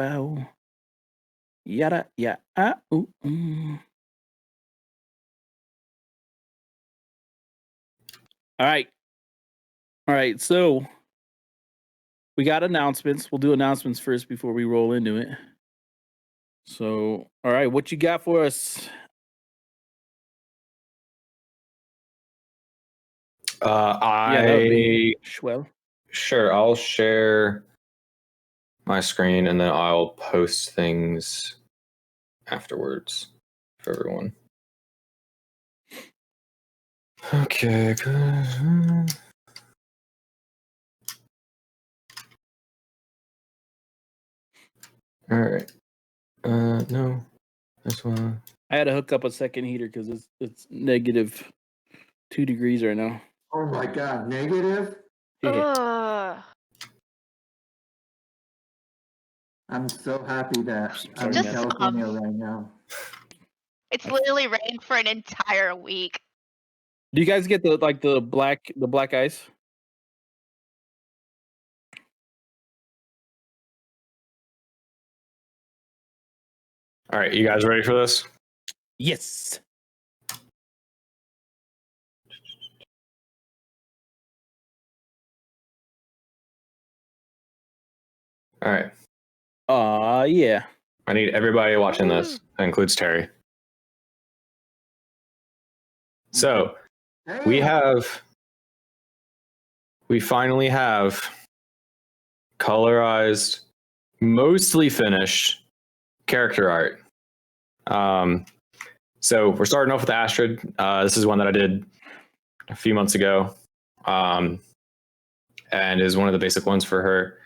bow. Yada ya ooh. All right. So we got announcements. We'll do announcements first before we roll into it. So, all right, what you got for us? That would be Schwell. Sure, I'll share my screen and then I'll post things afterwards for everyone. Okay. All right. No, this one. I had to hook up a second heater because it's negative 2 degrees right now. Oh my God, negative? Yeah. I'm so happy that I'm in Just California right now. It's literally rained for an entire week. Do you guys get the black ice? All right, you guys ready for this? Yes. All right. Yeah. I need everybody watching this. That includes Terry. So we finally have colorized, mostly finished character art. So we're starting off with Astrid. This is one that I did a few months ago, and is one of the basic ones for her.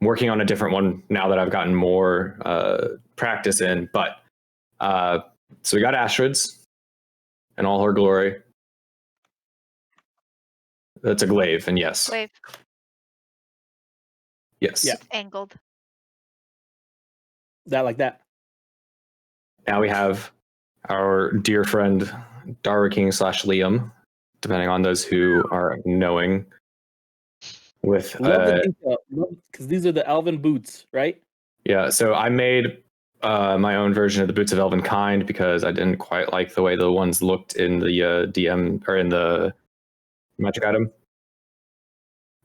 I'm working on a different one now that I've gotten more practice in. But so we got Astrid's in all her glory. That's a glaive, and yes. Glaive. Yes. Yeah. It's angled. That like that. Now we have our dear friend Dara King / Liam, depending on those who are knowing. With love the detail, because these are the Elven boots, right? Yeah, so I made my own version of the Boots of Elven Kind because I didn't quite like the way the ones looked in the DM or in the magic item.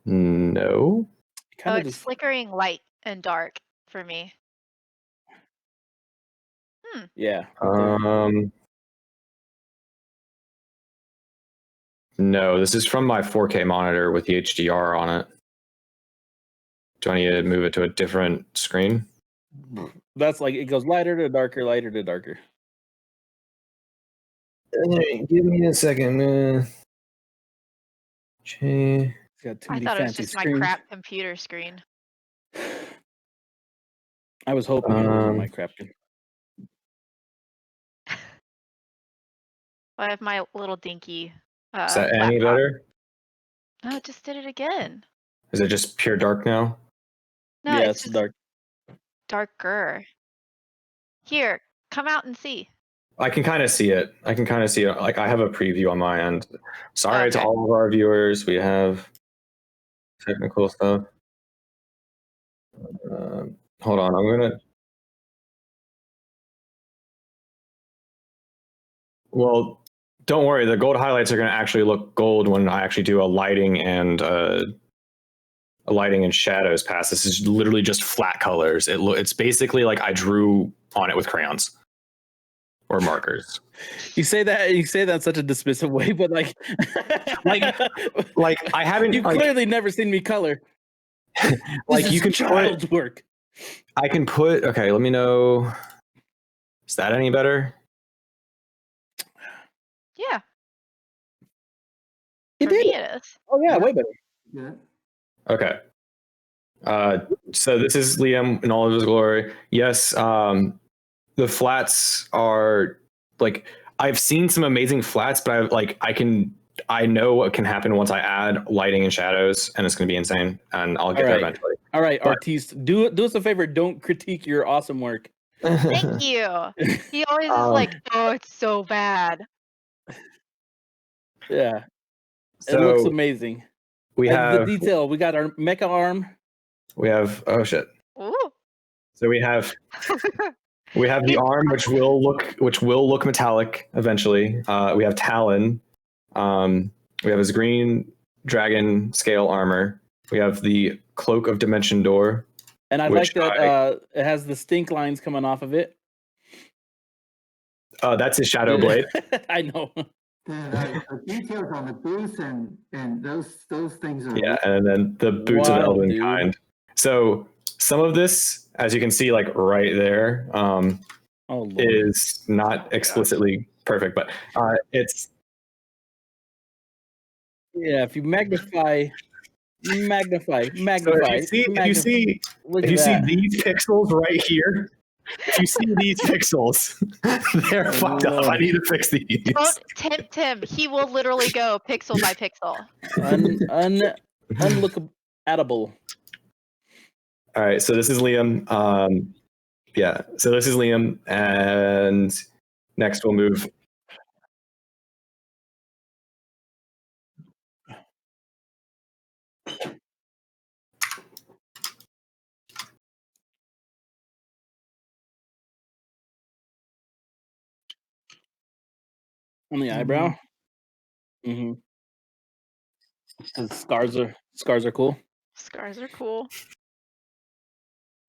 No. It's flickering light and dark for me. Yeah. No, this is from my 4K monitor with the HDR on it. Do I need to move it to a different screen? That's like it goes lighter to darker, lighter to darker. Give me a second. Got too I many thought it was fancy just screens. my crap computer screen. I was hoping it wasn't my crap. I have my little dinky. Is that any better? No, it just did it again. Is it just pure dark now? No, Yeah, it's just dark. Darker. Here, come out and see. I can kind of see it. Like I have a preview on my end. Sorry to Okay. all of our viewers. We have technical stuff. Hold on. I'm gonna. Well, don't worry. The gold highlights are gonna actually look gold when I actually do a lighting and shadows pass. This is literally just flat colors. It's basically like I drew on it with crayons or markers. You say that in such a dismissive way, but like I haven't. You've clearly never seen me color. Like you can child's work. I can put. Okay, let me know. Is that any better? Yeah. It For did. me, it is. Oh yeah, way better. Yeah. Okay. So this is Liam in all of his glory. Yes, the flats are like I've seen some amazing flats, but I know what can happen once I add lighting and shadows, and it's going to be insane. And I'll get there eventually. All right, artiste, do us a favor. Don't critique your awesome work. Thank you. He always is like, "Oh, it's so bad." Yeah, so it looks amazing. We have the detail. We got our mecha arm. We have oh shit. Ooh. So we have the arm, which will look metallic eventually. We have Talon. We have his green dragon scale armor. We have the cloak of Dimension Door. And I like that it has the stink lines coming off of it. That's his Shadow Blade. I know. The details on the boots and those things are Yeah, and then the boots of Wild, Elven dude. Kind. So some of this, as you can see, like right there, Oh, Lord. is not explicitly perfect, but it's Yeah, if you magnify. So if you see Look if at you see that. these pixels right here, if you see these pixels, they're fucked up. I need to fix these. Don't tempt him. He will literally go pixel by pixel. Unlookable. All right, so this is Liam. Yeah, so this is Liam, and next we'll move. On the eyebrow. Mm-hmm. Because scars are cool. Scars are cool.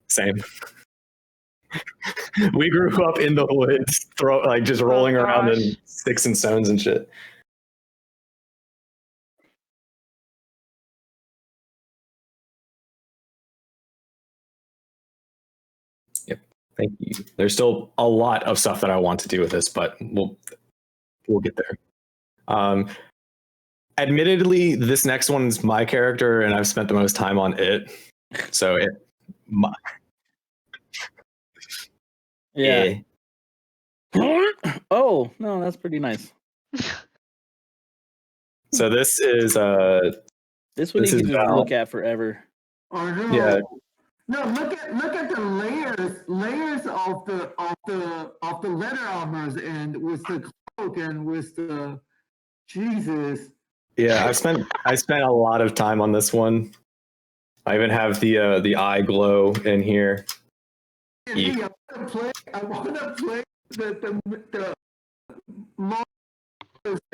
Same. We grew up in the woods, just rolling around gosh. in sticks and stones and shit. Yep. Thank you. There's still a lot of stuff that I want to do with this, but we'll get there. Admittedly, this next one's my character, and I've spent the most time on it. So Yeah. Oh no, that's pretty nice. So this is This one This you is can just Val. look at forever. Oh no! Yeah. No, look at the layers of the leather armors and with the cloak and with the Jesus. Yeah, I spent a lot of time on this one. I even have the eye glow in here. I want to play the Mario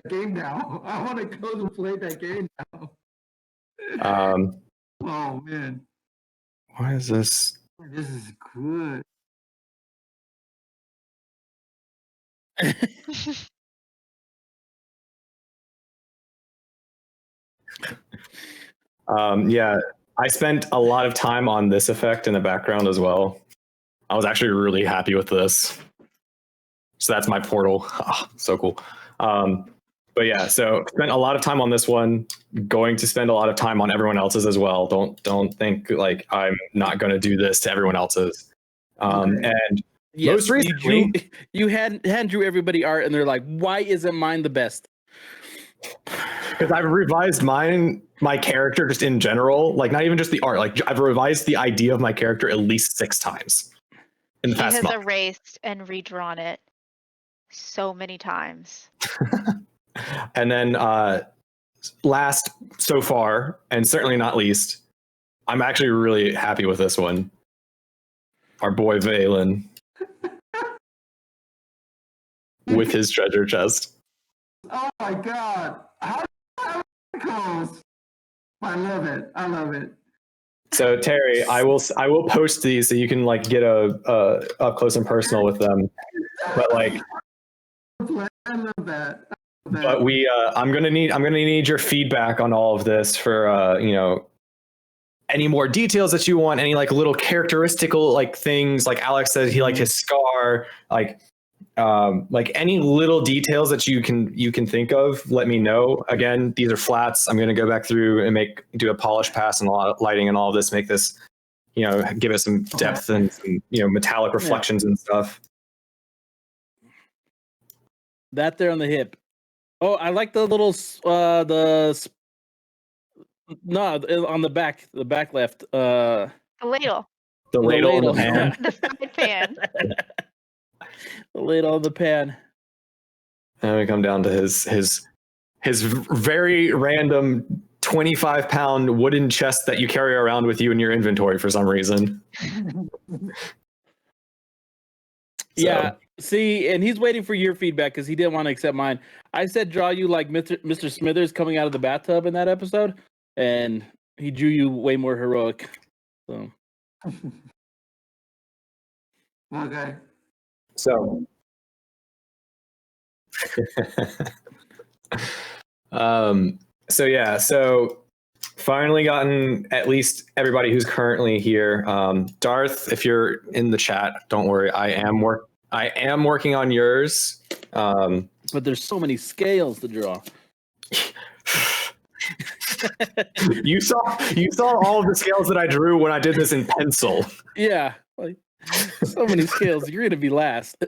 game now. I want to go to play that game now. Oh man, Why is this? this is good. Yeah, I spent a lot of time on this effect in the background as well. I was actually really happy with this. So that's my portal. Oh, so cool. But yeah, so spent a lot of time on this one. Going to spend a lot of time on everyone else's as well. Don't think like I'm not going to do this to everyone else's. Okay. And Yes, most recently, you hand drew everybody art, and they're like, "Why isn't mine the best?" because I've revised my character just in general, like not even just the art. Like I've revised the idea of my character at least 6 times in the He past has month. erased and redrawn it so many times. And then last so far, and certainly not least, I'm actually really happy with this one. Our boy Valen with his treasure chest. Oh my God! How goes? I love it. I love it. So Terry, I will post these so you can like get a up close and personal with them. But like, I love that. but we I'm gonna need your feedback on all of this for any more details that you want, any like little characteristical like things. Like Alex said, he liked his scar. Like any little details that you can think of, let me know. Again, these are flats. I'm going to go back through and do a polish pass and a lot of lighting and all of this, make this, give it some depth and some, metallic reflections and stuff. That there on the hip. Oh, I like the little on the back left. The ladle. The ladle and the ladle. pan. The side pan. The ladle on the pan. And we come down to his very random 25-pound wooden chest that you carry around with you in your inventory for some reason. Yeah. See, and he's waiting for your feedback because he didn't want to accept mine. I said draw you like Mr. Smithers coming out of the bathtub in that episode, and he drew you way more heroic. So Okay. So, so yeah, so finally gotten at least everybody who's currently here. Darth, if you're in the chat, don't worry. I am working on yours. but there's so many scales to draw. you saw all of the scales that I drew when I did this in pencil. Yeah, like so many scales. You're gonna be last.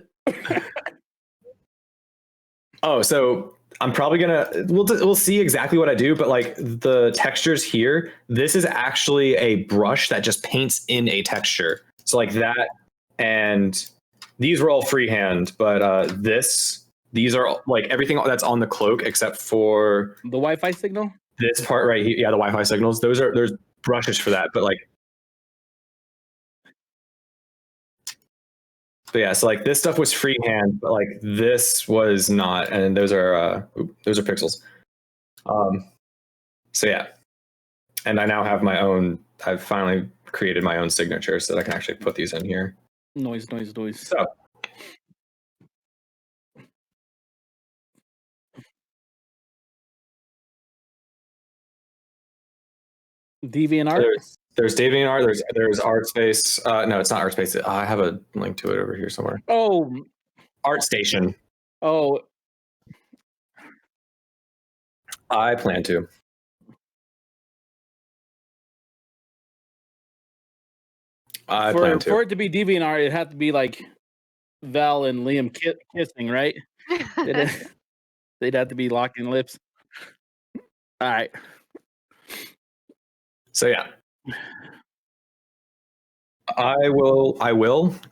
Oh, so I'm probably gonna we'll see exactly what I do, but like the textures here, this is actually a brush that just paints in a texture. So like that, and these were all freehand, but these are like everything that's on the cloak except for The Wi-Fi signal. this part right here. Yeah, the Wi-Fi signals. There's brushes for that, but yeah, so like this stuff was freehand, but like this was not, and those are pixels. So yeah, and I now have my own. I've finally created my own signature so that I can actually put these in here. Noise. So DeviantArt. there's DeviantArt. There's ArtSpace. No, it's not ArtSpace. I have a link to it over here somewhere. Oh, ArtStation. oh, I plan to. For it to be DeviantArt, it had to be like Val and Liam kissing, right? They'd have to be locking lips. All right. So yeah, I will.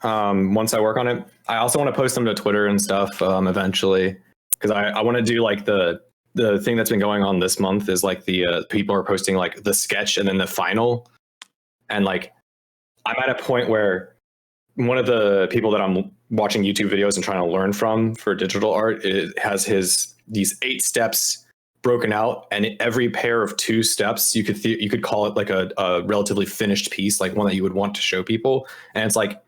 Once I work on it, I also want to post them to Twitter and stuff eventually, because I want to do like the thing that's been going on this month is like the people are posting like the sketch and then the final, and like I'm at a point where one of the people that I'm watching YouTube videos and trying to learn from for digital art, it has these 8 steps broken out, and every pair of 2 steps you could call it like a relatively finished piece, like one that you would want to show people. And it's like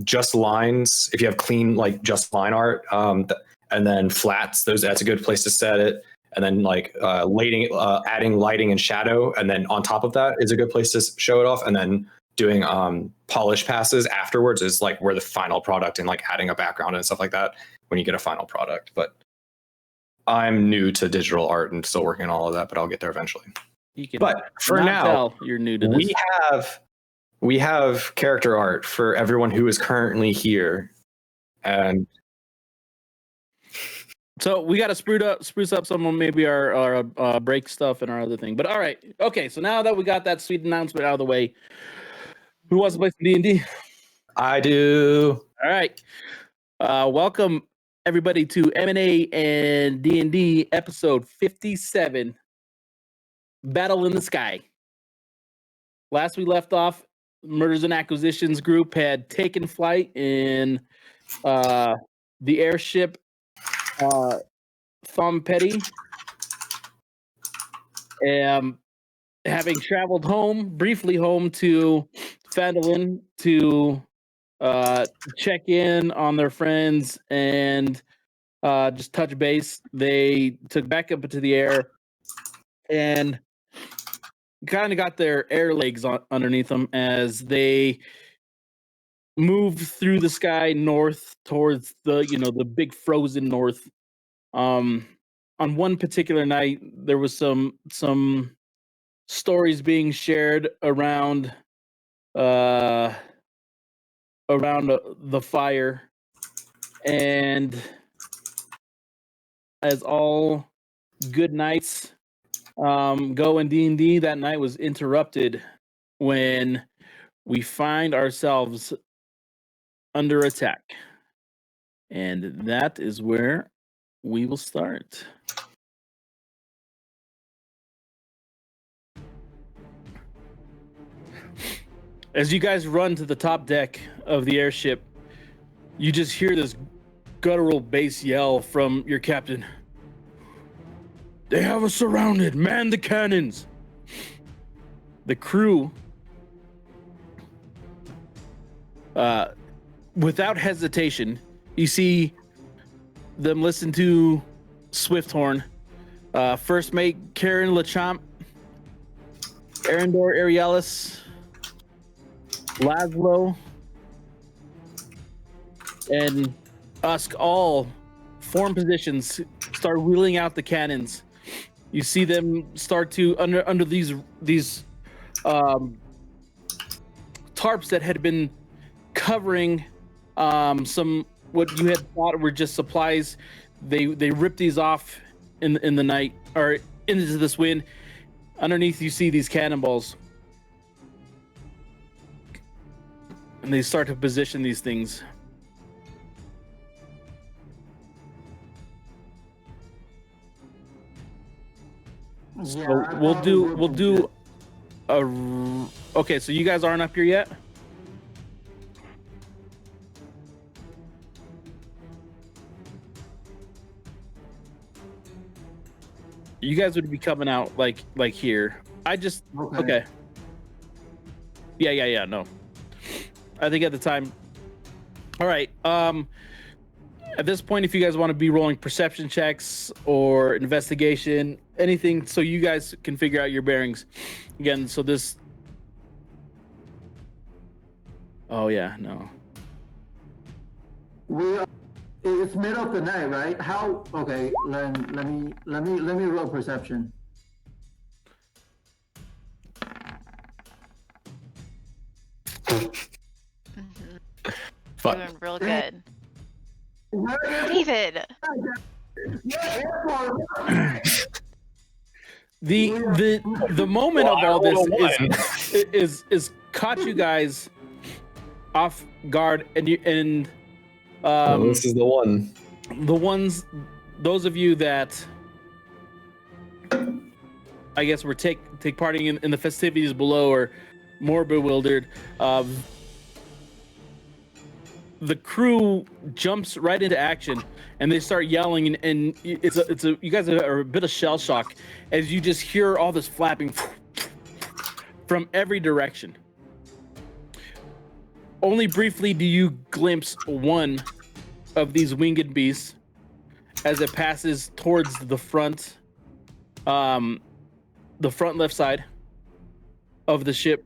just lines. If you have clean like just line art, and then flats, that's a good place to set it. And then like adding lighting and shadow, and then on top of that is a good place to show it off. And then doing polish passes afterwards is like where the final product, and like adding a background and stuff like that when you get a final product. But I'm new to digital art and still working on all of that, but I'll get there eventually. But for now, you're new to this. We have character art for everyone who is currently here, and so we got to spruce up some of maybe our break stuff and our other thing. But all right, okay. So now that we got that sweet announcement out of the way, who wants to play some D&D? I do. All right. Welcome everybody to M&A&D&D episode 57, Battle in the Sky. Last we left off, Murders and Acquisitions group had taken flight in the airship Thom Petty. Having traveled briefly home to Phandalin to check in on their friends and just touch base. They took back up into the air and kind of got their air legs underneath them as they moved through the sky north towards the big frozen north. On one particular night, there was some stories being shared around the fire, and as all good nights go in D&D, that night was interrupted when we find ourselves under attack, and that is where we will start. As you guys run to the top deck of the airship, you just hear this guttural bass yell from your captain. They have us surrounded. Man the cannons. The crew, without hesitation, you see them listen to Swifthorn. First mate Karen Lachamp, Arendor Arialis, Laszlo, and Usk all form positions, start wheeling out the cannons. You see them start to under these tarps that had been covering some what you had thought were just supplies. They ripped these off in the night or into this wind. Underneath, you see these cannonballs, and they start to position these things. Yeah, So I we'll probably do would okay, so you guys aren't up here yet? You guys would be coming out like here. I just okay. Yeah, no. I think at the time. All right. At this point, if you guys want to be rolling perception checks or investigation, anything, so you guys can figure out your bearings. Again, so this. Oh yeah, no. It's middle of the night, right? How? Okay, let me roll perception. Fuck. Doing real good. Where David. The moment of all this is caught you guys off guard, and this is the one. Those of you that I guess were take part in the festivities below are more bewildered. The crew jumps right into action, and they start yelling, and it's a you guys are a bit of shell shock as you just hear all this flapping from every direction. Only briefly do you glimpse one of these winged beasts as it passes towards the front left side of the ship.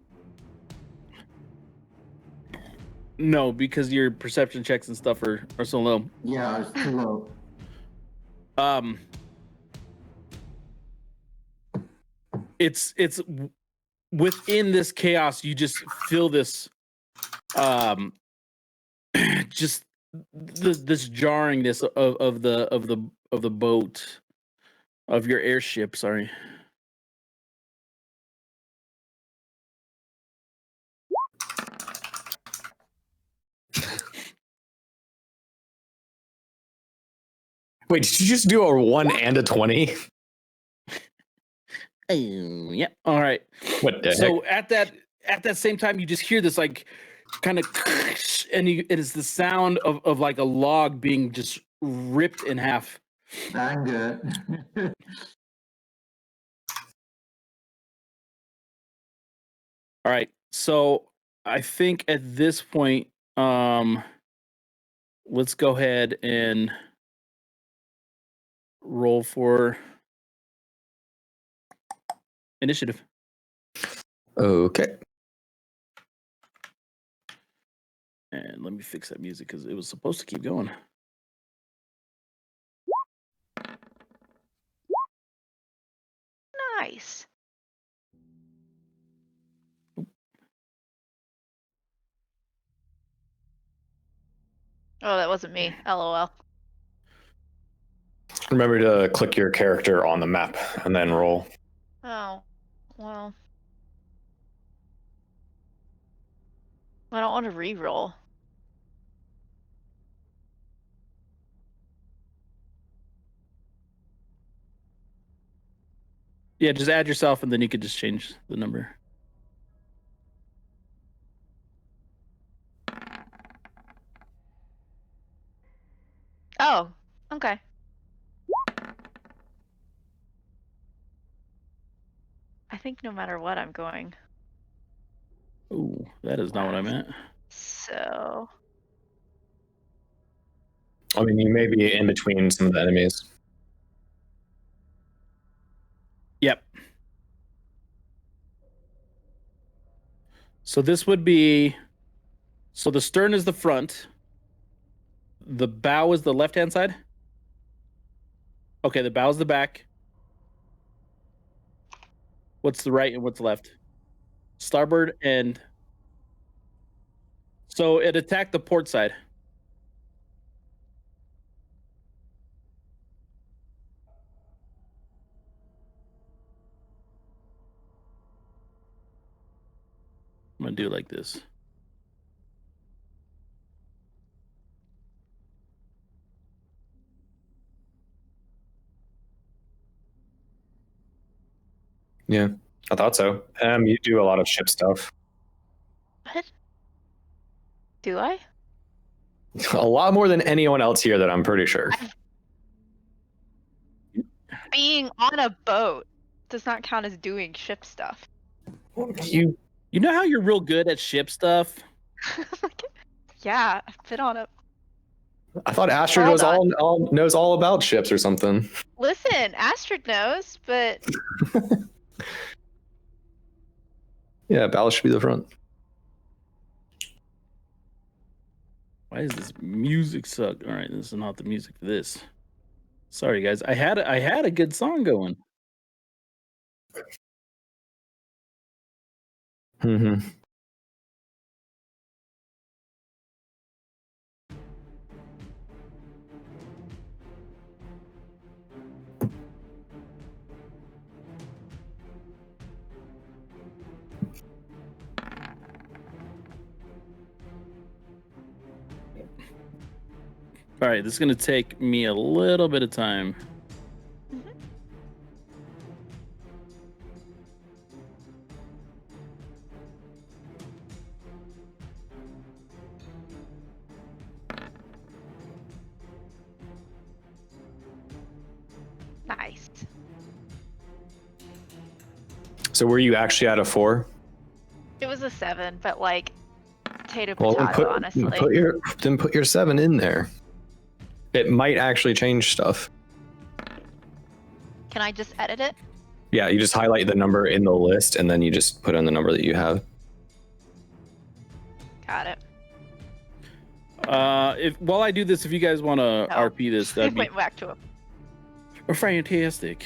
No, because your perception checks and stuff are so low. Yeah, it's too low. It's within this chaos, you just feel this just this jarringness of the boat, of your airship, sorry. Wait, did you just do a 1 and a 20? Yeah. All right. What the So at that same time, you just hear this like kind of, and it is the sound of like a log being just ripped in half. I'm good. All right. So I think at this point, let's go ahead and roll for initiative. Okay. And let me fix that music because it was supposed to keep going. Nice. Oh, that wasn't me. LOL. Remember to click your character on the map and then roll. Oh, well. I don't want to re-roll. Yeah, just add yourself and then you could just change the number. Okay. I think no matter what, I'm going. Ooh, that is not what I Last. meant. So I mean, you may be in between some of the enemies. Yep. So this would be, so the stern is the front. The bow is the left-hand side? Okay, the bow is the back. What's the right and what's the left? Starboard and... So it attacked the port side. I'm gonna do it like this. Yeah, I thought so. You do a lot of ship stuff. what? Do I? A lot more than anyone else here that I'm pretty sure. Being on a boat does not count as doing ship stuff. You You know how you're real good at ship stuff? Yeah, I've been on a. I thought Astrid Hold knows all about ships or something. Listen, Astrid knows, but Yeah, ballast should be the front. Why does this music suck? All right, this is not the music for this. Sorry, guys. I had a good song going. Mm-hmm. All right, this is gonna take me a little bit of time. nice. So were you actually at a 4? It was a 7, but like potato Well, potato, honestly. put your 7 in there. It might actually change stuff. Can I just edit it? Yeah, you just highlight the number in the list and then you just put in the number that you have. Got it. If while I do this, if you guys want to No. RP this, It that'd be went back to him. fantastic.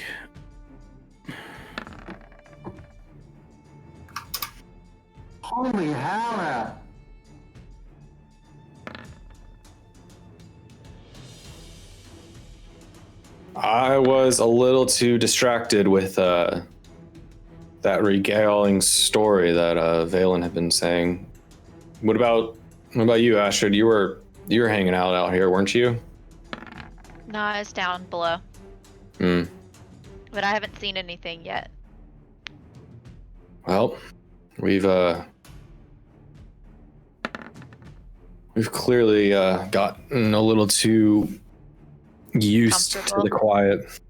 Holy hell! I was a little too distracted with that regaling story that Valen had been saying. What about you, Astrid? You were hanging out here, weren't you? No, it's down below. Hmm. But I haven't seen anything yet. Well, we've clearly gotten a little too used to Comfortable. the quiet.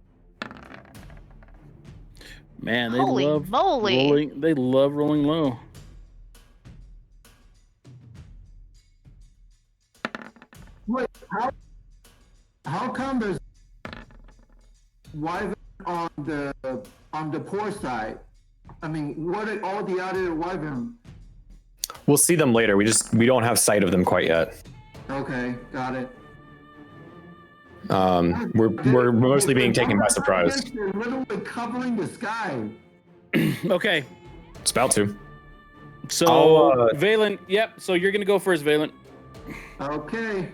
Man, they Holy love moly. rolling. They love rolling low. Wait, how come there's wyvern on the port side? I mean, what are all the other wyvern? We'll see them later. We don't have sight of them quite yet. Okay, got it. We're mostly being taken by surprise. They're literally covering the sky. Okay, It's about to. so I'll, Valen, yep. So you're gonna go first, Valen. Okay.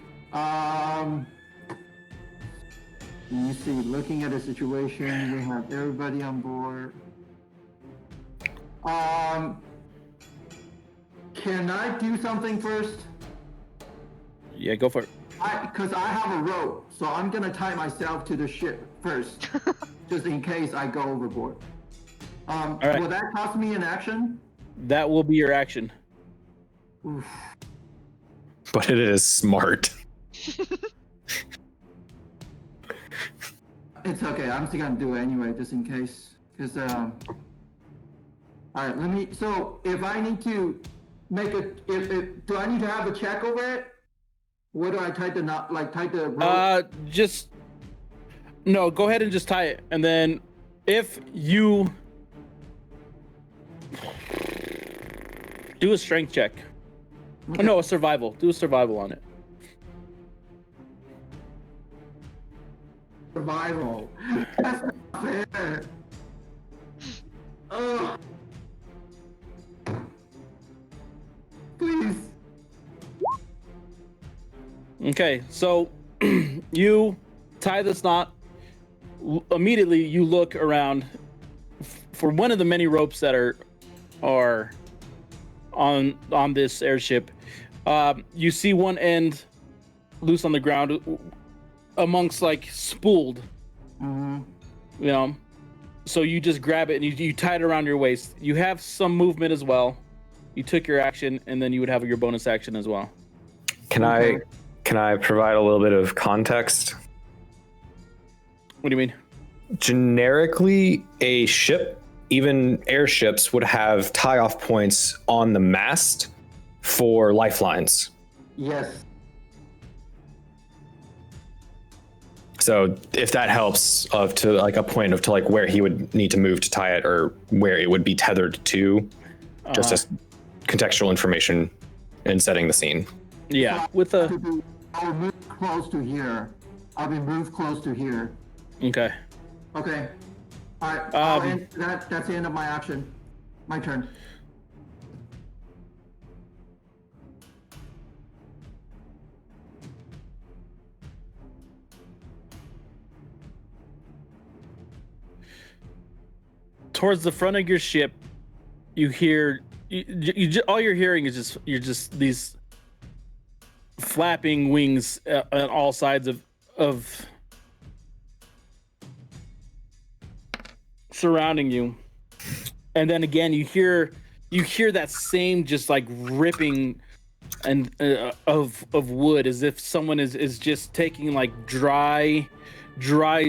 You see, looking at the situation, we have everybody on board. Can I do something first? Yeah, go for it. Because I have a rope, so I'm gonna tie myself to the ship first, just in case I go overboard. right. Will that cost me an action? That will be your action. Oof. But it is smart. It's okay. I'm still gonna do it anyway, just in case. Cause all right, let me. So if I need to make a, if do I need to have a check over it? What do I type the knot? Like type the rope? Just no. Go ahead and just tie it, and then if you do a strength check. Okay. No, a survival. Do a survival on it. Survival. That's not fair. Ugh. Please. Okay, so you tie this knot. Immediately, you look around for one of the many ropes that are on this airship. You see one end loose on the ground, amongst like spooled. Mm-hmm. You know, so you just grab it and you tie it around your waist. You have some movement as well. You took your action, and then you would have your bonus action as well. Can I provide a little bit of context? What do you mean? Generically, a ship, even airships, would have tie-off points on the mast for lifelines. Yes. So if that helps, to like a point of to like where he would need to move to tie it, or where it would be tethered to, just as contextual information in setting the scene. Yeah, with a I'll move close to here. I'll be moved close to here. okay. Okay. All right. That's the end of my action. My turn. Towards the front of your ship, you hear all you're hearing is just these flapping wings on all sides of surrounding you, and then again you hear that same just like ripping and of wood, as if someone is just taking like dry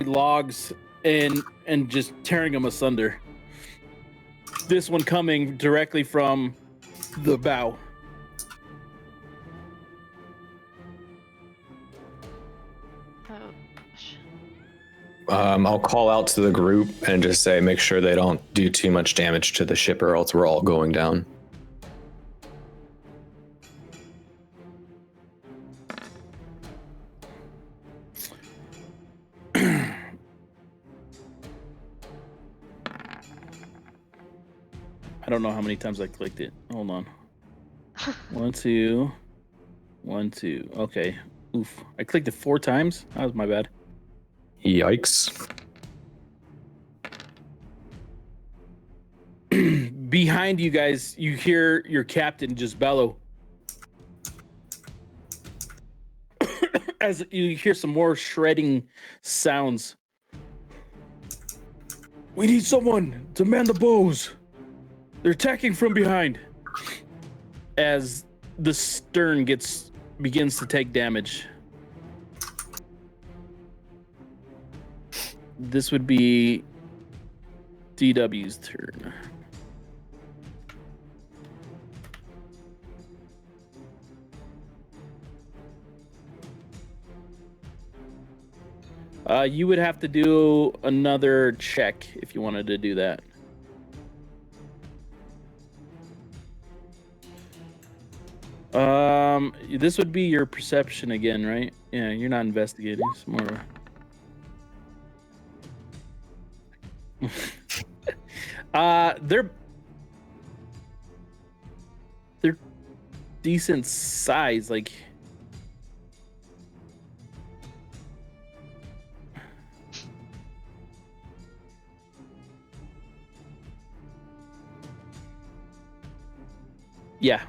logs and just tearing them asunder. This one coming directly from the bow. Oh, gosh. I'll call out to the group and just say, make sure they don't do too much damage to the ship, or else we're all going down. I don't know how many times I clicked it. Hold on. 1, 2, 1, 2. Okay. Oof. I clicked it 4 times. That was my bad. Yikes. Behind you guys, you hear your captain just bellow. As you hear some more shredding sounds. We need someone to man the bows. They're attacking from behind. As the stern begins to take damage. This would be DW's turn. You would have to do another check if you wanted to do that. This would be your perception again, right? Yeah, you're not investigating. It's more. They're decent size, like. Yeah.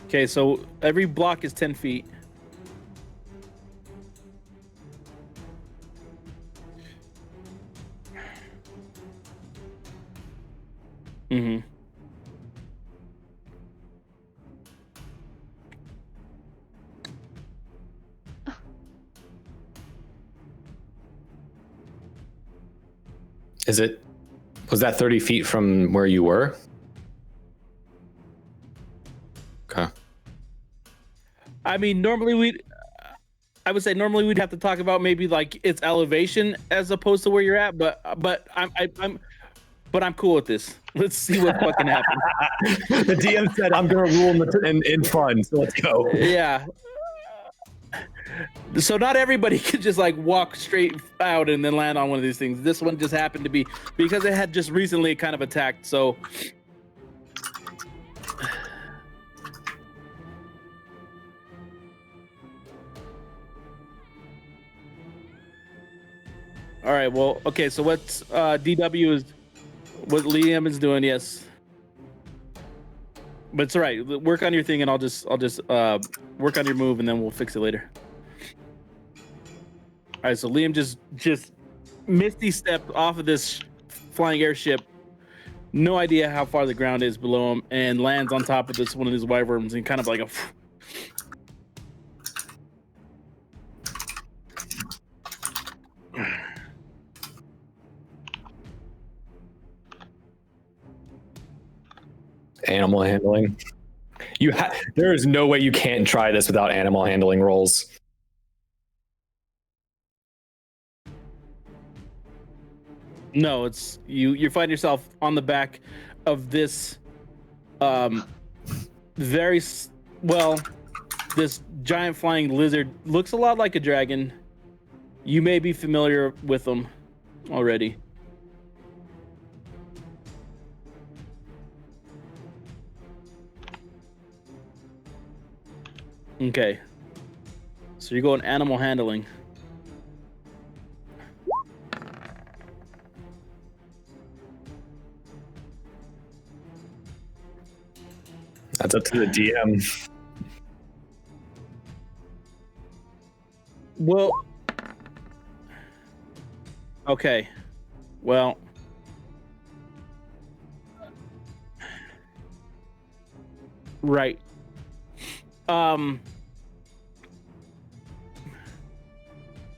Okay, so every block is 10 feet. Was that 30 feet from where you were? Okay. I mean, I would say normally we'd have to talk about maybe like its elevation as opposed to where you're at, but I'm cool with this. Let's see what fucking happens. The DM said, I'm going to rule in fun, so let's go. Yeah. So not everybody could just like walk straight out and then land on one of these things. This one just happened to be because it had just recently kind of attacked. So all right, well, okay, so what's DW is what Liam is doing, yes. But it's all right. Work on your thing and I'll just work on your move and then we'll fix it later. All right, so Liam just misty stepped off of this flying airship. No idea how far the ground is below him, and lands on top of this one of these wyverns and kind of like a. Animal handling. There is no way you can't try this without animal handling rolls. No, it's you find yourself on the back of this this giant flying lizard. Looks a lot like a dragon. You may be familiar with them already. Okay, so you're going animal handling. That's up to the DM. Well, okay. Well, right.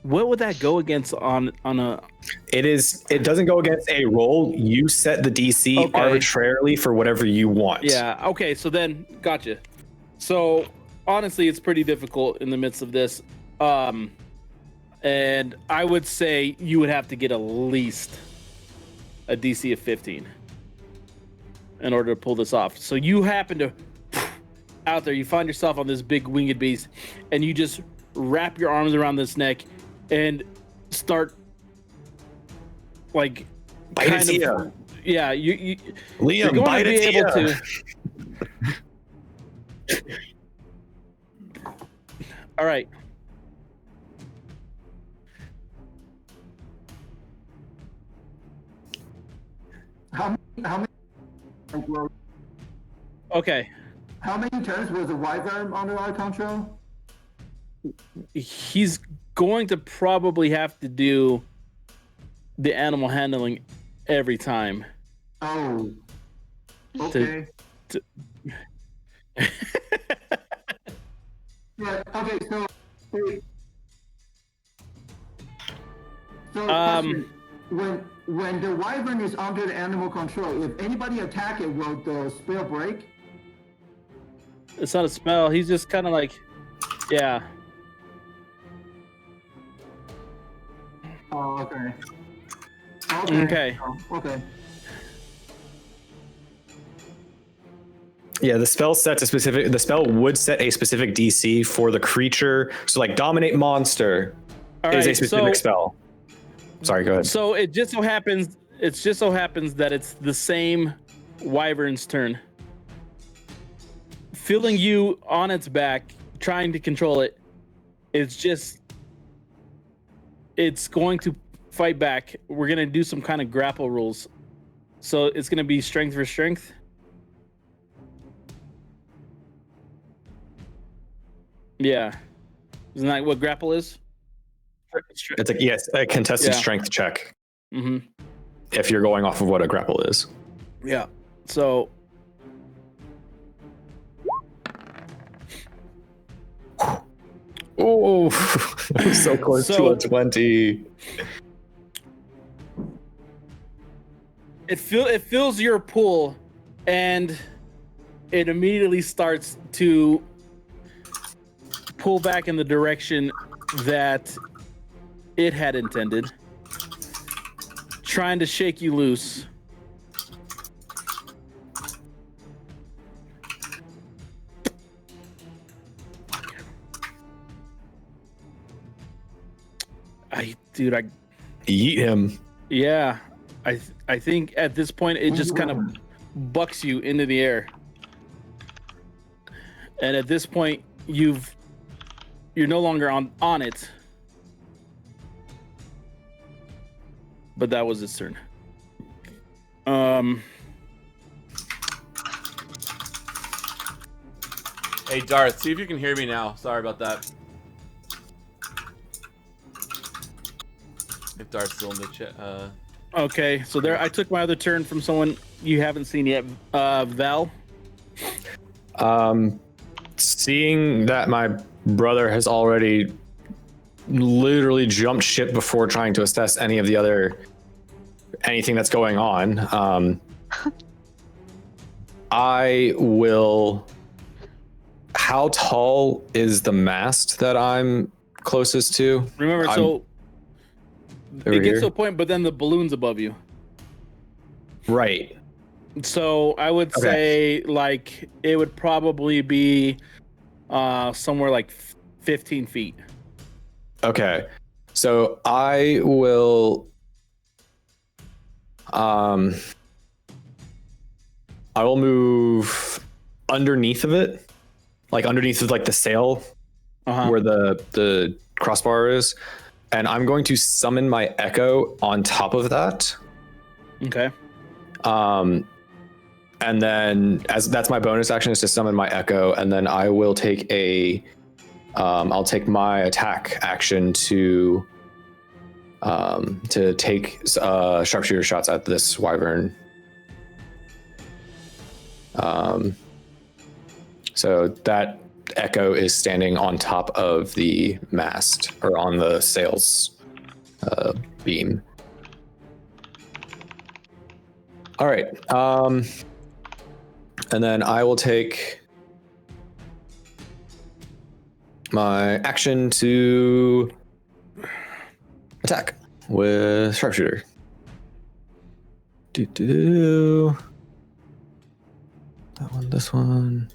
What would that go against on a? It doesn't go against a roll. You set the DC arbitrarily for whatever you want. Yeah. Okay. So then, gotcha. So honestly, it's pretty difficult in the midst of this. And I would say you would have to get at least a DC of 15 in order to pull this off. So you happen to out there, you find yourself on this big winged beast, and you just wrap your arms around this neck and start like kind of, yeah, you Liam, you're going to be able to. All right. How many? Okay. How many turns was the wyvern under our control? He's going to probably have to do the animal handling every time. Oh. Okay. Yeah. Okay. So. Question. When the wyvern is under the animal control, if anybody attack it, will the spell break? It's not a spell. He's just kind of like, yeah. Oh, okay. Okay. Oh, okay. Yeah, the spell would set a specific DC for the creature. So like dominate monster is a specific spell. Sorry, go ahead. So it just so happens that it's the same wyvern's turn. Feeling you on its back, trying to control it, it's going to fight back. We're going to do some kind of grapple rules. So it's going to be strength for strength. Yeah. Isn't that what grapple is? It's like, yes, a contested strength check. Mm-hmm. If you're going off of what a grapple is. Yeah. So. Oh, so close to a 20. it fills your pool, and it immediately starts to pull back in the direction that it had intended, trying to shake you loose. I Eat him. yeah, I think at this point it just kind of bucks you into the air, and at this point you're no longer on it. But that was its turn. Hey, Darth, see if you can hear me now. Sorry about that. If Darth's still in the chat. Okay, so there I took my other turn from someone you haven't seen yet. Val. Seeing that my brother has already literally jumped ship before trying to assess anything that's going on, I will. How tall is the mast that I'm closest to? Remember, so over it gets here? to a point, but then the balloon's above you. Right. So I would say like it would probably be somewhere like 15 feet. Okay. So I will move underneath of it, like underneath of like the sail where the crossbar is, and I'm going to summon my echo on top of that. Okay. And then as that's my bonus action is to summon my echo, and then I will take I'll take my attack action to take sharpshooter shots at this wyvern. So that echo is standing on top of the mast or on the sails beam. All right. And then I will take my action to attack with sharpshooter. That one, this one.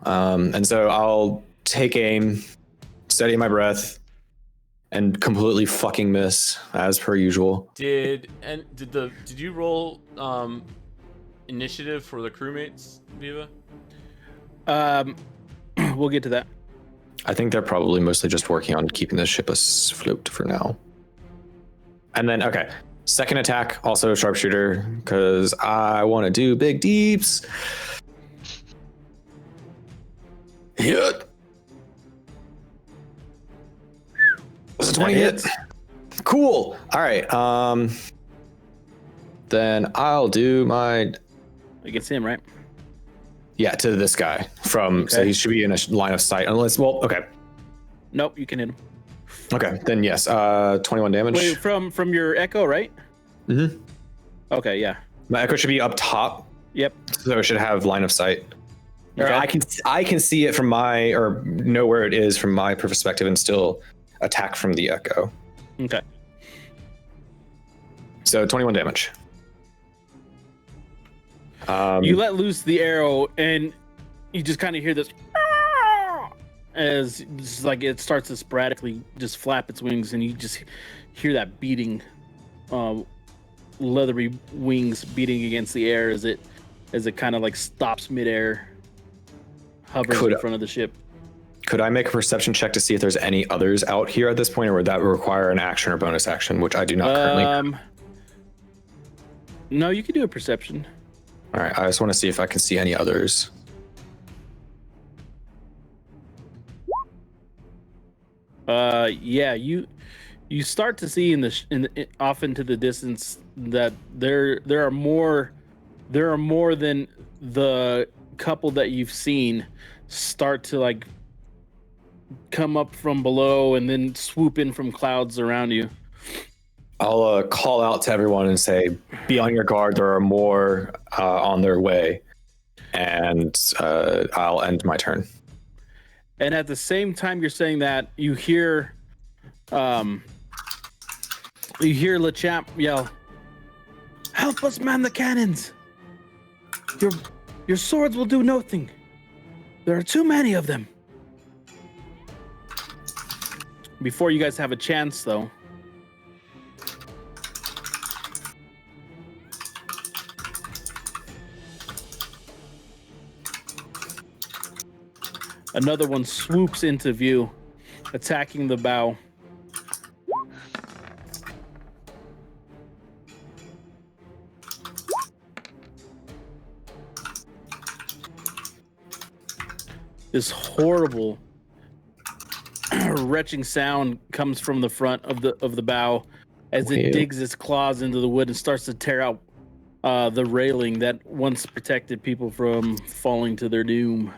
And so I'll take aim, steady my breath, and completely fucking miss as per usual. Did you roll initiative for the crewmates, Viva? We'll get to that. I think they're probably mostly just working on keeping the ship afloat for now. And then, okay, second attack, also sharpshooter, because I want to do big deeps. Hit. Was a 20 hit? Cool. All right. Then I'll do my. Against him, right? Yeah, to this guy from. So he should be in a line of sight, unless. Well, okay. Nope, you can hit him. Okay, then yes. 21 damage. Wait, from your echo, right? Mm-hmm. Okay, yeah. My echo should be up top. Yep. So it should have line of sight. Okay. Or I can see it from my or know where it is from my perspective and still attack from the echo. Okay. So 21 damage. You let loose the arrow and you just kind of hear this as it's like it starts to sporadically just flap its wings, and you just hear that beating, leathery wings beating against the air as it kind of like stops midair, hovers in front of the ship. Could I make a perception check to see if there's any others out here at this point, or would that require an action or bonus action, which I do not currently? No, you can do a perception. All right, I just want to see if I can see any others. Yeah, you start to see off into the distance that there are more than the couple that you've seen start to like come up from below and then swoop in from clouds around you. I'll call out to everyone and say, "Be on your guard. There are more on their way," and I'll end my turn. And at the same time you're saying that, you hear LeChamp yell, "Help us man the cannons! Your swords will do nothing. There are too many of them." Before you guys have a chance, though, another one swoops into view, attacking the bow. This horrible retching sound comes from the front of the bow as it Weird. digs its claws into the wood and starts to tear out the railing that once protected people from falling to their doom.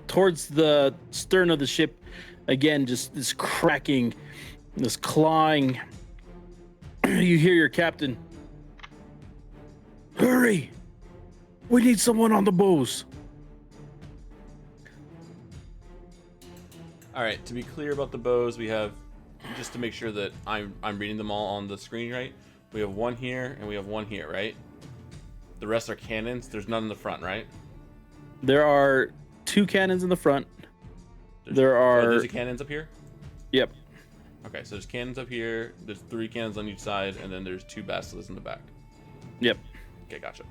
Towards the stern of the ship, again, just this cracking, this clawing. You hear your captain, "Hurry! We need someone on the bows." All right. To be clear about the bows, we have, just to make sure that I'm reading them all on the screen right. We have one here and we have one here, right? The rest are cannons. There's none in the front, right? There are 2 cannons in the front. There Oh, are. there's the cannons up here. Yep. Okay, so there's cannons up here. There's 3 cannons on each side, and then there's 2 basilisks in the back. Yep. Okay, gotcha.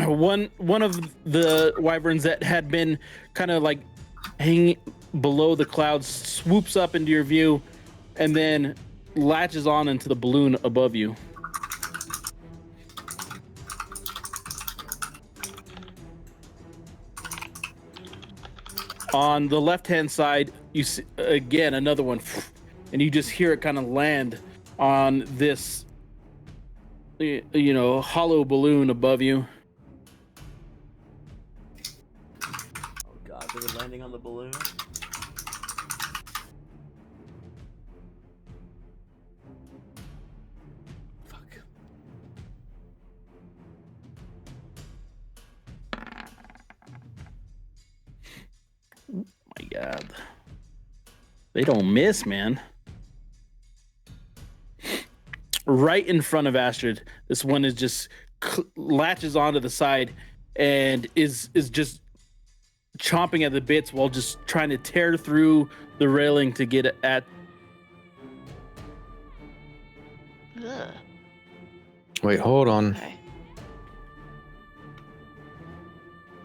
One of the wyverns that had been kind of like hanging below the clouds swoops up into your view and then latches on into the balloon above you. On the left-hand side, you see again another one, and you just hear it kind of land on this, hollow balloon above you. Oh god, they were landing on the balloon. Fuck. My God, they don't miss, man. Right in front of Astrid, this one is just latches onto the side and is just chomping at the bits while just trying to tear through the railing to get at. Ugh. Wait, hold on. Okay.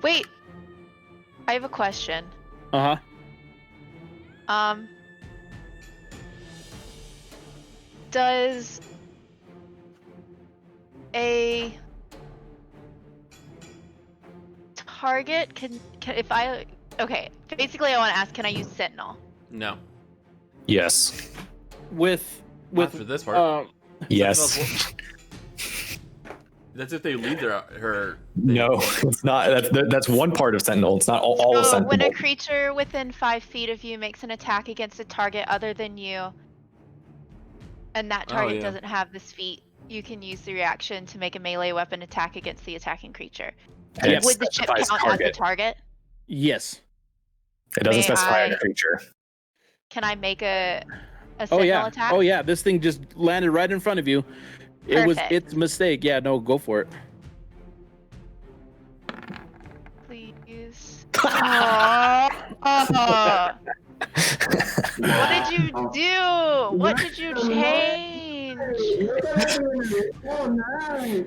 Wait. I have a question. Uh-huh. Does a target can if I okay, basically I want to ask, can I use Sentinel? No. Yes. With Not for this part. Yes. That's if they leave her. No, it's not. That's one part of Sentinel. It's not all of So Sentinel. when a creature within 5 feet of you makes an attack against a target other than you, and that target yeah. doesn't have this feat, you can use the reaction to make a melee weapon attack against the attacking creature. And it Would the ship specifies count as a target? Yes. It doesn't May specify I- a creature. Can I make a Oh Sentinel yeah. attack? Oh yeah. This thing just landed right in front of you. It was Perfect. its mistake. Yeah. No, go for it. Please. Aw. What did you do? What did you change? Oh, nice.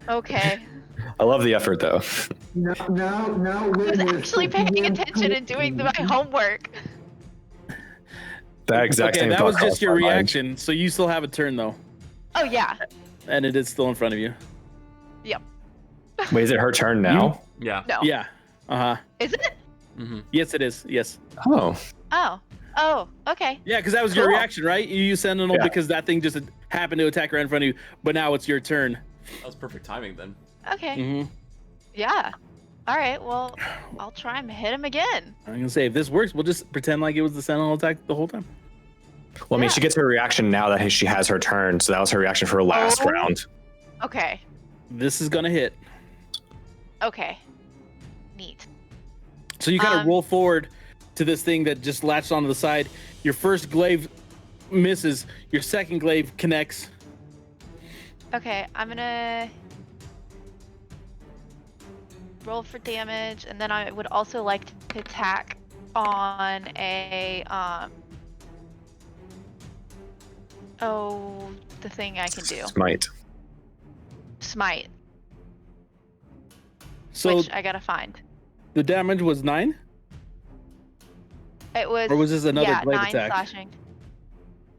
Okay. I love the effort though. Now I was witness actually the paying DM attention and doing my homework. That exact Okay, same that thought was just crossed your my mind. reaction. So you still have a turn though, Oh yeah. and it is still in front of you. Yep. Wait, is it her turn now? Yeah. No. Yeah. Uh huh. Is it? Mm-hmm. Yes, it is. Yes. Oh, Oh. Oh. Okay. Yeah, because that was your Cool. reaction, right? You use Sentinel Yeah. because that thing just happened to attack right in front of you. But now it's your turn. That was perfect timing then. Okay. Mm-hmm. Yeah. All right. Well, I'll try and hit him again. I'm gonna say if this works, we'll just pretend like it was the Sentinel attack the whole time. well, I mean, Yeah. she gets her reaction now that she has her turn, so that was her reaction for her last Oh. round. Okay. This is gonna hit. Okay. Neat. So you kind of Um, roll forward to this thing that just latched onto the side. Your first glaive misses. Your second glaive connects. Okay. I'm gonna roll for damage, and then I would also like to attack on a Oh, the thing I can do. Smite. Smite, So which I gotta find. the damage was 9, It was. or was this another glaive 9 attack? slashing.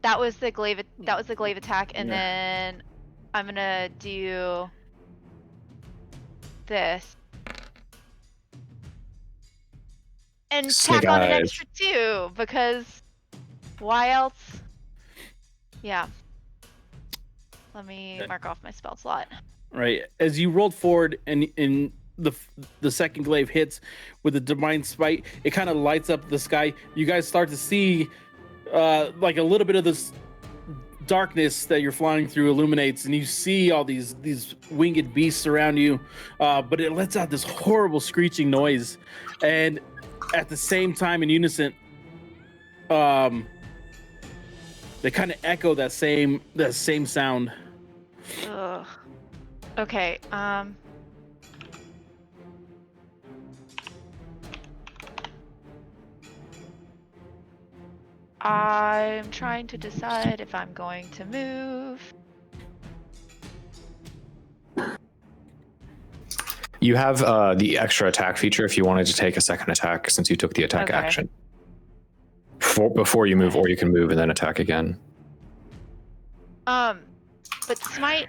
That was the glaive. That was the glaive attack, and Yeah. then I'm gonna do this and Snake tack on an eyes. extra 2 because why else? Yeah. Let me Okay. mark off my spell slot. Right. As you rolled forward and in the second glaive hits with the divine smite, it kind of lights up the sky. You guys start to see like a little bit of this darkness that you're flying through illuminates, and you see all these winged beasts around you, but it lets out this horrible screeching noise, and at the same time in unison they kind of echo that same sound. Ugh. Okay. I'm trying to decide if I'm going to move. You have the extra attack feature if you wanted to take a second attack since you took the attack Okay. action. Before you move, or you can move and then attack again. But smite.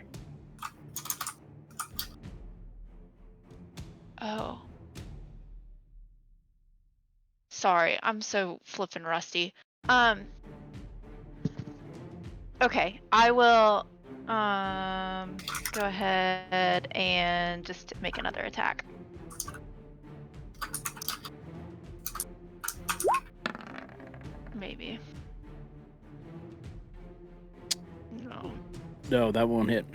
Oh. Sorry, I'm so flippin' rusty. Okay, I will go ahead and just make another attack. Maybe. No. No, that won't hit.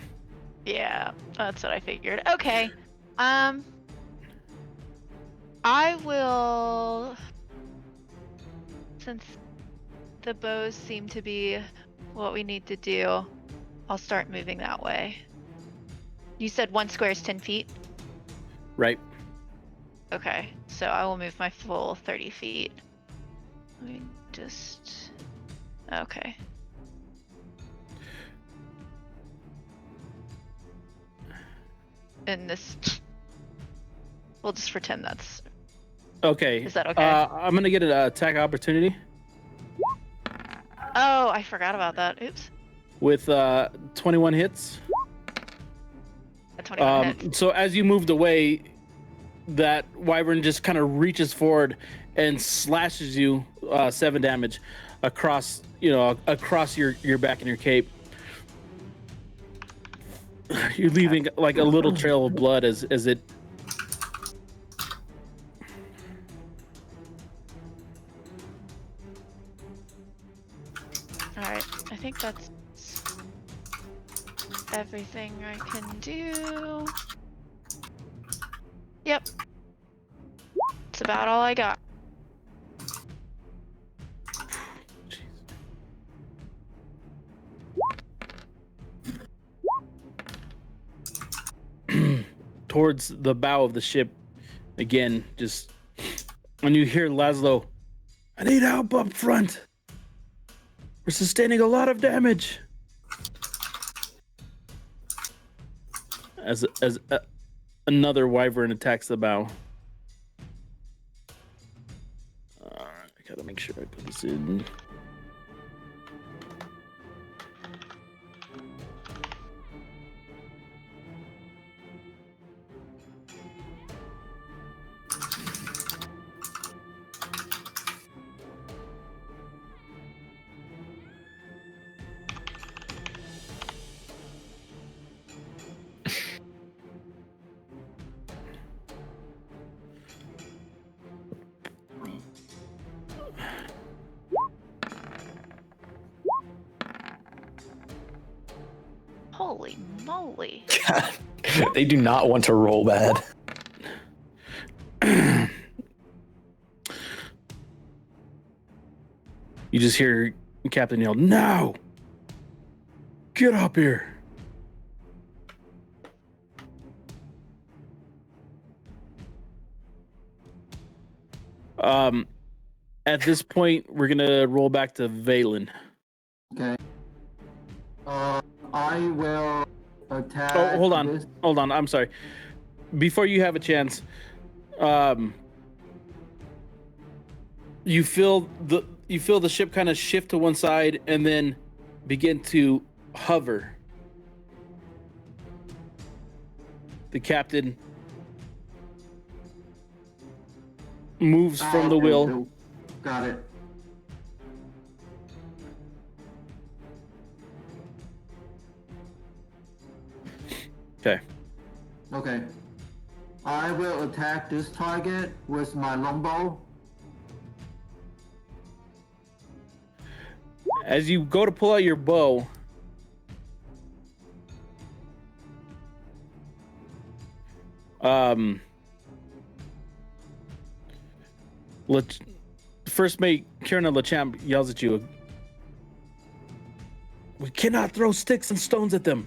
Yeah, that's what I figured. Okay. I will, since the bows seem to be what we need to do, I'll start moving that way. You said 1 square is 10 feet? Right. Okay, so I will move my full 30 feet. Let me just... Okay. And this... We'll just pretend that's... Okay. Is that okay? I'm gonna get an attack opportunity Oh, I forgot about that. Oops. with 21 hits. A 21 hits. So as you moved away, that wyvern just kind of reaches forward and slashes you 7 damage across, across your back and your cape. You're leaving like a little trail of blood as it. Alright, I think that's everything I can do. Yep. That's about all I got. Towards the bow of the ship again, just when you hear Laszlo, I need help up front. We're sustaining a lot of damage. another wyvern attacks the bow. I gotta make sure I put this in. Holy moly. They do not want to roll bad. You just hear Captain yell, "No! Get up here!" At this point, we're gonna roll back to Valen. Okay. I will attack. Oh, hold on, this- hold on. I'm sorry. Before you have a chance, you feel the ship kind of shift to one side and then begin to hover. The captain moves from the okay, wheel. so- Got it. Okay. Okay. I will attack this target with my longbow. As you go to pull out your bow, first mate Kieran Lechamp yells at you. "We cannot throw sticks and stones at them.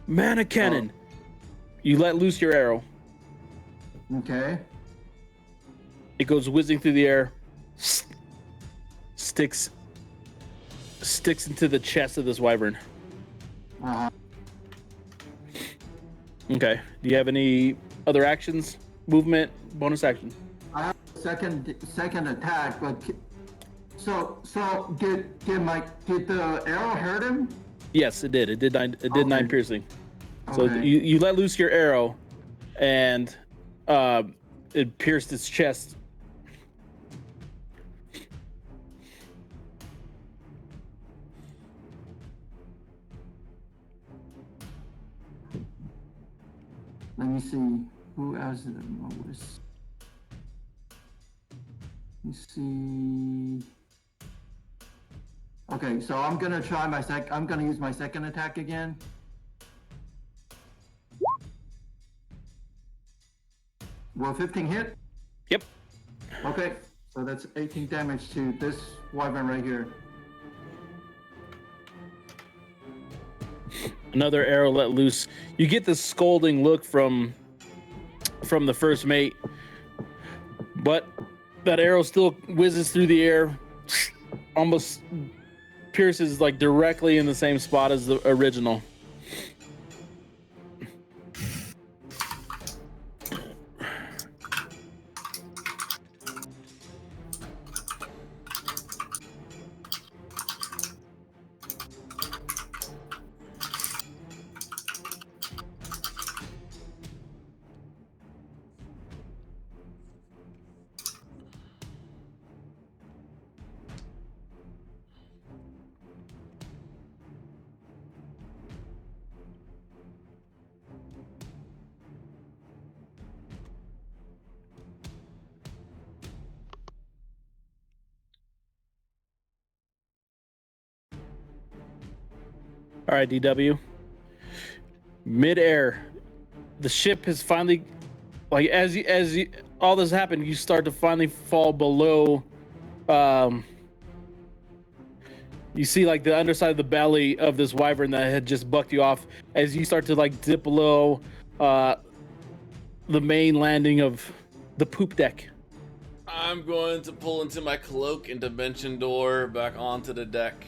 Man a cannon." You let loose your arrow. Okay. It goes whizzing through the air, sticks into the chest of this wyvern. Uh-huh. Okay. Do you have any other actions? Movement, bonus action. I have a second attack, but so did the arrow hurt him? Yes, it did. It did 9. It did 9 Okay. piercing. So Okay. you let loose your arrow, and it pierced its chest. Let me see who else is the most. Let me see. Okay, so I'm gonna try I'm gonna use my second attack again. Will 15 hit? Yep. Okay, so that's 18 damage to this wyvern right here. Another arrow let loose. You get this scolding look from the first mate, but that arrow still whizzes through the air, almost pierces like directly in the same spot as the original. All right, DW. Mid-air, the ship has finally, like as you all this happened, you start to finally fall below. You see like the underside of the belly of this wyvern that had just bucked you off as you start to like dip below the main landing of the poop deck. I'm going to pull into my cloak and dimension door back onto the deck.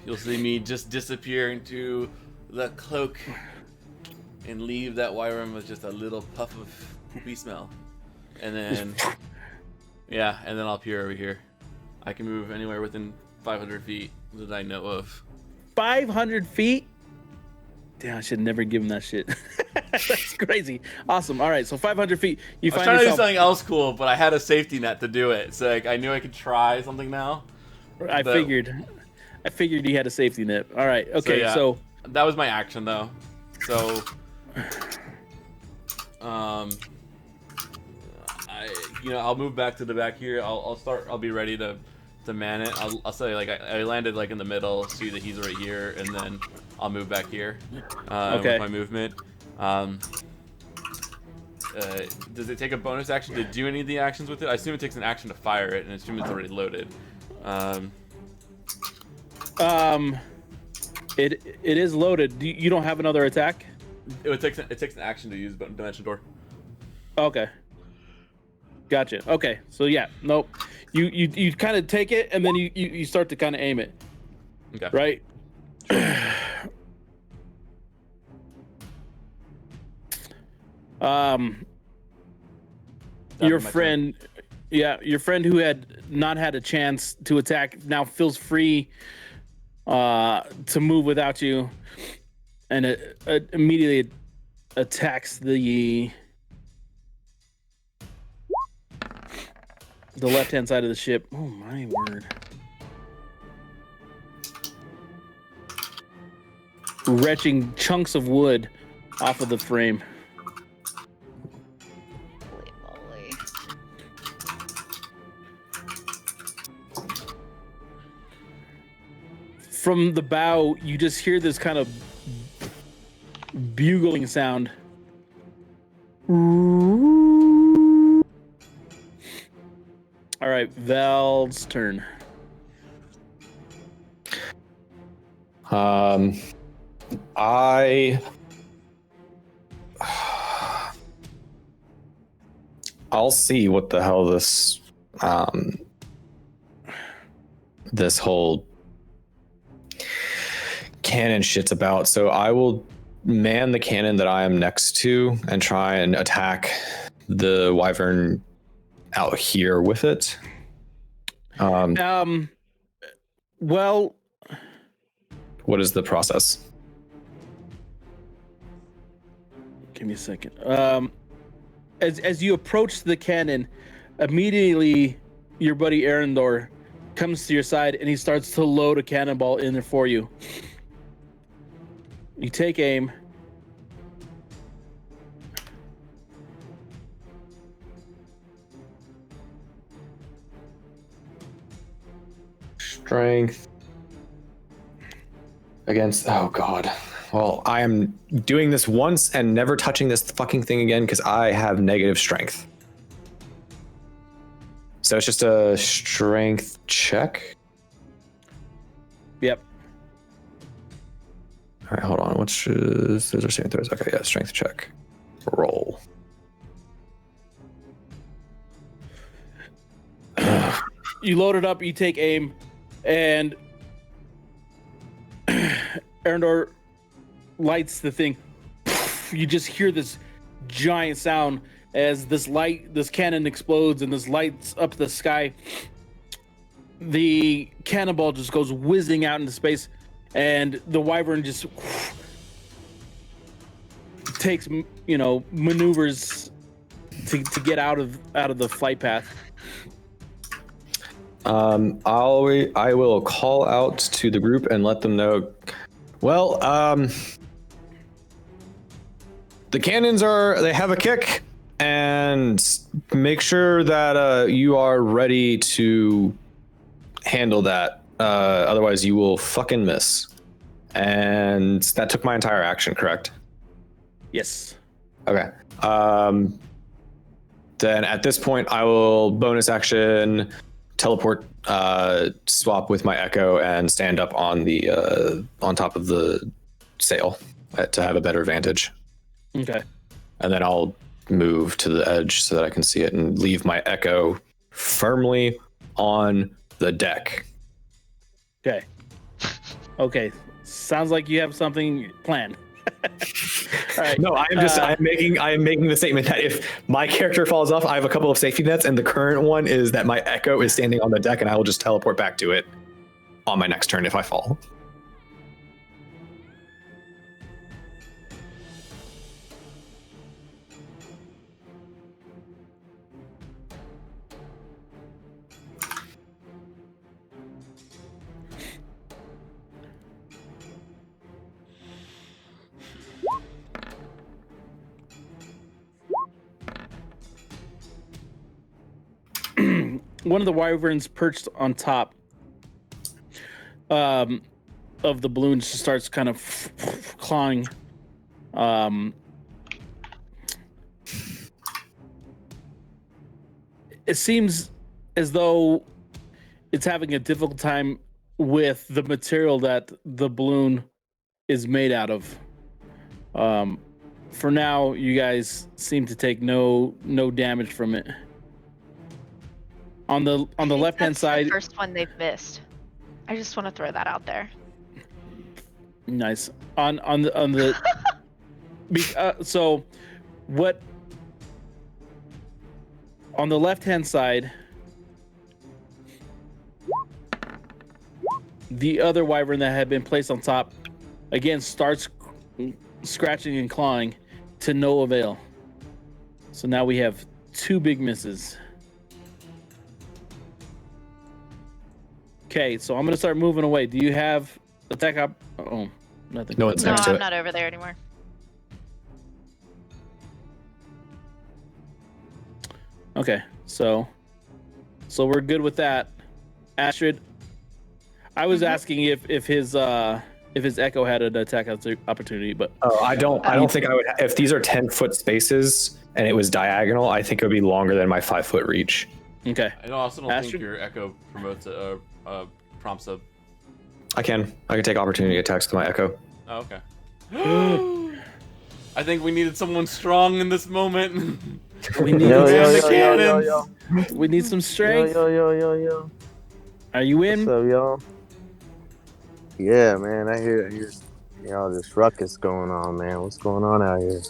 You'll see me just disappear into the cloak and leave that wyvern with just a little puff of poopy smell. And then, yeah, and then I'll appear over here. I can move anywhere within 500 feet that I know of. 500 feet? Damn, I should never give him that shit. That's crazy. Awesome. All right, so 500 feet. You I was find trying to do yourself. something else cool, but I had a safety net to do it. So like, I knew I could try something now. I figured he had a safety net. All right. Okay. yeah, So that was my action though. So, I'll move back to the back here. I'll be ready to man it. I'll say like I landed like in the middle, see that he's right here, and then I'll move back here Okay. with my movement. Does it take a bonus action to do any of the actions with it? I assume it takes an action to fire it, and I assume it's already loaded. it is loaded. You don't have another attack? It takes an action to use Dimension Door. Okay. Gotcha. Okay. So yeah, nope. You kind of take it and then you start to kind of aim it. Okay. Right? Your friend, your friend who had not had a chance to attack now feels free to move without you, and it immediately attacks the left-hand side of the ship. Oh my word. Retching chunks of wood off of the frame. Holy moly. From the bow, you just hear this kind of bugling sound. All right, Val's turn. I'll see what the hell this this whole cannon shit's about. So I will man the cannon that I am next to and try and attack the wyvern out here with it. Well, what is the process? give me a second. As you approach the cannon, immediately your buddy Arendor comes to your side and he starts to load a cannonball in there for you. You take aim. Strength against, oh god. Well, I am doing this once and never touching this fucking thing again because I have negative strength. So it's just a strength check. Yep. All right, hold on. What's those are saving throws? Okay, yeah, strength check. Roll. You load it up, you take aim, and Arendor lights the thing. You just hear this giant sound as this cannon explodes and this lights up the sky. The cannonball just goes whizzing out into space, and the wyvern just takes, maneuvers to get out of the flight path. I will call out to the group and let them know. Well, the cannons they have a kick, and make sure that you are ready to handle that. Otherwise, you will fucking miss. And that took my entire action, correct? Yes. Okay. Then at this point, I will bonus action teleport, swap with my echo, and stand up on the on top of the sail to have a better vantage. Okay. And then I'll move to the edge so that I can see it and leave my echo firmly on the deck. Okay. Sounds like you have something planned. All right. No, I'm making the statement that if my character falls off, I have a couple of safety nets, and the current one is that my Echo is standing on the deck, and I will just teleport back to it on my next turn if I fall. One of the wyverns perched on top of the balloon just starts kind of clawing. It seems as though it's having a difficult time with the material that the balloon is made out of. For now, you guys seem to take no damage from it. On the left hand side, the first one they've missed. I just want to throw that out there. nice. On the so what on the left hand side, the other wyvern that had been placed on top again starts scratching and clawing to no avail. So now we have 2 big misses. Okay, so I'm gonna start moving away. Do you have attack up? Oh, nothing. No one's No, next to I'm it. not over there anymore. Okay, so we're good with that. Astrid, I was asking if his Echo had an attack opportunity, but Oh, I don't think I would. If these are 10-foot spaces and it was diagonal, I think it would be longer than my 5-foot reach. okay. I also don't think Astrid? your Echo promotes prompts a. I can take opportunity attacks with my Echo. Oh, okay. I think we needed someone strong in this moment. We need yo. we need some strength. Yo. Are you in? What's up, y'all? Yeah, man, I hear y'all this ruckus going on, man. What's going on out here?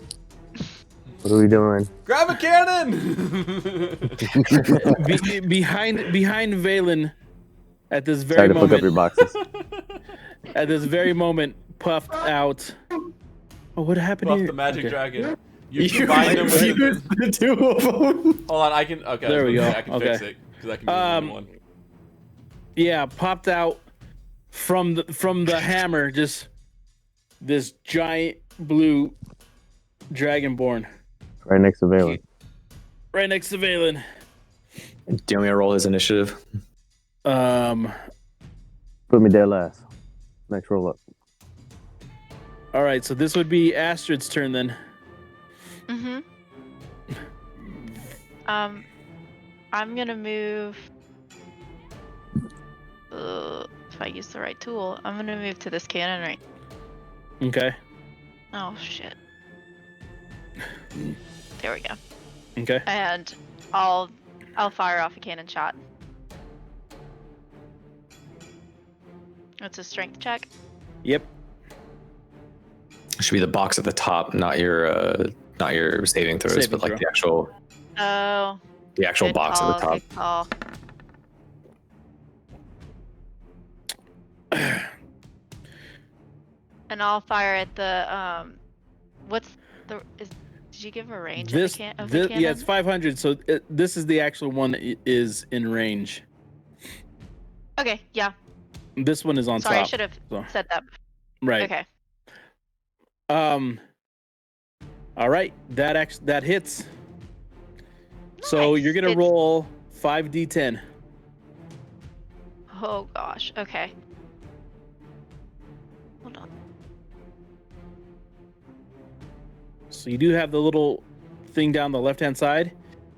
What are we doing? Grab a cannon! Behind Valen at this Sorry very to pick up your moment. boxes. At this very moment, puffed out. Oh, what happened Buff here? the magic Okay. dragon. You combine them with the 2 of them. Hold on, I can. Okay, There we go. I can fix Okay. it because I can do one. Yeah, popped out from the hammer. Just this giant blue dragonborn Right next to Valen. right next to Valen. Do you want me to roll his initiative? Put me dead last. Next roll up. All right, so this would be Astrid's turn then. Mm-hmm. I'm gonna move. If I use the right tool, I'm gonna move to this cannon right. Okay. Oh shit. There we go. Okay. And I'll fire off a cannon shot. It's a strength check. Yep. It should be the box at the top, not your saving throws, Saving but like throw. Oh. the actual Good box call, at the top. good call. And I'll fire at the what's the did you give a range of the cannon? Yeah, it's 500. So this is the actual one that is in range. Okay, yeah. This one is on Sorry, I top. should have so- said that. Right. Okay. All right, that hits. So Nice. you're gonna It's- roll 5d10. Oh gosh. Okay. Hold on. So you do have the little thing down the left-hand side.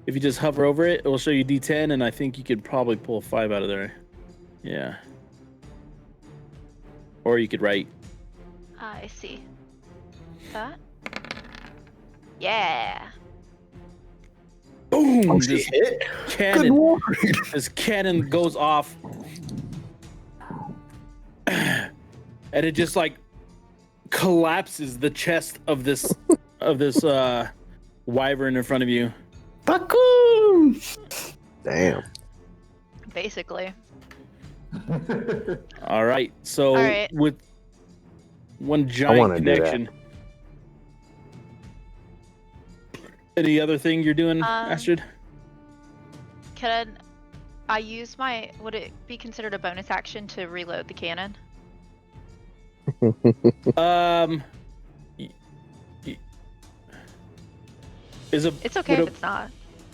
If you just hover over it, it will show you d10, and I think you could probably pull a 5 out of there. Yeah. Or you could write. I see. That. Yeah. Boom! Oh, This she hit. Good cannon, lord. this cannon goes off, and it just like collapses the chest of this wyvern in front of you. Damn. Basically. All right, so All right. with one wanna giant do that. connection. Any other thing you're doing, Astrid? Can I use my? Would it be considered a bonus action to reload the cannon? Is a It's okay would if it's not.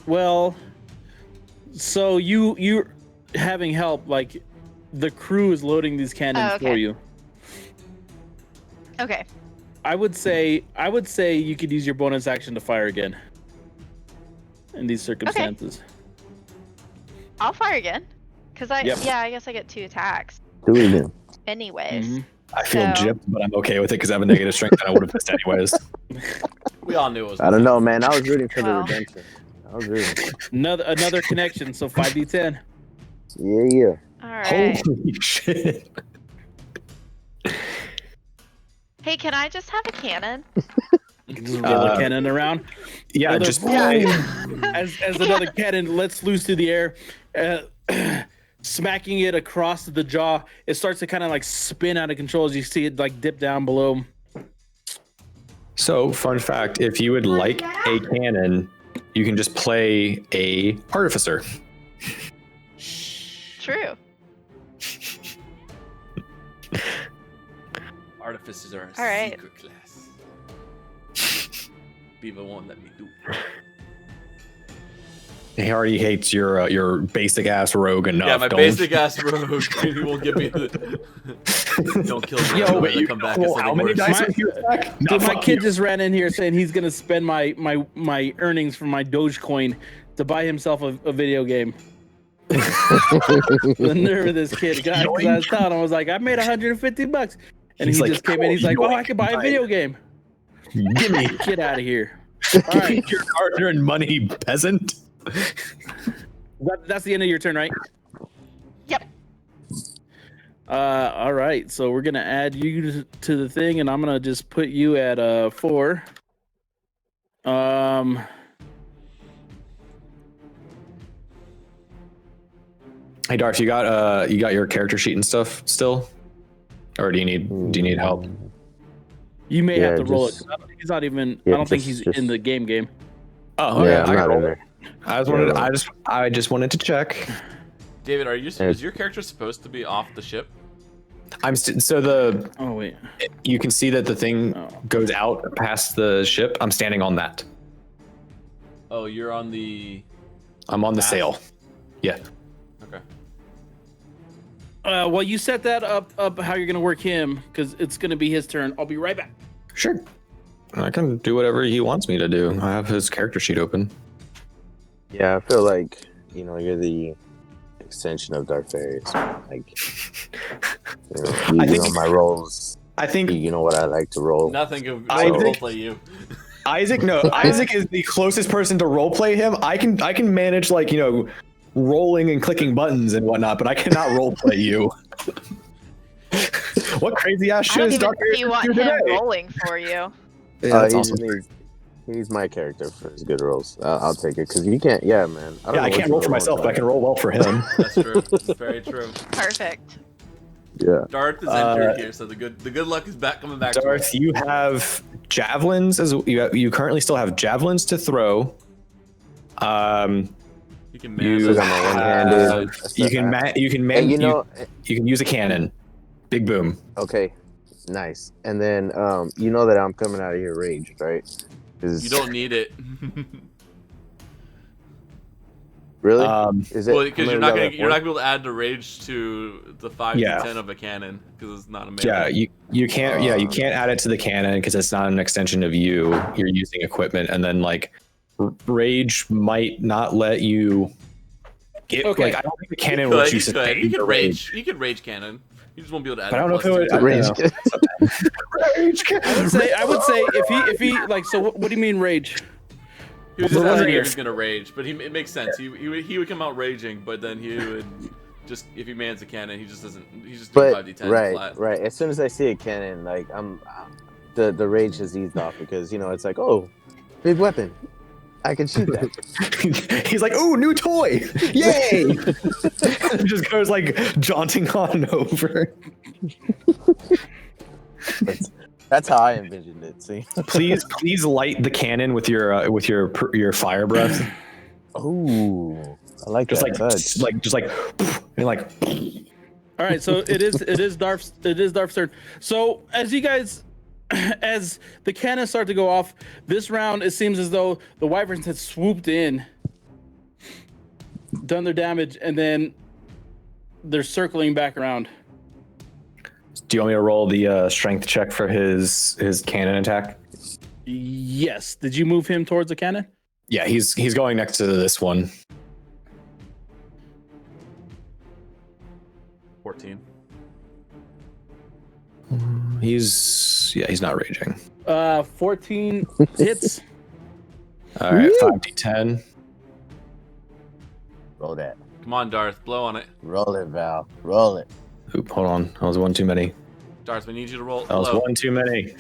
well, so you having help, like the crew is loading these cannons Oh, okay. for you. Okay. I would say you could use your bonus action to fire again in these circumstances. I'll fire again. Cause I Yep. I guess I get 2 attacks. Do it again. Anyways. Mhm. I feel So- gypped, but I'm okay with it because I have a negative strength and I would have missed anyways. We all knew it was. I don't know, man. I was rooting for the Well. redemption. I was rooting. Another connection, so 5d10. Yeah. All right. Holy shit. Hey, can I just have a cannon? You can just roll a cannon around. Yeah, Another- just as another cannon lets loose through the air, smacking it across the jaw. It starts to kind of like spin out of control as you see it like dip down below. So, fun fact, if you would like a cannon, you can just play a artificer. True. Artificers are a All right. secret class. Beaver won't let me do it. He already hates your basic ass rogue enough. Yeah, my don't- basic ass rogue. He won't give me the. Don't kill me. Yo, Wait, you come back. roll and how many dice My- with your attack? Dude, No, my fuck kid you. just ran in here saying he's gonna spend my earnings from my Dogecoin to buy himself a video game. The nerve of this kid, guy. 'Cause I was telling him, I was like, I made $150, and He's he like, just came in. He's like, "Cool, oh, I could buy a yoink." video game. Give me, Get out of here. give All me right, your hard-earned money, peasant. that's the end of your turn, right? Yep. All right. So we're gonna add you to the thing, and I'm gonna just put you at 4. Hey, Darth, you got your character sheet and stuff still, or do you need help? You may have Yeah, to roll it. just- 'Cause I don't think he's not even. Yeah, I don't think just- he's in the game. Oh, Yeah, I I'm can not roll in it. there. I just wanted to check. David, is your character supposed to be off the ship? Oh wait. You can see that the thing Oh. goes out past the ship. I'm standing on that. Oh, you're on the. I'm on the Mast? sail. Yeah. Okay. Well, you set that up how you're gonna work him, because it's gonna be his turn. I'll be right back. Sure. I can do whatever he wants me to do. I have his character sheet open. Yeah, I feel like, you're the extension of Darth Various. Like, I think- my roles, I think you know what I like to roll. Nothing of I no think- roleplay you. Isaac is the closest person to roleplay him. I can manage rolling and clicking buttons and whatnot, but I cannot roleplay you. What crazy ass I shit don't is even Darth think you want do him today? rolling for you. Yeah, that's he awesome. just needs my character for his good rolls. I'll take it, because you can't, yeah, man. Yeah, I know what can't you roll for roll, myself, but I Darth. can roll well for him. That's true. That's very true. Perfect. Yeah. Darth is entered here, so the good luck is coming back. to Darth, us. you have javelins you currently still have javelins to throw. You can You manage got my one-handed. you can And you can use a cannon. Big boom. okay, nice. And then, you know that I'm coming out of here raged, right? You don't need it. Really? Is Well, because you're not level gonna be able to add the rage to the 5 Yeah. to 10 of a cannon because it's not a melee. Yeah, you can't you can't add it to the cannon because it's not an extension of you. You're using equipment, and then rage might not let you. Okay. I don't think the cannon You will could, you you could. sustain You the can rage. rage. You can rage cannon. You just won't be able to add. But I don't know if plus it would. two. I don't Rage. know. Rage cannon. I would say if he like, so what do you mean rage? He was just The one asking here. if he's gonna rage, but it makes sense. He would come out raging, but then he would just if he mans a cannon, he just doesn't. He's just doing 5d10 flat. Right. As soon as I see a cannon, like the rage has eased off because it's like, oh, big weapon, I can shoot that. He's like, "Ooh, new toy! Yay!" Just goes like jaunting on over. That's how I envisioned it. See, please light the cannon with your fire breath. Oh, I like Just that. and like. All right, so it is Darth's turn. So as you guys, as the cannons start to go off, this round it seems as though the wyverns had swooped in, done their damage, and then they're circling back around. Do you want me to roll the strength check for his cannon attack? Yes. Did you move him towards the cannon? Yeah, he's going next to this one. 14. He's not raging. 14 hits. All right, 5d10. Roll that. Come on, Darth, blow on it. Roll it, Val. Roll it. Oop, hold on. That was one too many. Darth, we need you to roll. That was low. one too many.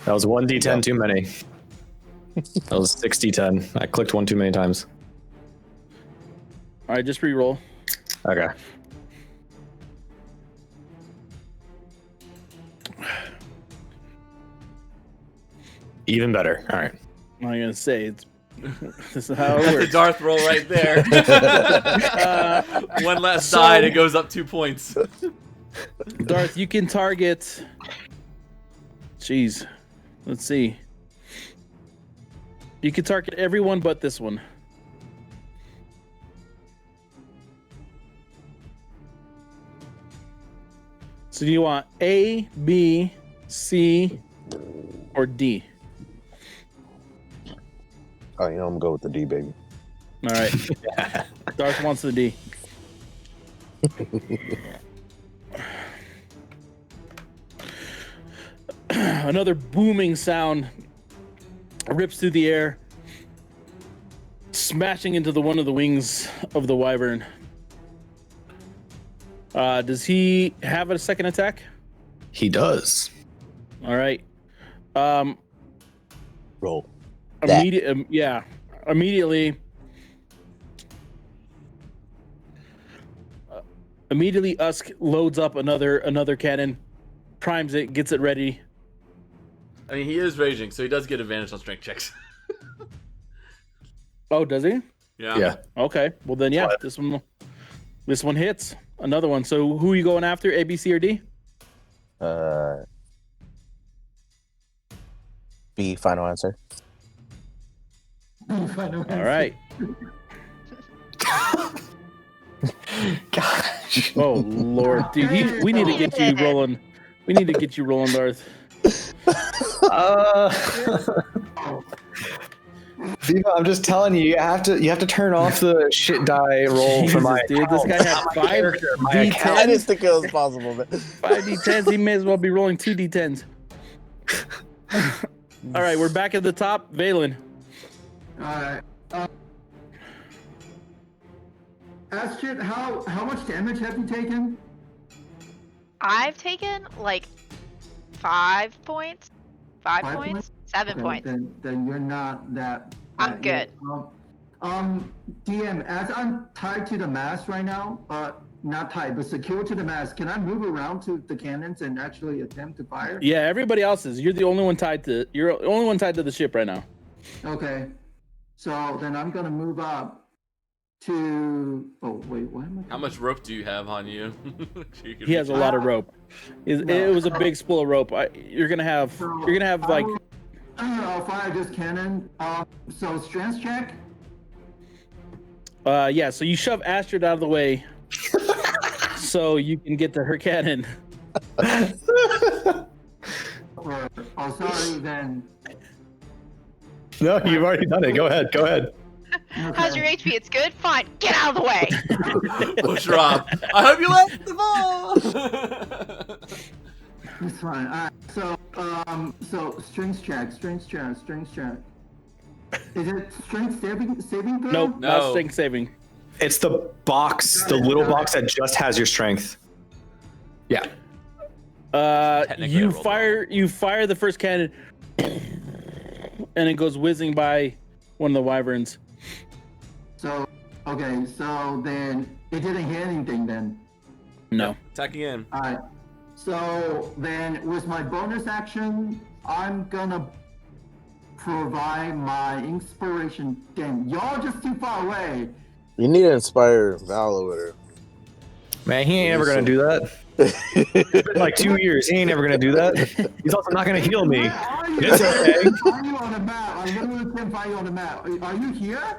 That was 1d10 too many. That was 6d10. I clicked one too many times. All right, just re-roll. Okay. Even better. All right. I'm not gonna say it's. This is how it That's works. the Darth roll right there. One less die and it goes up 2 points. Darth, you can target. Jeez, let's see. You can target everyone but this one. So do you want A, B, C, or D? Oh, I'm gonna go with the D, baby. All right. Darth wants the D. Another booming sound rips through the air, smashing into one of the wings of the wyvern. Does he have a second attack? He does. All right. Roll. Immediately. Immediately, Usk loads up another cannon, primes it, gets it ready. I mean, he is raging, so he does get advantage on strength checks. Oh, does he? Yeah. Okay. Well then, yeah, this one hits. Another one. So who are you going after? A, B, C, or D? B. Final answer. Final All right. Gosh. Oh Lord, dude, we need to get you rolling. We need to get you rolling, Darth. Viva, I'm just telling you, you have to turn off the shit die roll for my dude. This guy had 5 I D10s. just think it was possible, man. 5 D10s. He may as well be rolling 2 D10s. All right, we're back at the top. Valen. Alright. Astrid, how much damage have you taken? I've taken like 5 points. 5 5 points? points? 7 Okay, points. Then you're not that. I'm good. DM, as I'm tied to the mast right now, not tied, but secured to the mast, can I move around to the cannons and actually attempt to fire? Yeah, everybody else is. You're the only one tied to. You're the only one tied to the ship right now. Okay. So then I'm gonna move up to. Oh wait, what am I? How much rope do you have on you? He has a lot of rope. It was a big spool of rope. You're gonna have like. I'll fire this cannon. So strength check. Yeah. So you shove Astrid out of the way, so you can get to her cannon. Sorry then. No, you've already done it. Go ahead. How's your HP? It's good? Fine. Get out of the way. Push Rob. I hope you let the ball. It's fine. Alright, so strength check. Is it strength saving throw? Nope, No. not strength saving. It's the box, the little box that just has your strength. Yeah. Technically, I You rolled fire the first cannon, and it goes whizzing by one of the wyverns. So, okay, so then it didn't hit anything then. No. Attack again. Alright. So then with my bonus action, I'm gonna provide my inspiration. Damn, y'all just too far away. You need to inspire Val over there. Man, he ain't ever gonna do that. It's been like 2 years. He ain't ever gonna do that. He's also not gonna heal me. Where are you? It's okay. Where are you on the map? I literally can't find you on the map. Are you here?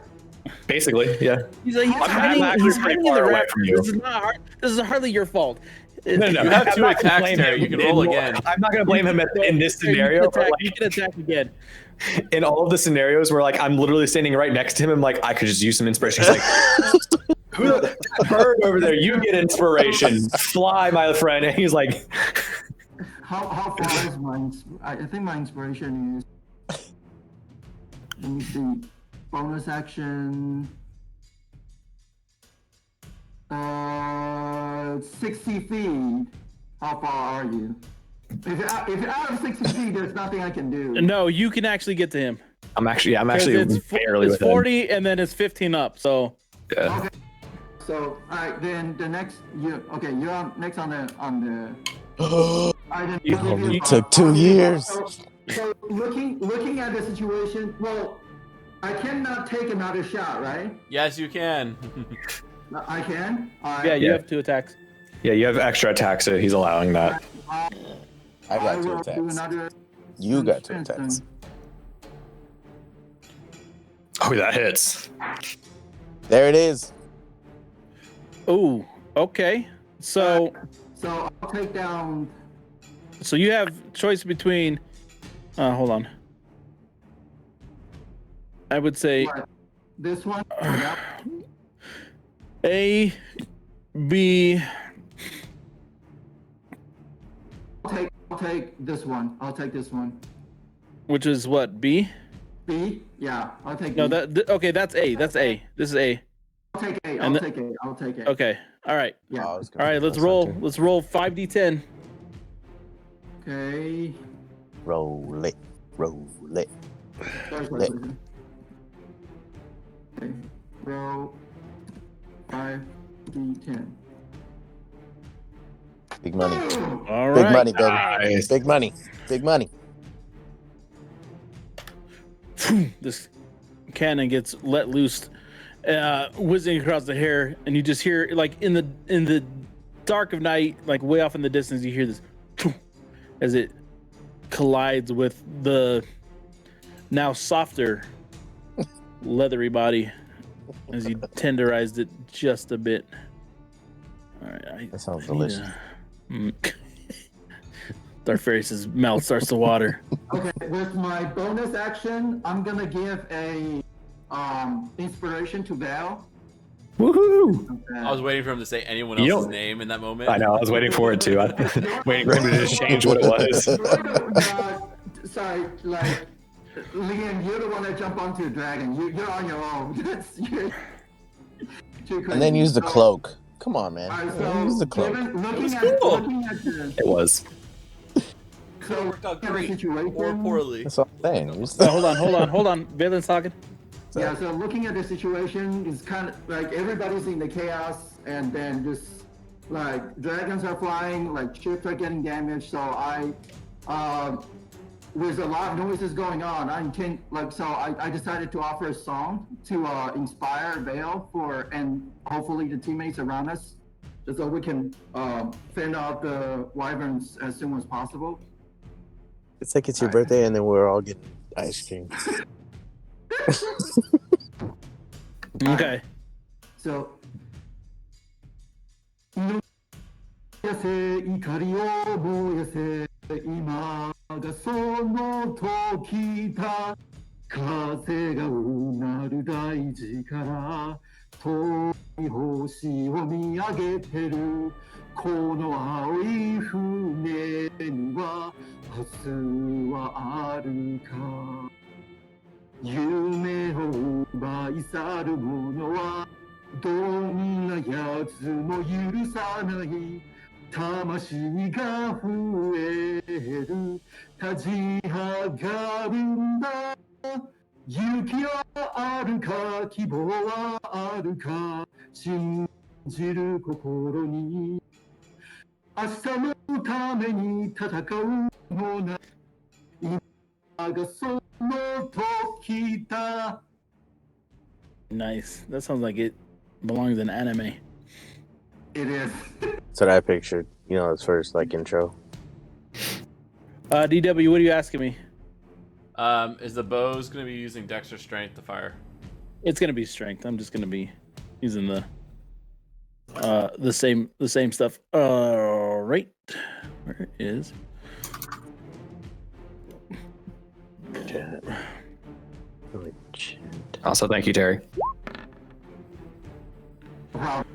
Basically, yeah. He's I'm hiding. actually He's pretty hiding in far the away raft. from you. This is not hard. This is hardly your fault. No, You have I'm two not gonna attacks blame there. him You can roll in- again. I'm not gonna blame him in this scenario. But You can attack again. in all of the scenarios where like I'm literally standing right next to him, I'm like, I could just use some inspiration. He's like, who the that bird over there? You get inspiration. Fly, my friend. And he's like, How far is my? I think my inspiration is. Let me see. Bonus action. 60 feet. How far are you? If you're out of 60 feet, there's nothing I can do. No, you can actually get to him. I'm actually It's barely it's within. 40 and then it's 15 up. So Yeah. Okay. So, alright, then the next you're on next on the I didn't You- give you a- took 2 years. So looking at the situation, well, I cannot take another shot, right? Yes, you can. I can. Alright. yeah, you Yeah. have 2 attacks. Yeah, you have extra attacks, so he's allowing that. I got 2 will do attacks. another You got 2 instance attacks. then. Oh, that hits. There it is. Oh, okay. So So I'll take down. so you have choice between. Hold on. I would say What? This one. Yeah. A, B. I'll take this one. I'll take this one. Which is what, B? B. Yeah. I'll take. No, B. okay. That's A. That's A. This is A. I'll take A. and I'll the- take A. I'll take A. Okay. All right. Yeah. Oh, I was All right. Let's confused. roll. Let's roll 5d10. Okay. Roll it. Roll it. Sorry. Okay. Roll 5d10. Big money. All right. Big money, baby. Nice. Big money. Big money. This cannon gets let loose, whizzing across the hair, and you just hear, like, in the dark of night, like way off in the distance, you hear this as it collides with the now softer leathery body as you tenderized it just a bit. All right, That sounds I need delicious. Darfarius' mouth starts to water. Okay. With my bonus action, I'm gonna give a inspiration to Val. Woohoo! I was waiting for him to say anyone You else's don't- name in that moment. I know. I was waiting for it too. Waiting for him to just change what it was. Sorry, like Liam, you're the one that jumped onto the dragon. You're on your own. You're too crazy. And then use the So- cloak. Come on, man. Alright, Use the cloak. looking cool. at the It was. so Worked out looking at the great situation. or poorly. That's all I'm saying. You just- Hold on. Valen's talking. Yeah, so looking at the situation is kind of like everybody's in the chaos, and then just like dragons are flying, like ships are getting damaged. So with a lot of noises going on, I decided to offer a song to inspire Vale and hopefully the teammates around us, just so we can fend off the wyverns as soon as possible. It's like it's your birthday and then we're all getting ice cream. Okay. So, やせ怒りを燃やせ今がその時だ風がうなる大地から遠い星を見上げてるこの青い船には明日はあるか夢を奪い去る者はどんなやつも許さない魂が増える立ち上がるんだ勇気はあるか希望はあるか信じる心に明日のために戦うのな今がその時だ Nice. That sounds like it belongs in anime. It is. That's what I pictured. You know, his first like intro. DW, what are you asking me? Is the bows going to be using dex or strength to fire? It's gonna be strength. I'm just gonna be using the same stuff. Right. Where is? Holy shit. Also, thank you, Terry. Wow.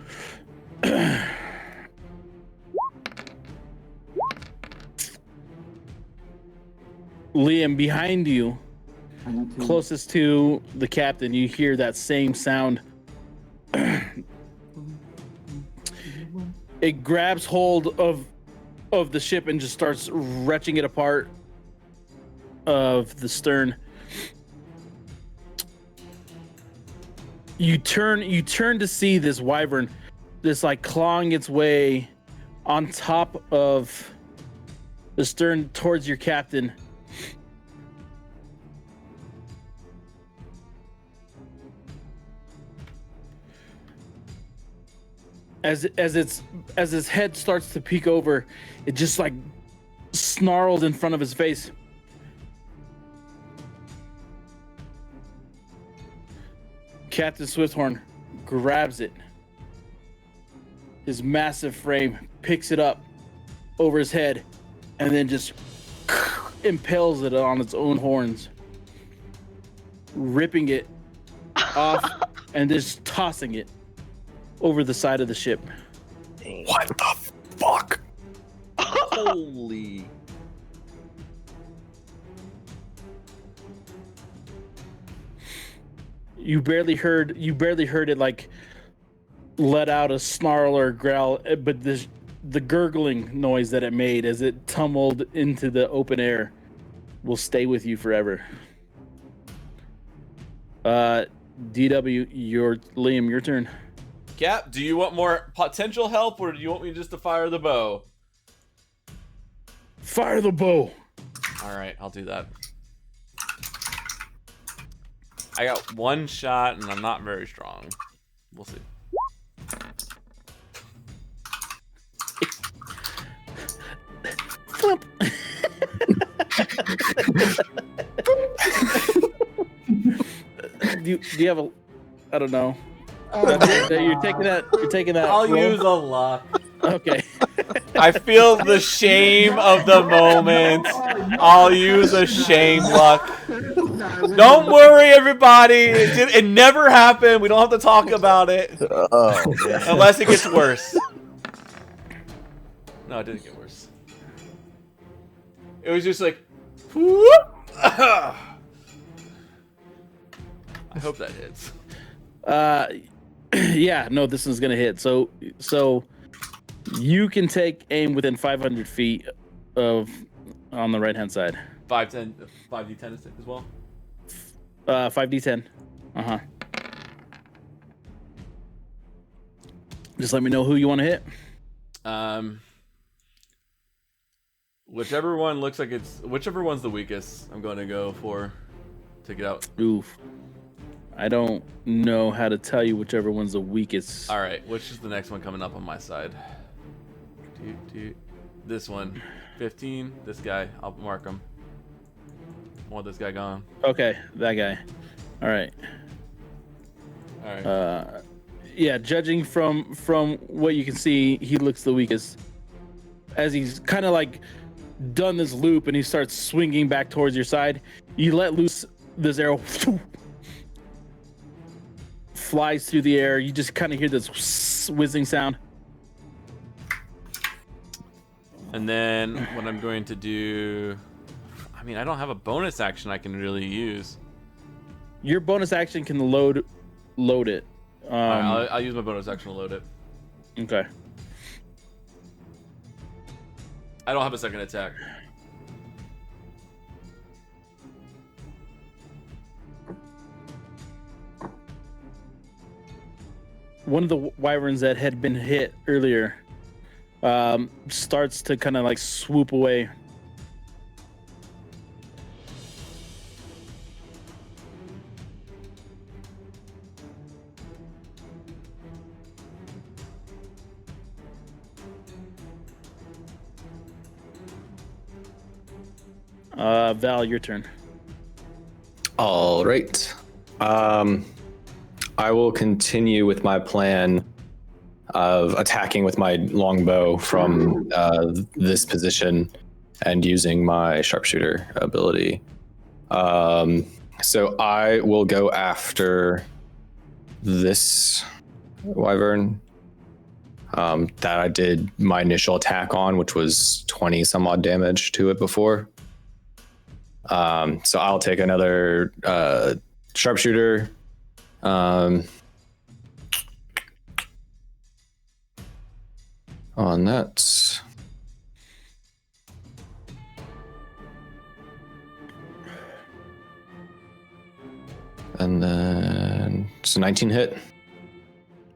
Liam, behind you, I need to- closest to the captain, you hear that same sound. It grabs hold of the ship and just starts wrenching it apart of the stern. You turn to see this wyvern, this like clawing its way on top of the stern towards your captain. As its head starts to peek over, it just like snarls in front of his face. Captain Swifthorn grabs it. His massive frame picks it up over his head and then just impales it on its own horns, ripping it off and just tossing it over the side of the ship. What the fuck? Holy. You barely heard it like let out a snarl or growl, but the gurgling noise that it made as it tumbled into the open air will stay with you forever. DW, Liam, your turn. Cap, do you want more potential help, or do you want me just to fire the bow? Fire the bow. All right, I'll do that. I got one shot, and I'm not very strong. We'll see. Flip. do you have a? I don't know. You're taking that. You're taking that. I'll roll? use a luck. Okay. I feel the shame of the moment. I'll use a shame luck. Don't worry, everybody. It never happened. We don't have to talk about it Oh, man. unless it gets worse. No, it didn't get worse. It was just like, whoop. I hope that hits. Yeah, no, this is gonna hit. So you can take aim within 500 feet of on the right hand side. 5d10 as well. 5d10. Just let me know who you want to hit. Whichever one looks like whichever one's the weakest, I'm going to go for. Take it out. Oof. I don't know how to tell you whichever one's the weakest. All right, which is the next one coming up on my side? This one, 15. This guy, I'll mark him. I want this guy gone. Okay, that guy. All right. All right. Yeah, judging from what you can see, he looks the weakest. As he's kind of like done this loop and he starts swinging back towards your side, you let loose this arrow. Flies through the air. You just kind of hear this whizzing sound. And then what I'm going to do, I mean, I don't have a bonus action I can really use. Your bonus action can load it. Alright, I'll use my bonus action to load it. Okay. I don't have a second attack. One of the wyverns that had been hit earlier starts to kind of like swoop away. Val, your turn. All right. I will continue with my plan of attacking with my longbow from this position and using my sharpshooter ability. So I will go after this wyvern that I did my initial attack on, which was 20 some odd damage to it before. So I'll take another sharpshooter. On that. And then it's a 19 hit.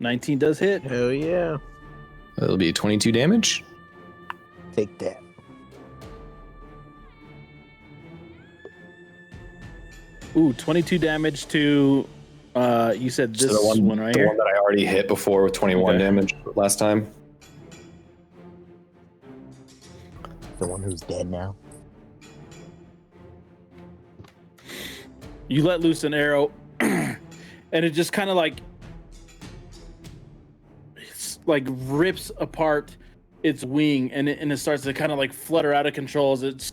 19 does hit. Hell yeah. It'll be 22 damage. Take that. Ooh, 22 damage to, you said this So one right the here? one that I already hit before with 21 Okay. damage last time. The one who's dead now. You let loose an arrow, and it just kind of like, it's like rips apart its wing, and it starts to kind of like flutter out of control as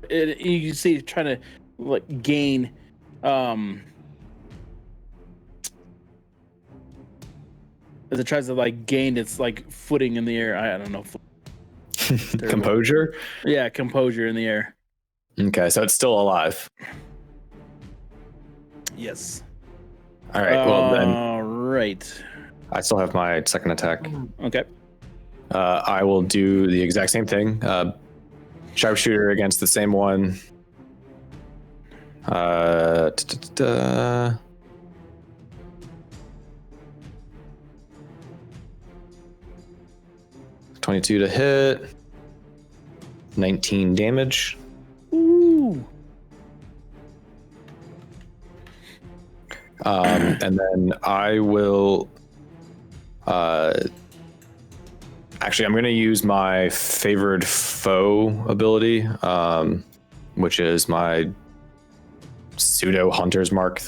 you see it trying to like gain, as it tries to like gain its like footing in the air. I don't know. Composure? Yeah, composure in the air. Okay, so it's still alive. Yes. All right, well then All right. I still have my second attack. Okay. I will do the exact same thing. Sharpshooter against the same one. 22 to hit. 19 damage. Ooh. And then I will. Actually, I'm going to use my favored foe ability, which is my pseudo hunter's mark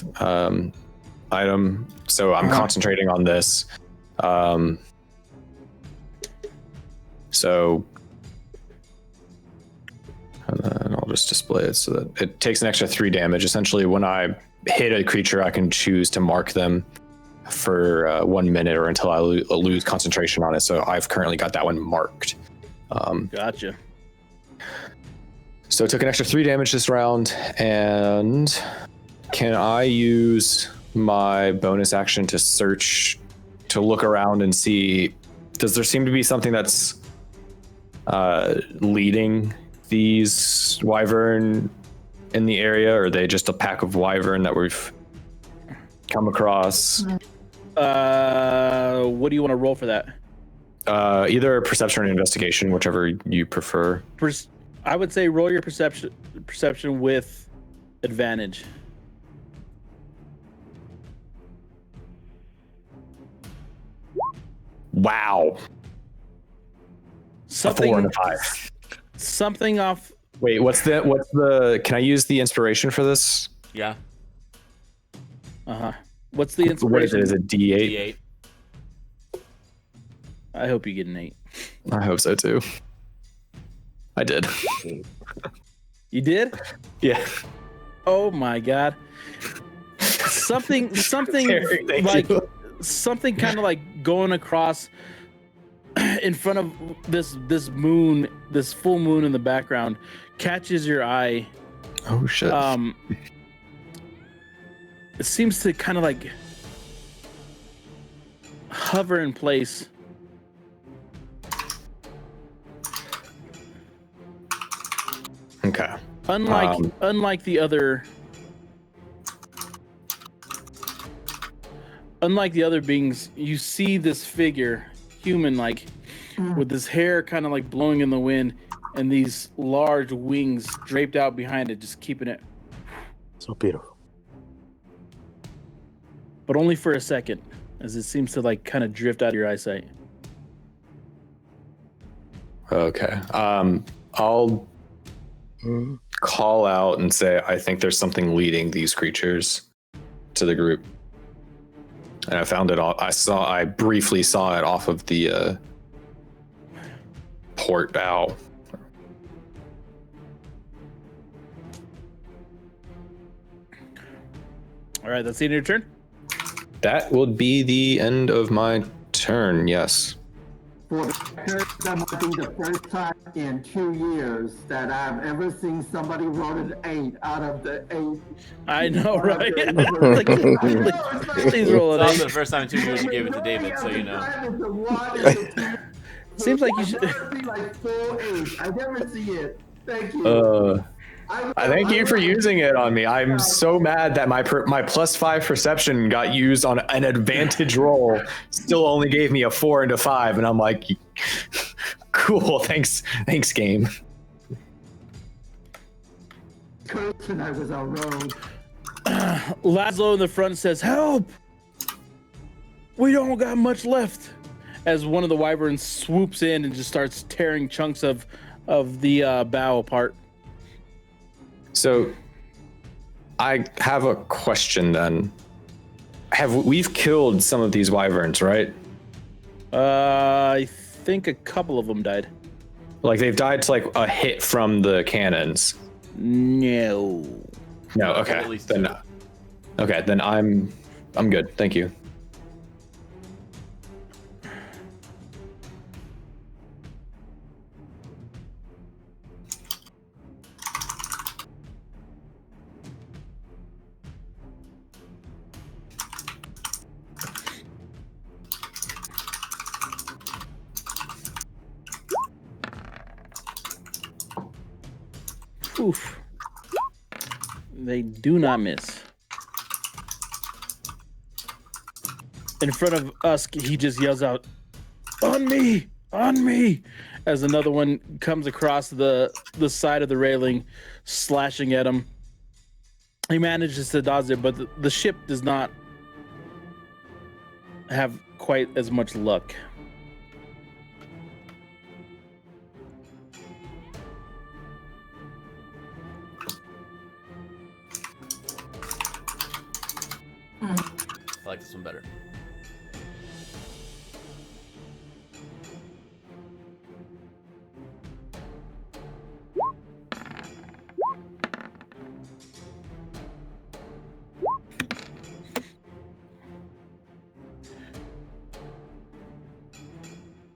item. So I'm concentrating on this. So, and then I'll just display it so that it takes an extra 3 damage. Essentially, when I hit a creature, I can choose to mark them for 1 minute or until I lose concentration on it. So I've currently got that one marked. Gotcha. So it took an extra 3 damage this round. And can I use my bonus action to search, to look around and see, does there seem to be something that's leading these wyvern in the area, or are they just a pack of wyvern that we've come across? What do you want to roll for that? Either perception or investigation, whichever you prefer. I would say roll your perception with advantage. Wow. Something, A 4 and a 5. Something off. Wait, what's the can I use the inspiration for this? Yeah. What's the inspiration? What is it? Is it D8? D8. I hope you get an 8. I hope so too. I did. You did? Yeah. Oh my god. Something Very, thank like you. something kind of like going across in front of this moon, this full moon in the background, catches your eye. Oh shit. It seems to kind of like hover in place. Okay. Unlike the other beings, you see this figure, human-like, with this hair kind of like blowing in the wind, and these large wings draped out behind it, just keeping it. So beautiful. But only for a second, as it seems to like kind of drift out of your eyesight. Okay. I'll call out and say I think there's something leading these creatures to the group. And I found it all. I briefly saw it off of the port bow. All right, that's the end of your turn. That would be the end of my turn. Yes. For the record, that might be the first time in 2 years that I've ever seen somebody roll an 8 out of the 8. I know, Out of right? the- Please roll It's it. also the first time in 2 years you gave it to David, so you know. Seems like you should. I've never seen like full 8. I never see it. Thank you. I thank you for using it on me. I'm so mad that my +5 perception got used on an advantage roll. Still only gave me a 4 and a 5, and I'm like, cool. Thanks, game. Coach and I was on road. Laszlo in the front says, "Help! We don't got much left." As one of the wyverns swoops in and just starts tearing chunks of the bow apart. So, I have a question then. We've killed some of these wyverns, right? I think a couple of them died. Like they've died to like a hit from the cannons. No. No. Okay. At least Then, two. okay. Then I'm good. Thank you. Oof. They do not miss. In front of us, he just yells out, "On me! On me!" As another one comes across the side of the railing, slashing at him. He manages to dodge it, but the ship does not have quite as much luck. I like this one better.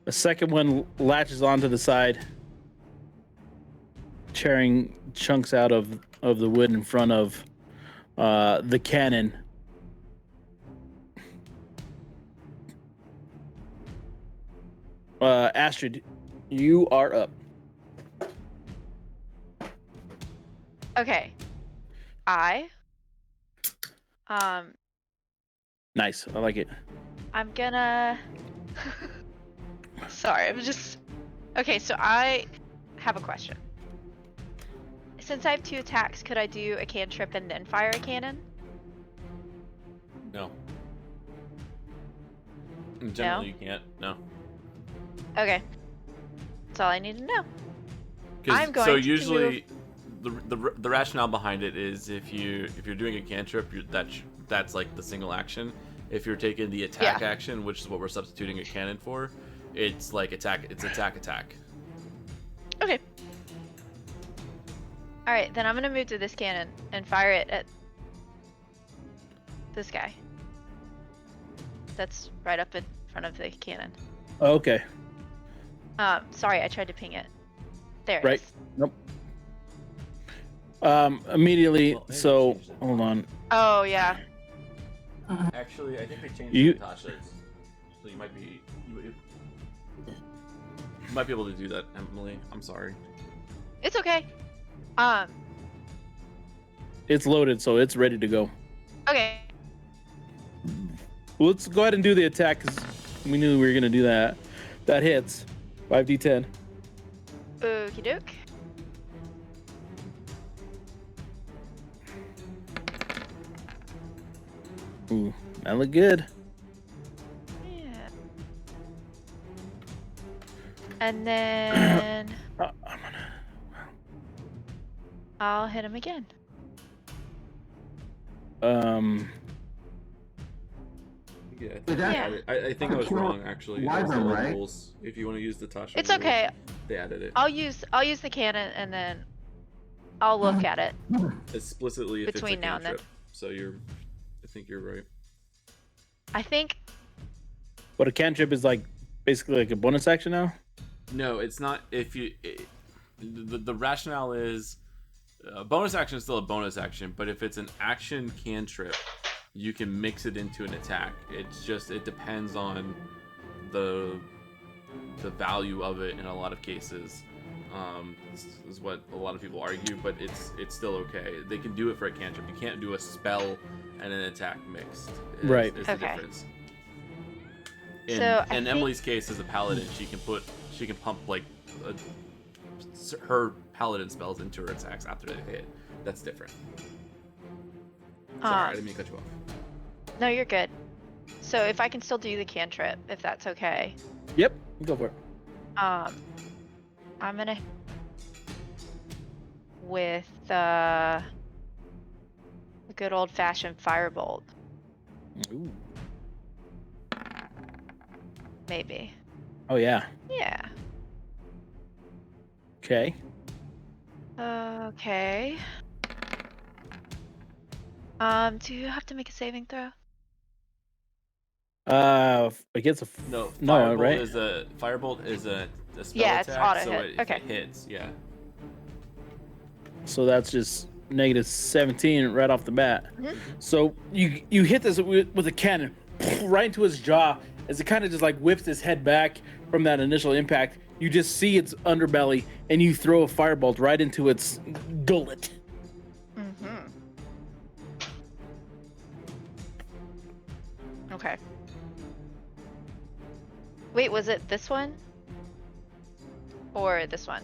The second one latches onto the side, tearing chunks out of the wood in front of the cannon. Astrid, you are up. Okay. Nice. I like it. I'm gonna. Sorry, I'm just. Okay, so I have a question. Since I have 2 attacks, could I do a cantrip and then fire a cannon? No. In general, you can't. No. Okay. That's all I need to know. 'Cause- I'm going so to usually, the rationale behind it is if you're doing a cantrip, that's like the single action. If you're taking the attack action, which is what we're substituting a cannon for, it's like attack. It's attack. Okay. Alright, then I'm gonna move to this cannon and fire it at this guy. That's right up in front of the cannon. Okay. Sorry, I tried to ping it. There it Right. is. Nope. Immediately. Well, maybe So change that. hold on. Oh, yeah. Actually, I think they changed You- Natasha's. So you might be able to do that, Emily. I'm sorry. It's okay. It's loaded, so it's ready to go. Okay. Well, let's go ahead and do the attack because we knew we were gonna do that. That hits. 5d10. Okie doke. Ooh, that looked good. Yeah. And then I'm gonna. I'll hit him again. Yeah, Yeah. I think I was Pure wrong actually. It was wyvern, the right? rules. If you want to use the Tasha It's rules, okay. they added it I'll use the cannon and then I'll look at it. explicitly if Between it's a now and then. cantrip. So I think you're right. I think But a cantrip is like basically like a bonus action now. No, it's not. If you, the rationale is, bonus action is still a bonus action, but if it's an action cantrip, you can mix it into an attack. It's just it depends on the value of it in a lot of cases. This is what a lot of people argue, but it's still okay. They can do it for a cantrip. You can't do a spell and an attack mixed. Right. Is the Okay. difference. In, So, I in think- Emily's case, as a paladin, she can pump like her paladin spells into her attacks after they hit. That's different. Sorry, I didn't mean to cut you off. No, you're good. So if I can still do the cantrip, if that's okay. Yep, go for it. I'm gonna with the good old fashioned firebolt, Ooh. maybe. Oh yeah. Yeah. Okay. Okay. Do you have to make a saving throw? Against a No, no, firebolt right? is a spell Yeah, it's attack. auto So hit. if Okay. it hits, yeah. So that's just negative 17 right off the bat. So you hit this with a cannon right into his jaw as it kind of just like whips his head back from that initial impact. You just see its underbelly and you throw a firebolt right into its gullet. Mm-hmm. Okay. Wait, was it this one? Or this one?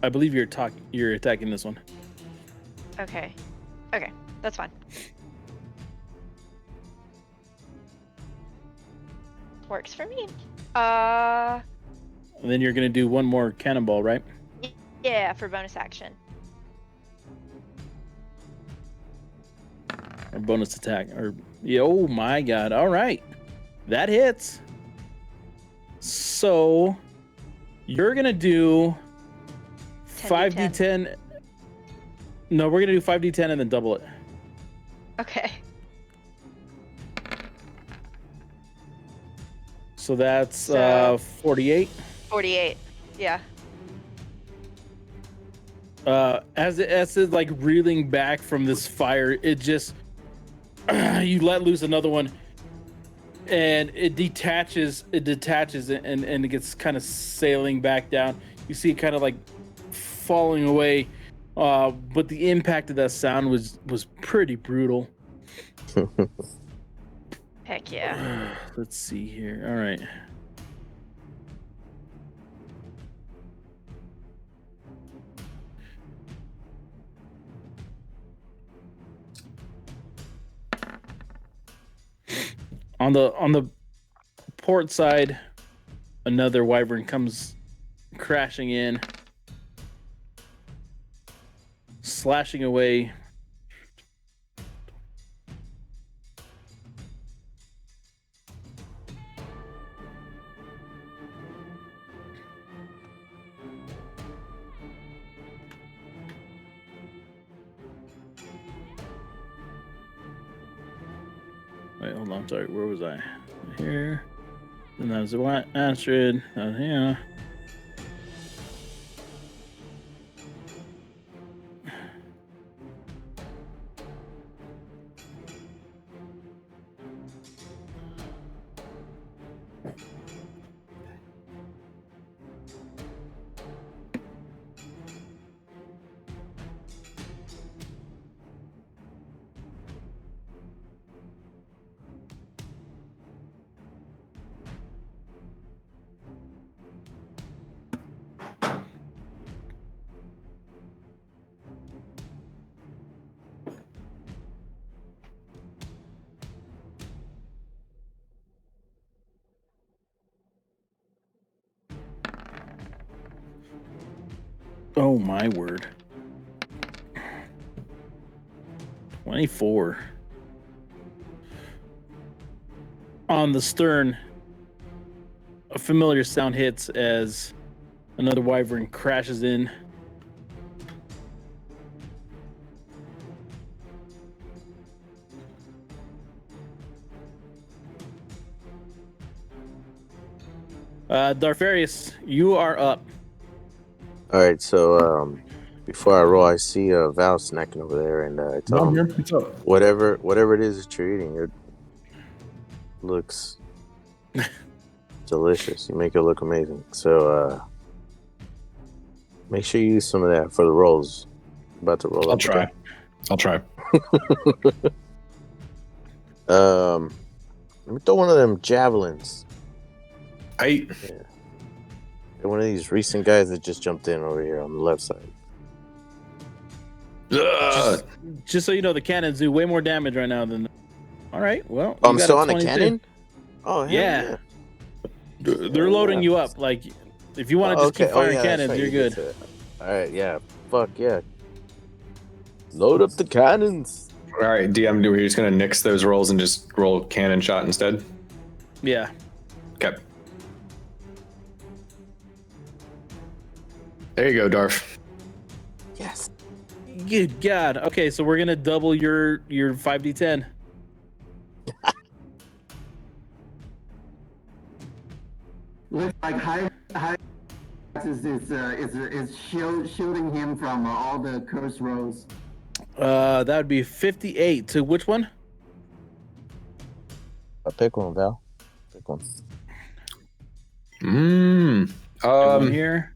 I believe you're attacking this one. Okay. Okay, that's fine. Works for me. And then you're gonna do one more cannonball, right? Yeah, for bonus action. Or bonus attack. Or yeah, oh my god. All right. That hits. So you're gonna do 10d10. 5d10. No, we're gonna do 5d10 and then double it. Okay. So that's So- 48. 48. Yeah. As it's like reeling back from this fire, it just you let loose another one, and it detaches and it gets kind of sailing back down. You see it kind of like falling away, but the impact of that sound was pretty brutal. Heck yeah. Let's see here. All right. On the port side, another wyvern comes crashing in, slashing away. Wait, hold on. Sorry, where was I? Here. And that was the white Astrid. Yeah. Oh my word. 24. On the stern, a familiar sound hits as another wyvern crashes in. Darfarius, you are up. All right, so before I roll, I see Val snacking over there, and I tell him, What's up? whatever it is that you're eating, it looks delicious. You make it look amazing. So make sure you use some of that for the rolls. About to roll I'll up. try. I'll try. Let me throw one of them javelins. I They're one of these recent guys that just jumped in over here on the left side. Just so you know, the cannons do way more damage right now than. All right, well. Oh, you I'm got still a on the 22. cannon? Oh, hell Yeah. They're loading you up. Like, if you want to just keep firing cannons, you're good. All right, yeah. Fuck yeah. Load up the cannons. All right, DM, we're just gonna nix those rolls and just roll cannon shot instead. Yeah. Okay. There you go, Darf. Yes. Good God. Okay, so we're gonna double your 5d10. Looks like high is shielding him from all the curse rolls. That would be 58 to which one? Pick one, Val. Pick one. One here.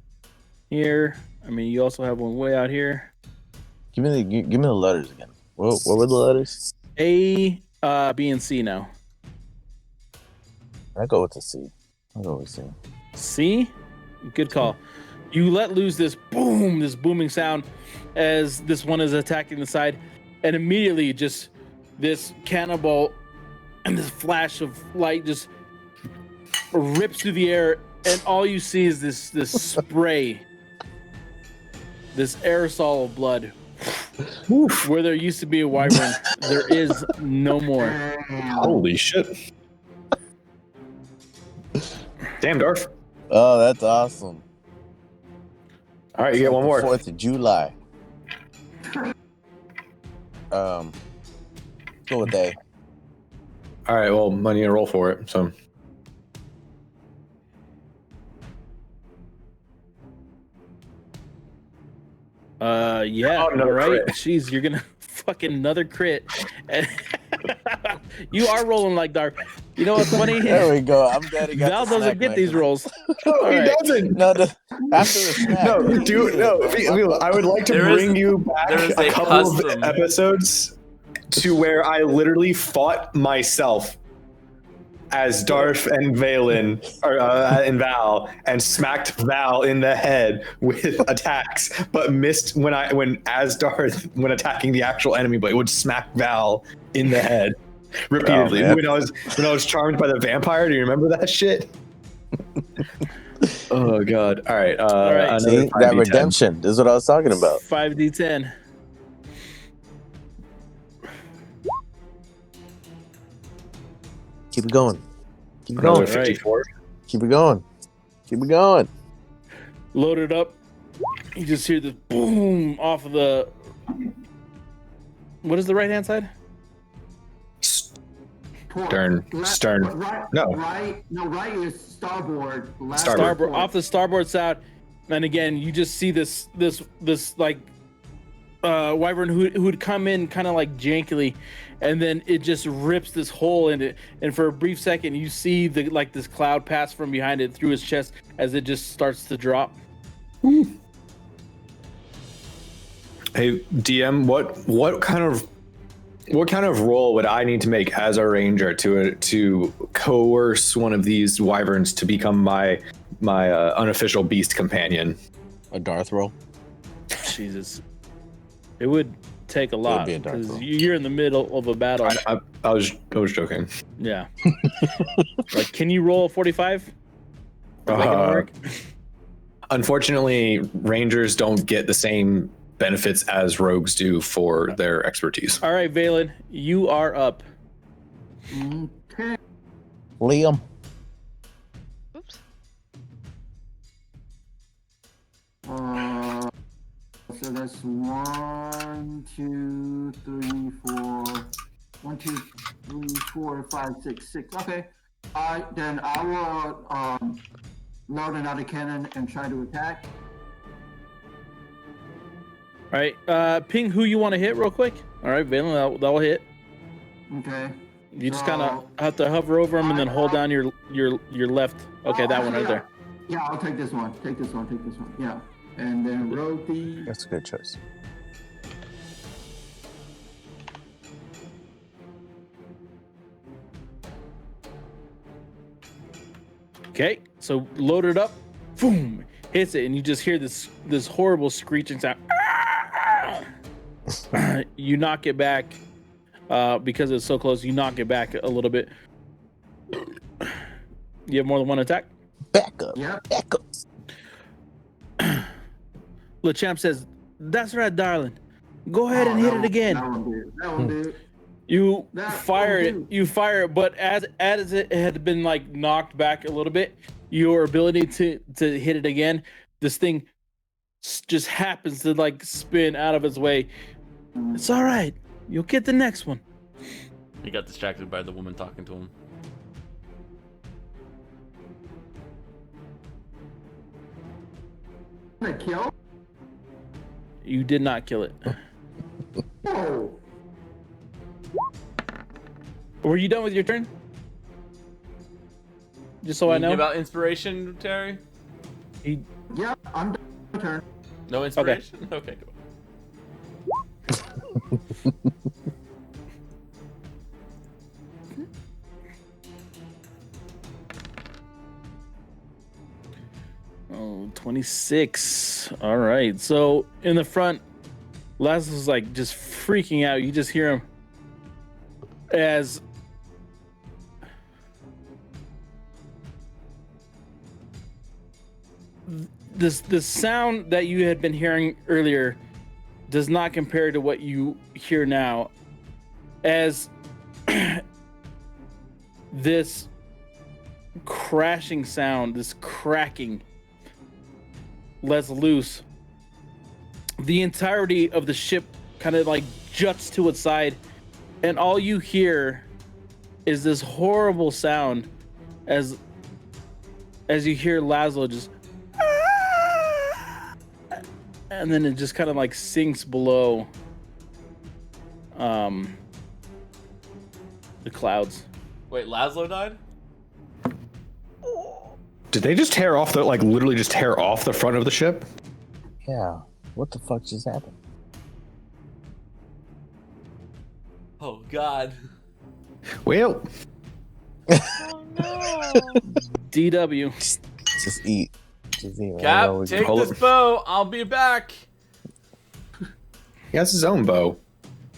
Here. I mean, you also have one way out here. Give me the letters again. What were the letters? A, B, and C now. I go with the C. I'll go with C. C? Good call. You let loose this booming sound as this one is attacking the side, and immediately just this cannonball and this flash of light just rips through the air, and all you see is this spray, this aerosol of blood. Where there used to be a wyvern, there is no more. Holy shit. Damn, Darf. Oh, that's awesome. All right, you get one more. 4th of July. Go with A. All right, well, I need to roll for it, so. Yeah, Oh, all another right. crit. Jeez, you're gonna fucking another crit. And you are rolling like Dark. You know what's funny? There we go. I'm glad he got Val the doesn't snack, get Mike. these rolls. No, All he right. doesn't. No, after the snack. No, dude, no. I would like to There is- bring you back there is a a couple custom- of episodes to where I literally fought myself as Darth and Valen, or and Val, and smacked Val in the head with attacks, but missed when as Darth when attacking the actual enemy, but it would smack Val in the head repeatedly. man. when I was charmed by the vampire. Do you remember that shit? Oh god! All right. All right. another See, that 5d10. redemption. This is what I was talking about. 5d10. Keep it going. Keep it Another going. Right. 54. Keep it going. Keep it going. Load it up. You just hear this boom off of the. What is the right hand side? Stern. Right, No. right is starboard. Left Starboard. port. Off the starboard side, and again, you just see this like wyvern who'd come in kind of like jankily, and then it just rips this hole in it, and for a brief second, you see this cloud pass from behind it through his chest as it just starts to drop. Hey DM, what kind of role would I need to make as a ranger to coerce one of these wyverns to become my unofficial beast companion? A Darth roll. Jesus, it would take a lot be a dark because roll. you're in the middle of a battle. I was joking. Yeah. Like, can you roll a 45? Is that gonna work? Unfortunately, rangers don't get the same benefits as rogues do for their expertise. All right, Valen, you are up. Okay. Liam. Oops. So that's 1, 2, 3, 4. 1, 2, 3, 4, 5, 6, 6. Okay. Then I will load another cannon and try to attack. All right, ping who you want to hit real quick. All right, Valen, that will hit. Okay. You just kind of have to hover over him and then hold down your left. Okay, that one right there. Yeah, I'll take this one. Take this one. Yeah. And then roll the. That's a good choice. Okay, so load it up, boom, hits it, and you just hear this horrible screeching sound. You knock it back because it's so close. You knock it back a little bit. You have more than one attack. Back up. Yeah. Back up. LeChamp says, "That's right, darling. Go ahead and hit it again." That one did. You That fire will it. do. You fire it, but as it had been like knocked back a little bit, your ability to hit it again, this thing just happens to like spin out of its way. It's all right. You'll get the next one. He got distracted by the woman talking to him. Gonna kill? You did not kill it. Whoa. Were you done with your turn? Just so I Can you know. give out inspiration, Terry? Yep, I'm done. Turn. No inspiration? Okay, cool. Oh, 26. All right. So in the front, Laszlo's like just freaking out. You just hear him as this sound that you had been hearing earlier does not compare to what you hear now, as this crashing sound, this cracking lets loose. The entirety of the ship kind of like juts to its side, and all you hear is this horrible sound as you hear Laszlo just, and then it just kind of like sinks below the clouds. Wait, Laszlo died? Did they just tear off literally just tear off the front of the ship? Yeah. What the fuck just happened? Oh, God. Well, Oh no. DW. Just eat. Just eat. man. Cap, Always- take hold this it. bow. I'll be back. he has his own bow.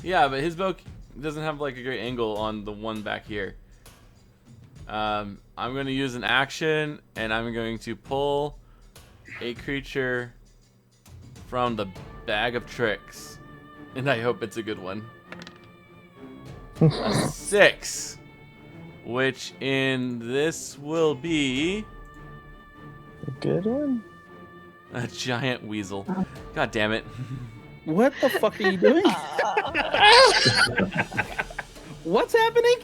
Yeah, but his bow doesn't have like a great angle on the one back here. I'm going to use an action, and I'm going to pull a creature from the bag of tricks. And I hope it's a good one. A 6. Which in this will be A good one? a giant weasel. God damn it. What the fuck are you doing? What's happening?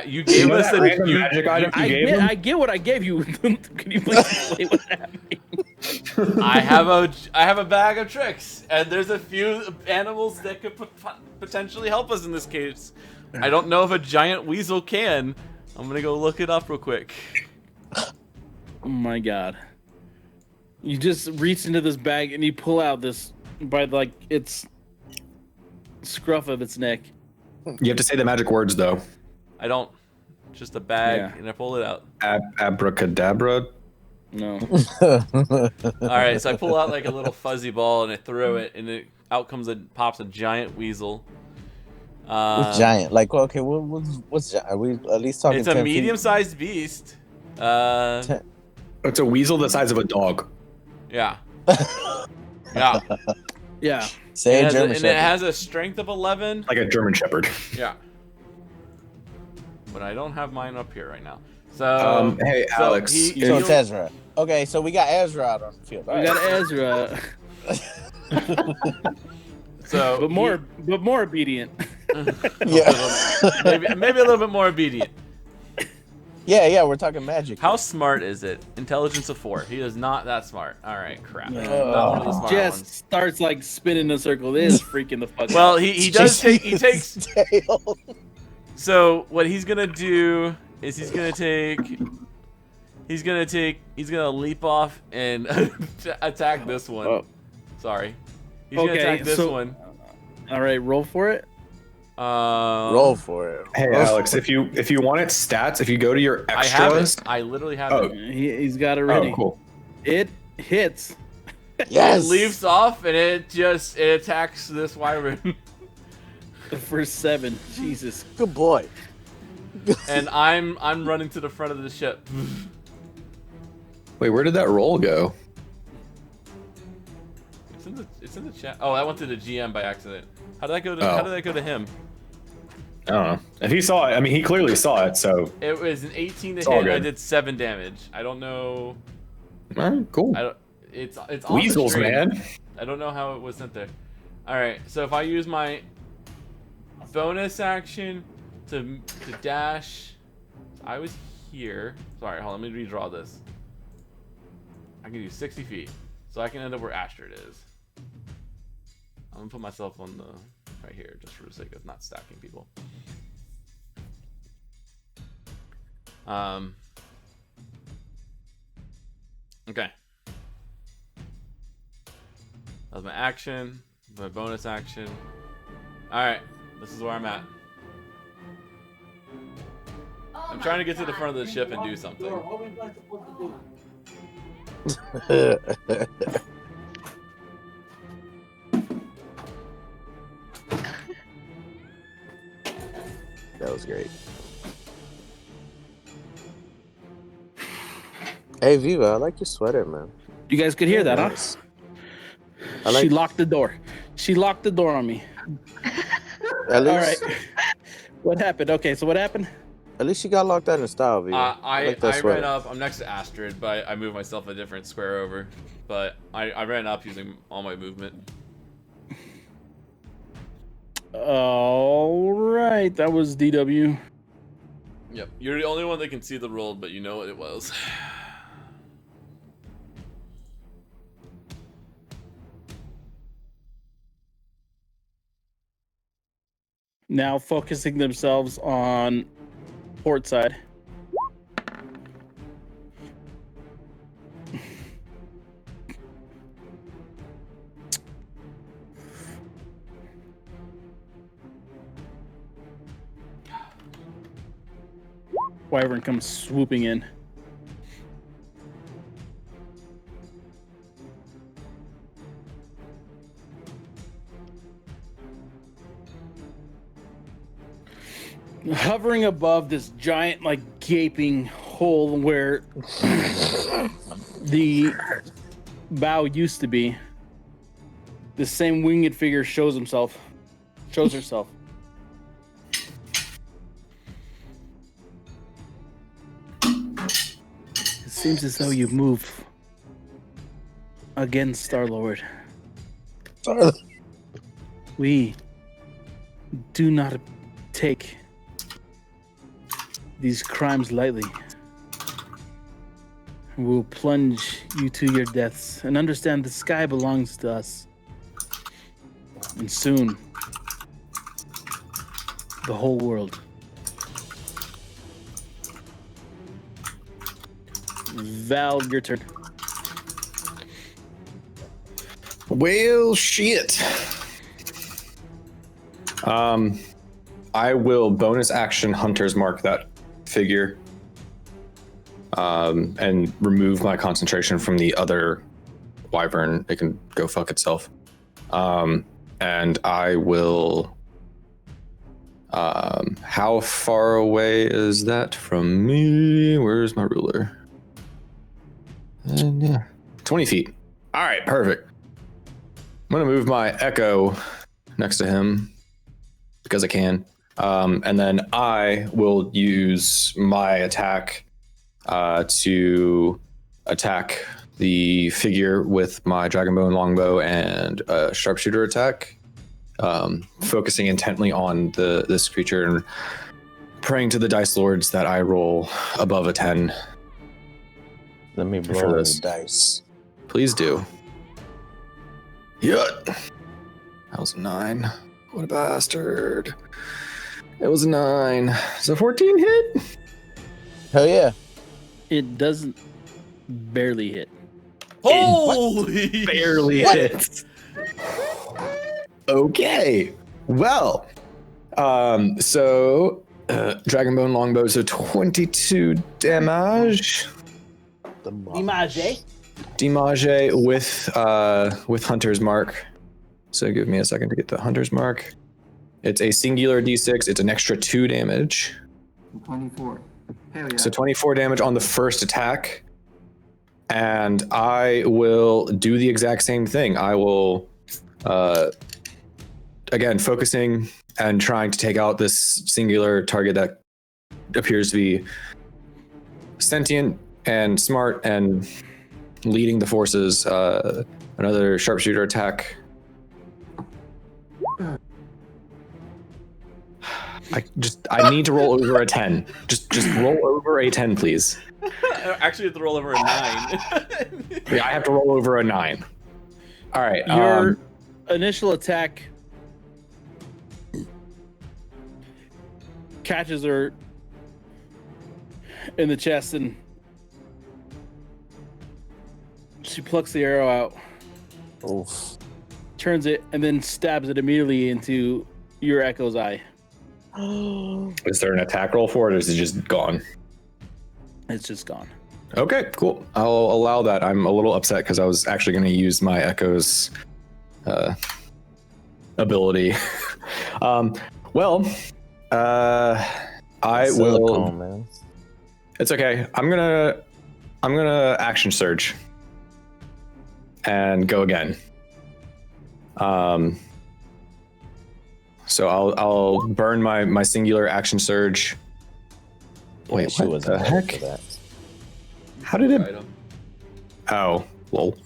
You gave us a random magic item you gave him? I get what I gave you. Can you please explain what's happening? I have a bag of tricks, and there's a few animals that could potentially help us in this case. I don't know if a giant weasel can. I'm gonna go look it up real quick. Oh my god. You just reach into this bag and you pull out this by like its scruff of its neck. You have to say the magic words though. I don't. Just a bag, Yeah. and I pull it out. Abracadabra. No. All right, so I pull out like a little fuzzy ball and I throw it, and pops a giant weasel. What's giant? Like, okay, what's giant? Are we at least talking? It's a 10 feet? medium-sized beast. Ten- It's a weasel the size of a dog. Yeah. Yeah. Yeah. Say And a it has a- German and it Shepherd. has a strength of 11. Like a German Shepherd. Yeah. But I don't have mine up here right now. So Hey, so Alex. So it's he'll- Ezra. Okay, so we got Ezra out on the field. All We right. got Ezra, so but more obedient. Yeah. maybe a little bit more obedient. Yeah, we're talking magic. How smart is it? Intelligence of 4. He is not that smart. All right, crap. No. Not one of the smart Just ones. starts like spinning a circle. This freaking the fuck. Well, out. he does take he takes. Tail. So what he's gonna do is he's gonna leap off and attack this one. Oh. Sorry. He's gonna Okay, attack this so- one. All right, roll for it. Roll for it. Hey, Alex, if you want its stats, if you go to your I have extras. it. I literally have Oh. it. He's got it ready. Oh, cool. It hits. Yes. It leaps off and it attacks this wyvern. For 7. Jesus. Good boy. And I'm running to the front of the ship. Wait, where did that roll go? It's in the chat. Oh, I went to the GM by accident. How did that go to Oh. How did that go to him? I don't know. If he saw it, I mean, he clearly saw it, so. It was an 18 It's to all hit. I good. did 7 damage. I don't know. All right, cool. I don't. It's on the Weasels, string. man. I don't know how it was sent there. All right. So if I use my bonus action to dash, I was here. Sorry, hold on. Let me redraw this. I can do 60 feet, so I can end up where Astrid is. I'm gonna put myself on the right here just for the sake of not stacking people. Okay. That was my action, my bonus action. Alright, this is where I'm at. I'm trying to get to the front of the ship and do something. That was great. Hey Viva, I like your sweater, man. You guys could hear that, huh? Nice. She locked the door. She locked the door on me. At All least, right. What happened? Okay, so what happened? at least she got locked out in style, Viva. I like that ran sweater. up. I'm next to Astrid, but I moved myself a different square over. But I ran up using all my movement. All right, that was DW. Yep. You're the only one that can see the roll, but you know what it was. Now focusing themselves on port side. Wyvern comes swooping in. Hovering above this giant, like, gaping hole where the bow used to be, the same winged figure shows herself. It seems as though you move again, Star-Lord. We do not take these crimes lightly. We will plunge you to your deaths and understand the sky belongs to us. And soon, the whole world. Val, your turn. Well, shit. I will bonus action Hunter's Mark that figure, and remove my concentration from the other wyvern. It can go fuck itself. And I will. How far away is that from me? Where's my ruler? And yeah, 20 feet. All right, perfect. I'm gonna move my echo next to him because I can, and then I will use my attack to attack the figure with my Dragonbone longbow and sharpshooter attack, focusing intently on this creature and praying to the dice lords that I roll above a 10. Let me For blow on this. the dice. Please do. Yeah. That was a 9. What a bastard. It was a 9. Is a 14 hit? Hell yeah. It doesn't barely hit. Holy Barely shit. hits. Okay. Well, so Dragonbone longbow, so 22 damage. Image. Damage with Hunter's Mark. So give me a second to get the Hunter's Mark. It's a singular d6. It's an extra 2 damage. 24. Hell yeah. So 24 damage on the first attack. And I will do the exact same thing. I will, again, focusing and trying to take out this singular target that appears to be sentient and smart and leading the forces. Another sharpshooter attack. I need to roll over a 10. Just roll over a 10, please. Actually, you have to roll over a 9. Yeah, I have to roll over a 9. All right. Your initial attack catches her in the chest, and she plucks the arrow out, Oof. turns it, and then stabs it immediately into your Echo's eye. Is there an attack roll for it, or is it just gone? It's just gone. Okay, cool. I'll allow that. I'm a little upset because I was actually going to use my Echo's ability. I will. Silicone, man. It's okay. I'm gonna action surge and go again. So I'll burn my singular action surge. Wait, She what wasn't the ready heck? for that. How did it? Item. Oh, lol.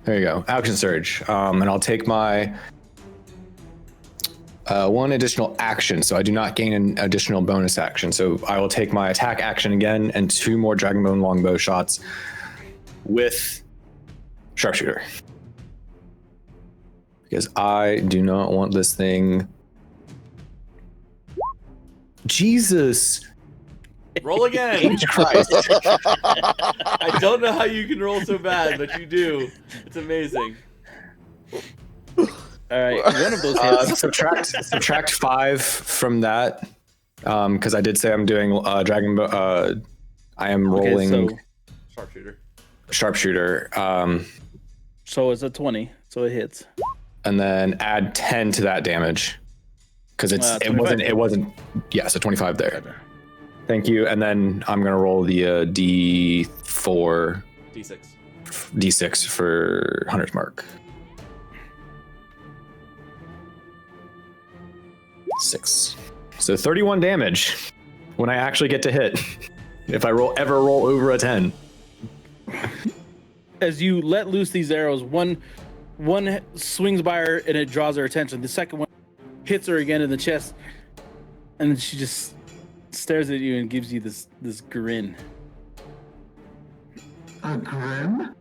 There you go. Action surge. And I'll take my one additional action, so I do not gain an additional bonus action. So I will take my attack action again and 2 more Dragonbone longbow shots with sharpshooter. Because I do not want this thing. Jesus. Roll again. Christ. I don't know how you can roll so bad, but you do. It's amazing. All right, one of those hits. Subtract 5 from that, because I did say I'm doing I am rolling Okay, Sharpshooter. sharpshooter, so it's a 20, so it hits. and then add 10 to that damage, because it 25. wasn't yeah, so 25 there. Thank you, and then I'm gonna roll the D4 D6 for Hunter's Mark. 6. So 31 damage when I actually get to hit. If I ever roll over a 10. As you let loose these arrows, one swings by her and it draws her attention. The second one hits her again in the chest, and then she just stares at you and gives you this grin. A grim?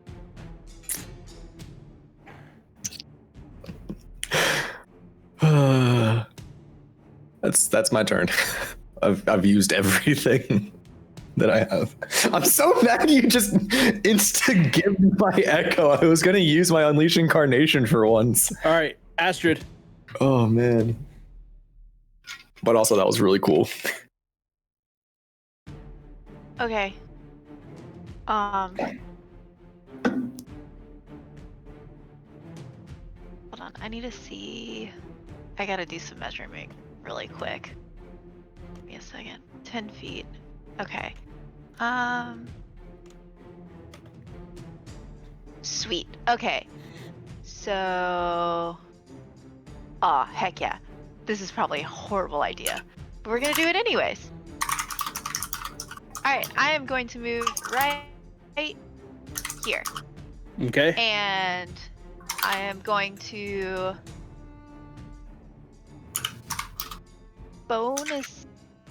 That's my turn. I've used everything that I have. I'm so mad you just insta give me my echo. I was gonna use my Unleash Incarnation for once. All right, Astrid. Oh man. But also that was really cool. Okay. Hold on, I need to see. I gotta do some measurement really quick. Give me a second. 10 feet. Okay. Sweet. Okay. So. Aw, heck yeah. This is probably a horrible idea. But we're gonna do it anyways. Alright, I am going to move right here. Okay. And I am going to bonus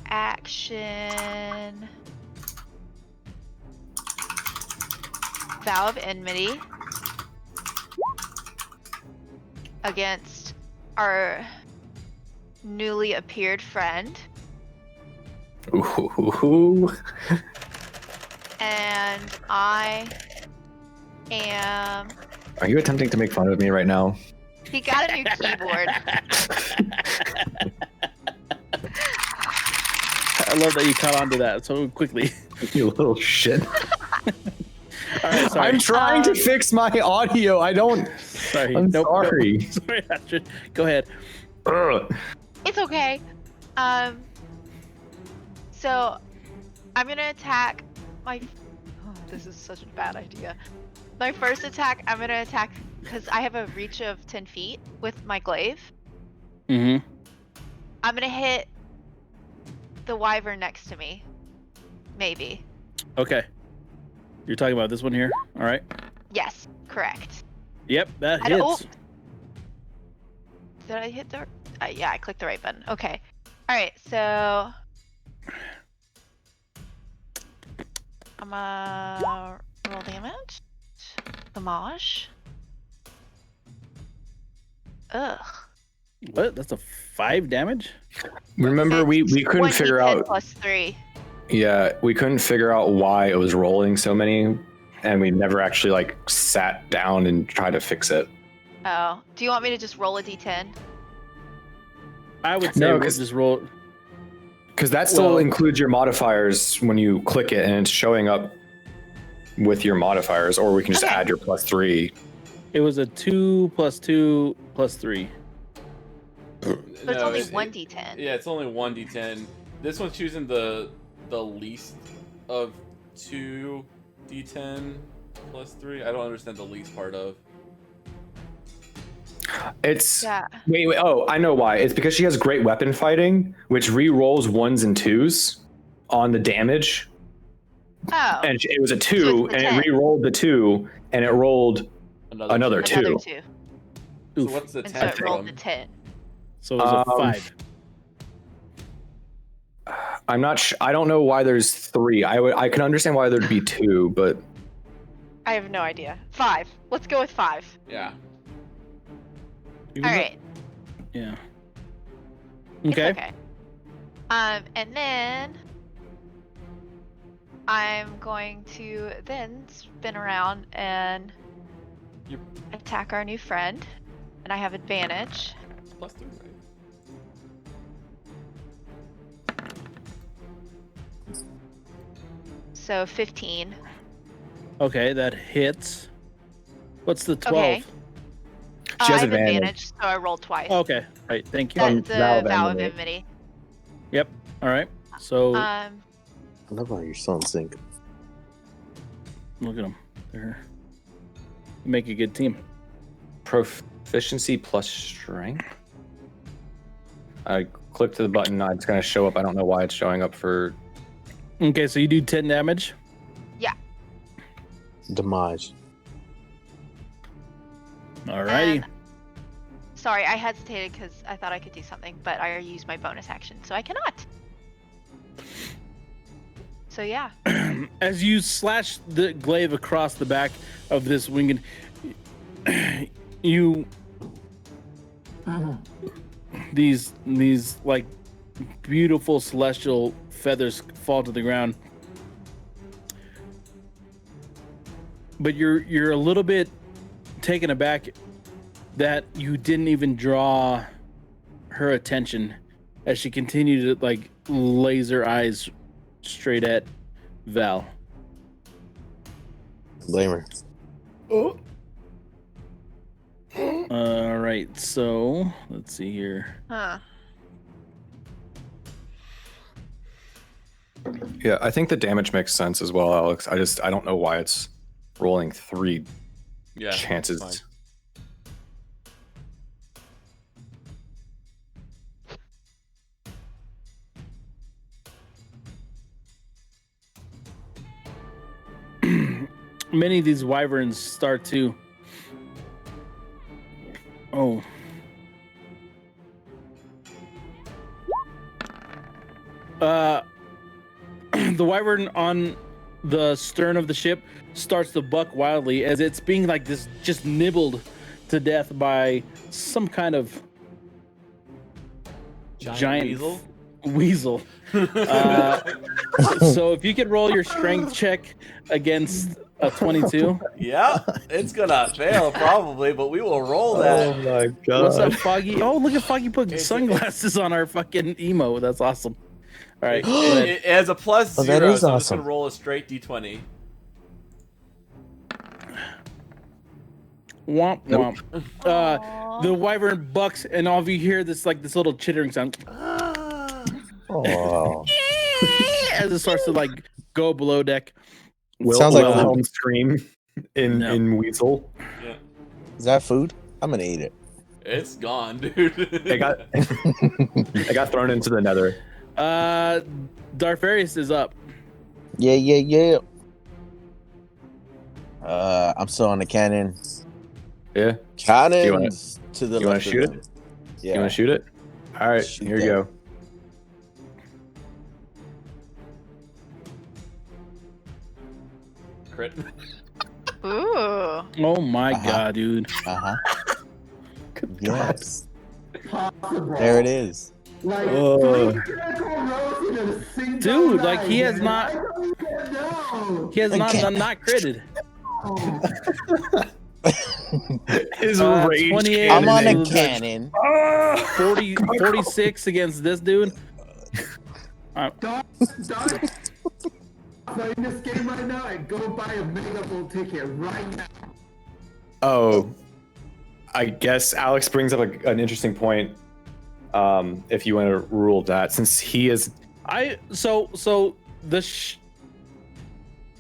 action Vow of Enmity against our newly appeared friend. Ooh. And I am. Are you attempting to make fun of me right now? He got a new keyboard. I love that you caught on to that so quickly. You little shit. All right, sorry. I'm trying to fix my audio. I don't. Sorry. I'm Nope, sorry. nope. Sorry, Astrid. Go ahead. Ugh. It's okay. So I'm gonna attack my. Oh, this is such a bad idea. My first attack, I'm gonna attack because I have a reach of 10 feet with my glaive. Mm-hmm. I'm gonna hit the wyvern next to me. Maybe. Okay. You're talking about this one here? All right. Yes, correct. Yep, that I don't- hits. Did I hit the? Yeah, I clicked the right button. Okay. All right, so I'm gonna roll damage. Damage. Ugh. What? That's a 5 damage? Remember, we It's couldn't figure 1d10 out. plus 3. Yeah, we couldn't figure out why it was rolling so many, and we never actually like sat down and tried to fix it. Oh, do you want me to just roll a d10? I would say No, we'll 'cause- just roll. Because that still Well- includes your modifiers when you click it, and it's showing up with your modifiers, or we can just Okay. add your +3. It was a 2 plus 2 plus 3. So it's only 1d10. Yeah, it's only 1d10. This one's choosing the least of 2d10 plus 3. I don't understand the least part of. It's Yeah. wait. Oh, I know why. It's because she has great weapon fighting, which re-rolls 1s and 2s on the damage, Oh. and it was a 2, So it's the and 10. it re-rolled the 2, and it rolled another Another 2. 2. So Oof. what's the And so 10 it rolled the from? 10. So it was a Um, 5. I'm not. I don't know why there's 3. I can understand why there'd be 2, but I have no idea. 5. Let's go with 5. Yeah. Even All though- right. Yeah. It's Okay. okay. And then I'm going to then spin around and Yep. attack our new friend, and I have advantage. Plus 3, right? So 15. Okay, that hits. What's the 12? Okay. She has I have advantage. advantage, so I rolled twice. Okay. Right. Thank you. That's the Vow of Vow of Enmity. Enmity. Yep. All right. So I love how your son's sync. look at them. They're you make a good team. proficiency plus strength. I clicked the button. Now it's going to show up. I don't know why it's showing up for. Okay, so you do 10 damage. Demise. All righty. And- Sorry, I hesitated because I thought I could do something, but I used my bonus action, so I cannot. So yeah. As you slash the glaive across the back of this winged, you these like beautiful celestial feathers fall to the ground. But you're a little bit taken aback that you didn't even draw her attention as she continued to like laser eyes straight at Val. Blame her. All right, so let's see here. Huh. Yeah, I think the damage makes sense as well, Alex. I don't know why it's rolling 3 Yeah. fine. chances. Many of these wyverns start to. Oh. The wyvern on the stern of the ship starts to buck wildly as it's being like this, just nibbled to death by some kind of giant weasel. So if you could roll your strength check against a 22. Yeah, it's gonna fail probably, but we will roll that. Oh my god. What's up, Foggy? Oh, look at Foggy put It's- sunglasses on our fucking emo. That's awesome. All right. go It, ahead. it has a plus Oh, 0, that is so I'm just gonna awesome. roll a straight d20. Womp Nope. womp. The wyvern bucks, and all of you hear this like this little chittering sound Oh, as it starts to like go below deck. Sounds like Wilhelm scream in No. in Weasel. Yeah, is that food? I'm gonna eat it. it's gone, dude. It got it got thrown into the nether. Darfarius is up. Yeah. I'm still on the cannon. Yeah. Cannons to the you wanna left. of shoot them. it? Yeah. You want to shoot it? All right, Shoot here you that. go. Crit. Ooh. Oh my Uh-huh. god, dude. Uh huh. Yes. Possible. There it is. Like, Oh. 3 critical rolls in a single Dude, like, he night, has man. not- I don't even know. He has not critted. Oh. His 28 I'm on a Cannon. cannon. 46 against this dude. Dog, play this game right now and go buy a Mega Bowl ticket right now. Oh, I guess Alex brings up an interesting point. If you want to rule that, since he is, So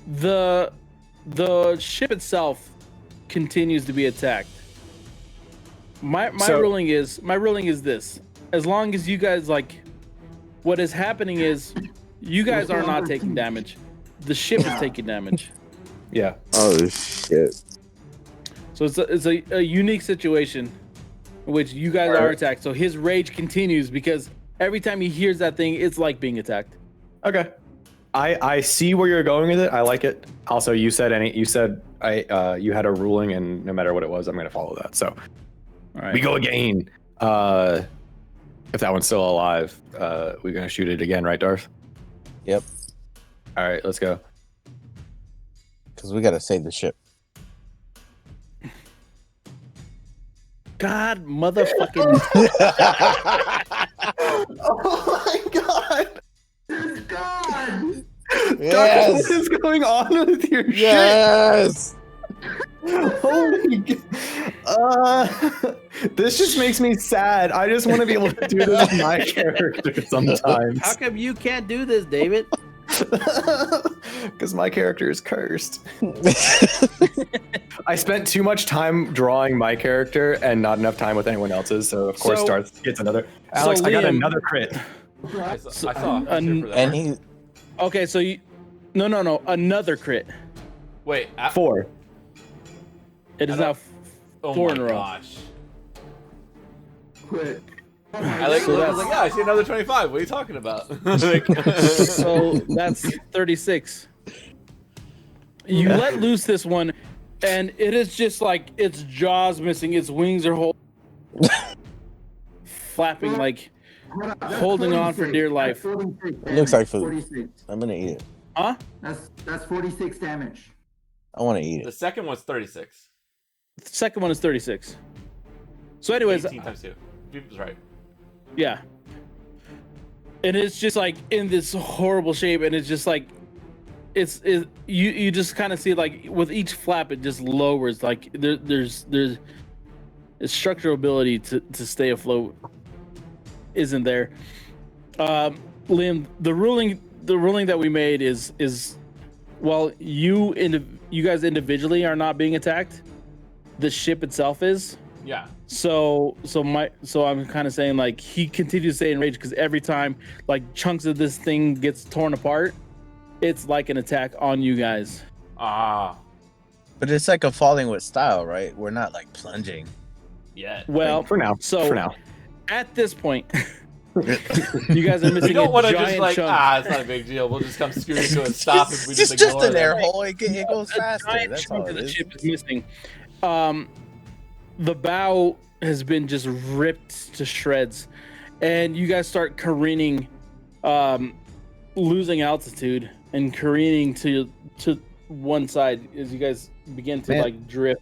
the ship itself continues to be attacked. My So- ruling is this: as long as you guys like, what is happening is you guys are not taking damage. The ship is taking damage. yeah. Oh shit. So it's a unique situation in which you guys are attacked. So his rage continues because every time he hears that thing, it's like being attacked. Okay. I see where you're going with it. I like it. Also, you said you had a ruling, and no matter what it was, I'm gonna follow that. So All right. we go again. If that one's still alive, we're gonna shoot it again, right, Darth? Yep. All right, let's go. Because we gotta save the ship. God, motherfucking. Oh my god! God! Yes. What is going on with your Yes. shit? Holy this just makes me sad. I just want to be able to do this with my character sometimes. How come you can't do this, David? Because my character is cursed. I spent too much time drawing my character and not enough time with anyone else's, so of course So- Darth gets another. Alex, I got Liam- another crit. I saw. I'm sure for that. And he Okay, so you. No, another crit. Wait. 4. It is I now don't- Oh 4 my in a row. gosh. Quit. I like. So I was like, yeah, I see another 25. What are you talking about? Like, So that's 36. You let loose this one, and it is just like its jaws missing, its wings are flapping like, Hold on, that's Holding on for 46. dear That's life. 46 It looks like food. 46. I'm gonna eat it. huh? That's 46 damage. I want to eat the it. second one's 36. The second one is 36. So, anyways, 18 times 2. He was right. yeah. And it's just like in this horrible shape, and it's just like you just kind of see like with each flap it just lowers, like there's its structural ability to stay afloat isn't there. Liam, the ruling that we made is while you guys individually are not being attacked, the ship itself is. Yeah. So I'm kind of saying like he continues to stay enraged because every time like chunks of this thing gets torn apart, it's like an attack on you guys. Ah. But it's like a falling with style, right? We're not like plunging. Yeah. Well, For now. So for now. at this point, you guys are missing We don't a want to giant just like, chunk. it's not a big deal. We'll just come screaming to a stop if we It's just just ignore an them. air hole. It goes A faster. giant That's chunk all of it the is. ship is missing. The bow has been just ripped to shreds, and you guys start careening, losing altitude and careening to one side as you guys begin to Man. like drift.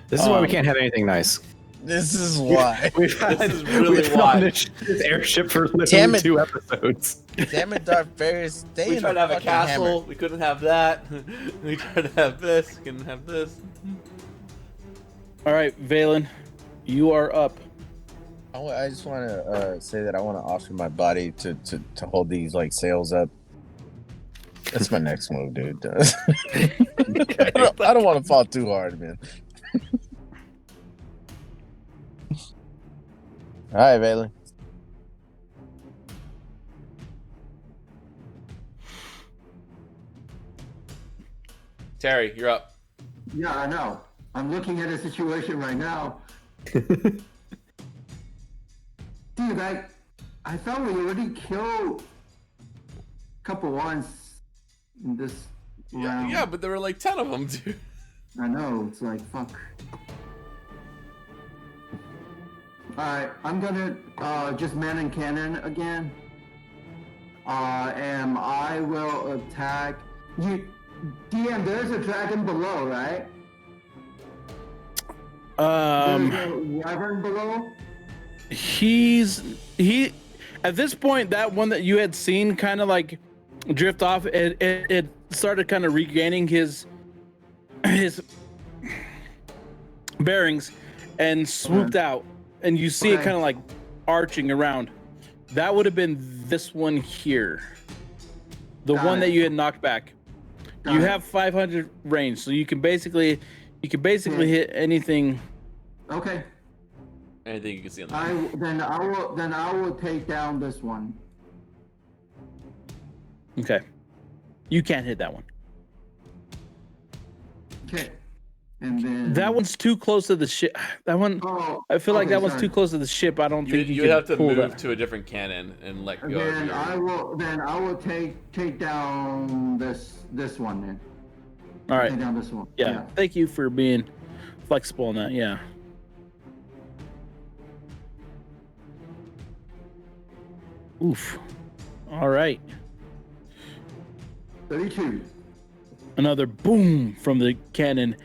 This is why we can't have anything nice. This is why. We've had, This is really we've been why. on this airship for Damn literally it. 2 episodes. Damn it, Darth Vader. Stay We in tried the to have a fucking castle. hammer. We couldn't have that. We tried to have this. We couldn't have this. All right, Valen, you are up. I just want to say that I want to offer my body to hold these like sails up. That's my next move, dude. I don't want to fall too hard, man. All right, Valen. Terry, you're up. Yeah, I know. I'm looking at a situation right now. Dude, I thought we already killed a couple ones in this round. Yeah, but there were like 10 of them, dude. I know, it's like, fuck. Alright, I'm gonna just man and cannon again. And I will attack you. DM, there's a dragon below, right? There's a wyvern below? He at this point, that one that you had seen kind of like drift off, it started kind of regaining his bearings and swooped out, and you see it Okay. kind of like arching around. That would have been this one here, the Got one it. that you had knocked back. Got You it. have 500 range, so you can basically hit anything. Okay. Anything you can see on the Then I will take down this one. Okay, you can't hit that one. Okay. And then That one's too close to the ship. That one, Oh, I feel like okay, that one's sorry. too close to the ship. I don't think You you would can have to pull move that. to a different cannon and let go. of Then your- I will take down this one then. All right. Take down this one. Yeah. Thank you for being flexible on that. Yeah. Oof. All right. 32. Another boom from the cannon,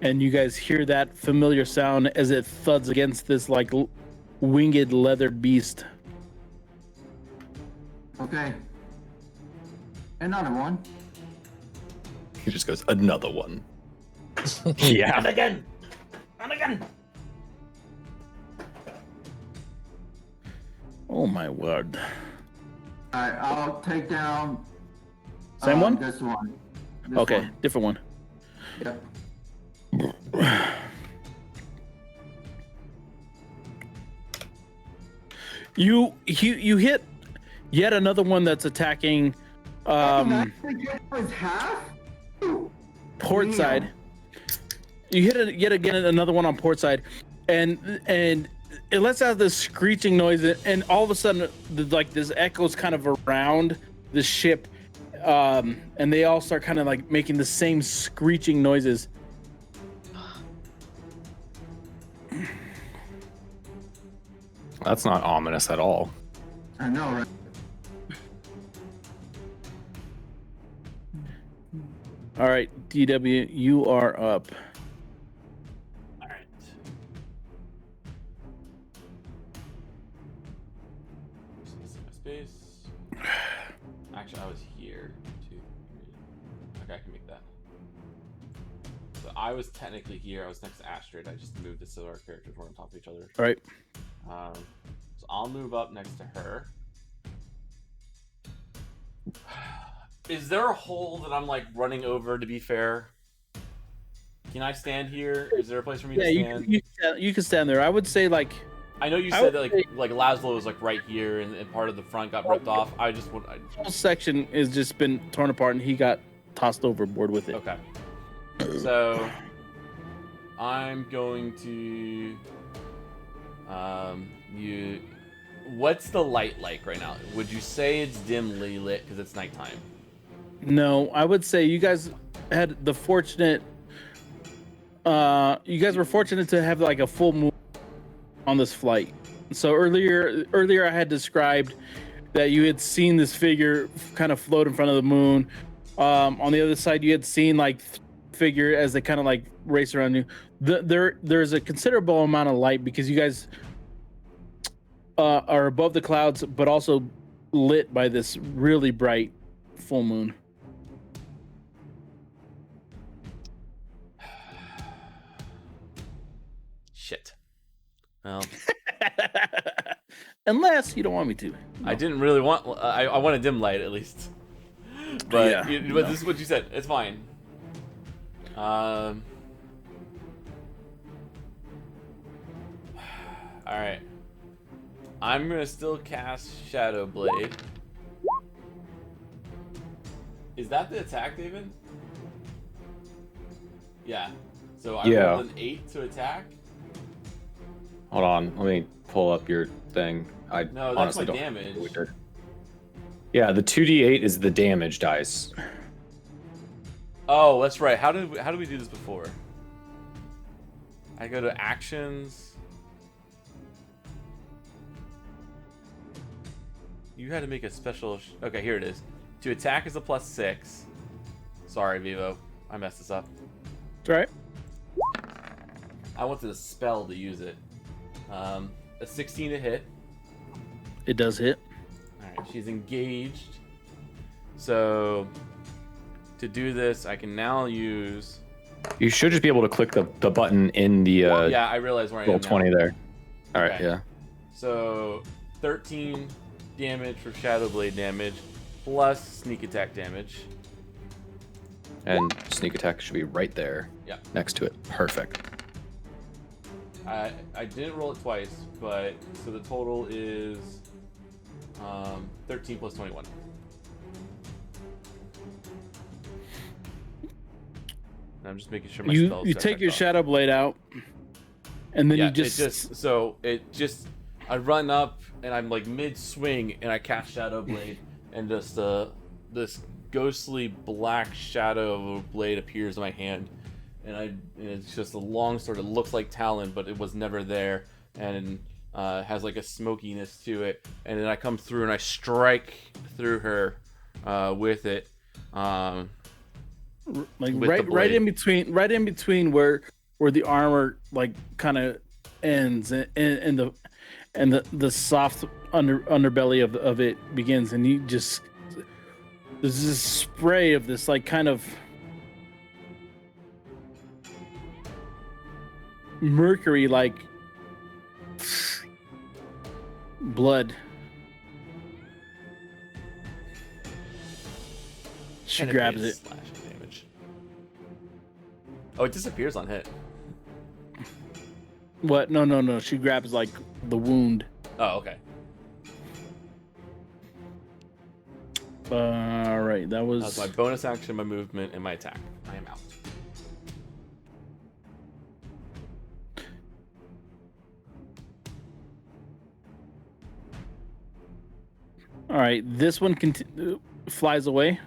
and you guys hear that familiar sound as it thuds against this like winged leather beast. Okay. Another one. He just goes, another one. Yeah. Again. And again. Oh my word. Alright, I'll take down Same one? This one. This Okay, one. different one. Yep. You hit yet another one that's attacking Is half? port Damn. side. You hit it yet again another one on port side, and it lets out this screeching noise, and all of a sudden, like this echoes kind of around the ship, and they all start kind of like making the same screeching noises. That's not ominous at all. I know, right? All right, DW, you are up. All right. Space. Actually, I was here. 2, 3. Okay, I can make that. So I was technically here. I was next to Astrid. I just moved it so our characters were on top of each other. All right. So I'll move up next to her. Is there a hole that I'm like running over, to be fair? Can I stand here? Is there a place for me to Yeah, stand? you can stand there. I would say like I know you I said would that like Laszlo was like right here, and part of the front got ripped off. I just want. the whole section has just been torn apart, and he got tossed overboard with it. Okay. So I'm going to you. What's the light like right now? Would you say it's dimly lit because it's nighttime? No, I would say you guys had the fortunate. You guys were fortunate to have like a full moon on this flight. So earlier I had described that you had seen this figure kind of float in front of the moon. On the other side, you had seen like figure as they kind of like race around you. There's a considerable amount of light because you guys are above the clouds, but also lit by this really bright full moon. Shit. Well, Unless you don't want me to. I didn't really want. I want a dim light at least. But Yeah, but no. this is what you said. It's fine. All right. I'm gonna still cast Shadow Blade. Is that the attack, David? Yeah. So I Yeah. rolled an 8 to attack. Hold on, let me pull up your thing. I No, that's honestly my don't damage. know what we did. Yeah, the 2d8 is the damage dice. Oh, that's right. How did we do this before? I go to actions. You had to make a special. Okay, here it is. To attack is a +6. Sorry, Vivo. I messed this up. It's all right. I wanted a spell to use it. A 16 to hit. It does hit. Alright, she's engaged. So, to do this, I can now use... You should just be able to click the button in the yeah, I realize where I am roll now. 20 there. All right, Okay. yeah. So, 13 damage for Shadow Blade damage, plus sneak attack damage. And sneak attack should be right there. Yeah. Next to it. Perfect. I didn't roll it twice, but so the total is 13 plus 21. And I'm just making sure my spells You got take checked your off. Shadow Blade out, and then Yeah, you just, I run up and I'm like mid swing and I cast Shadow Blade and just this ghostly black shadow of a blade appears in my hand. And it's just a long sword. It looks like Talon, but it was never there, and has like a smokiness to it. And then I come through and I strike through her with it. like with the right blade. in between where the armor like kind of ends and the soft underbelly of it begins, and you just there's this spray of this like kind of mercury like blood. She And grabs takes it. slashing damage. Oh, it disappears on hit. What? No. She grabs like the wound. Oh, okay. All right, that was That's my bonus action, my movement, and my attack. I am out. all right. This one flies away.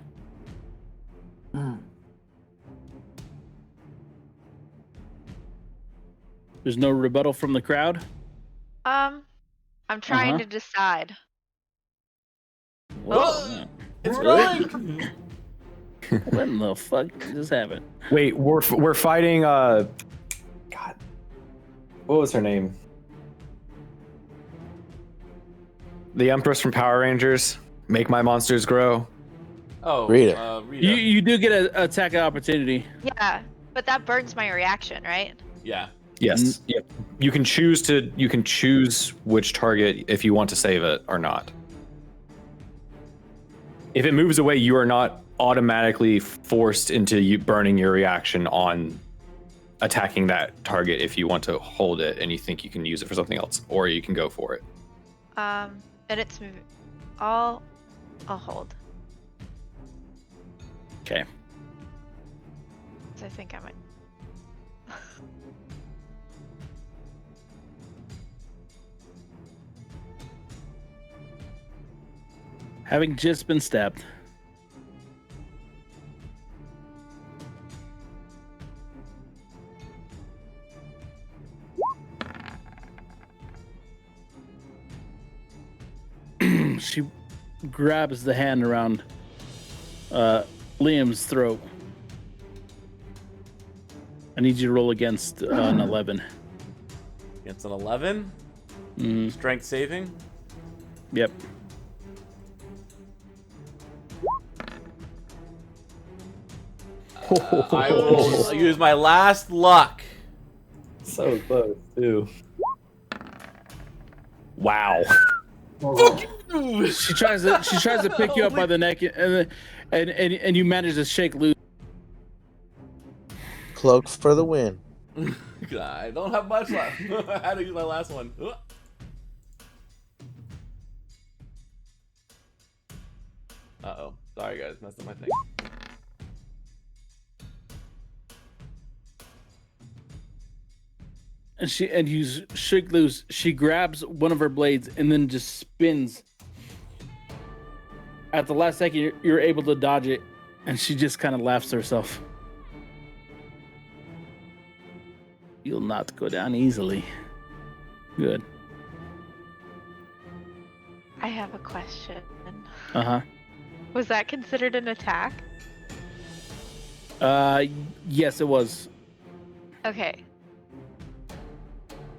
There's no rebuttal from the crowd. I'm trying Uh-huh. to decide. Whoa. It's flying! What in the fuck just happened? Wait, we're fighting God. What was her name? The Empress from Power Rangers. Make my monsters grow. Oh, Rita. Rita. You do get an attack opportunity. Yeah, but that burns my reaction, right? Yeah. Yes. Yep. You can choose which target if you want to save it or not. If it moves away, you are not automatically forced into you burning your reaction on attacking that target if you want to hold it and you think you can use it for something else, or you can go for it. And it's moving. I'll hold. Okay. So I think I might. Having just been stabbed. She grabs the hand around Liam's throat. I need you to roll against an 11. Against an 11? Strength saving? Yep. I will use my last luck. So close, too. Wow. Fuck you! She tries to pick you up by the neck, and you manage to shake loose. Cloak for the win. I don't have much left. I had to use my last one. Uh-oh. Sorry, guys. Messed up my thing. And you shake loose. She grabs one of her blades and then just spins. At the last second, you're able to dodge it, and she just kind of laughs to herself. You'll not go down easily. Good. I have a question. Uh-huh. Was that considered an attack? Yes, it was. Okay.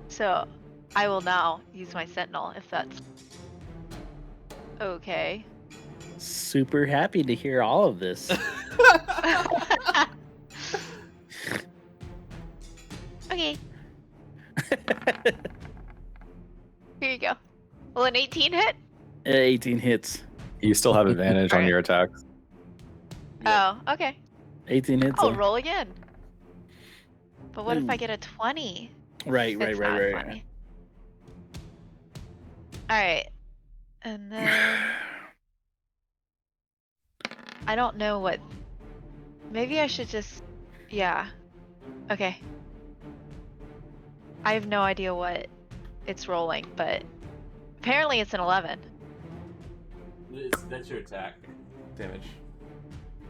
So, I will now use my sentinel if that's okay. Super happy to hear all of this. Okay. Here you go. Will an 18 hit? 18 hits. You still have advantage on your attacks. Oh, okay. 18 hits. I'll roll again. But what if I get a 20? Right. It's not funny. Alright. And then... I don't know what... Maybe I should just... Yeah. Okay. I have no idea what it's rolling, but... Apparently it's an 11. That's your attack damage.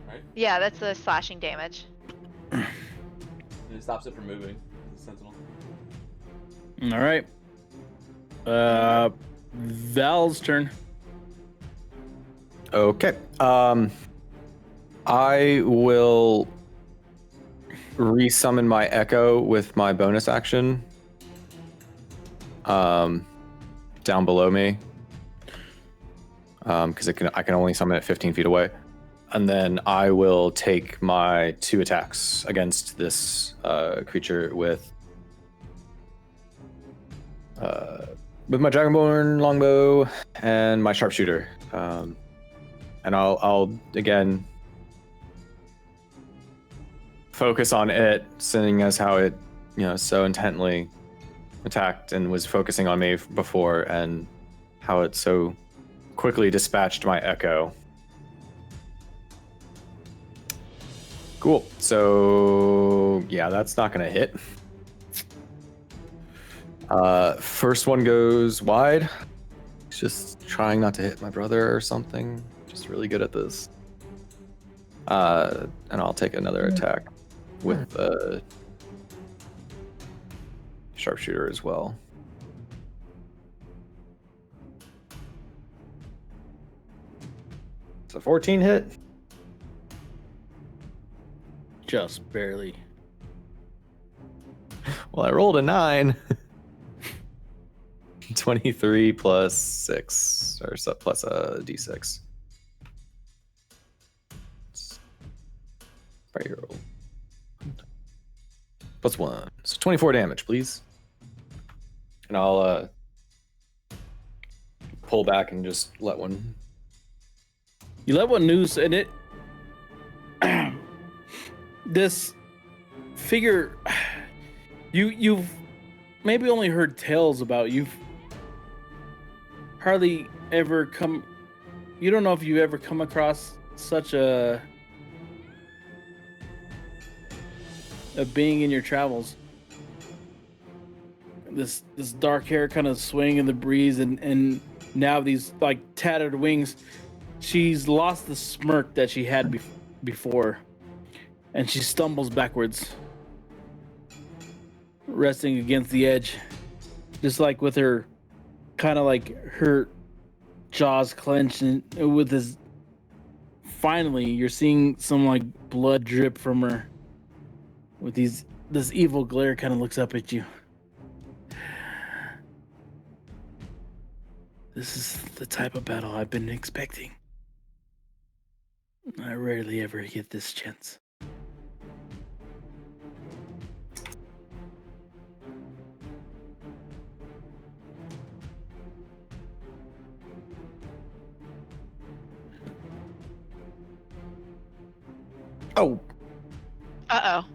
Right? Yeah, that's the slashing damage. And it stops it from moving. It's a sentinel. All right. Val's turn. Okay. I will resummon my echo with my bonus action. Down below me. Because I can only summon it 15 feet away. And then I will take my 2 attacks against this creature with my Dragonborn longbow and my sharpshooter. And I'll again focus on it, seeing as how it, so intently attacked and was focusing on me before, and how it so quickly dispatched my echo. Cool. So yeah, that's not gonna hit. First one goes wide. He's just trying not to hit my brother or something. Just really good at this. And I'll take another attack with the sharpshooter as well. It's a 14 hit. Just barely. Well, I rolled a 9. 23 plus 6, or plus a d6. Right here. Plus 1. So 24 damage, please. And I'll pull back and just let one. You let one loose, and it. This figure, You've maybe only heard tales about. You've hardly ever come. You don't know if you've ever come across such a being in your travels. This dark hair kind of swaying in the breeze, and now these like tattered wings. She's lost the smirk that she had before, and she stumbles backwards, resting against the edge, just like with her kind of like her jaws clenched, and with this. Finally, you're seeing some like blood drip from her. With this evil glare, kind of looks up at you. This is the type of battle I've been expecting. I rarely ever get this chance. Oh. Uh-oh.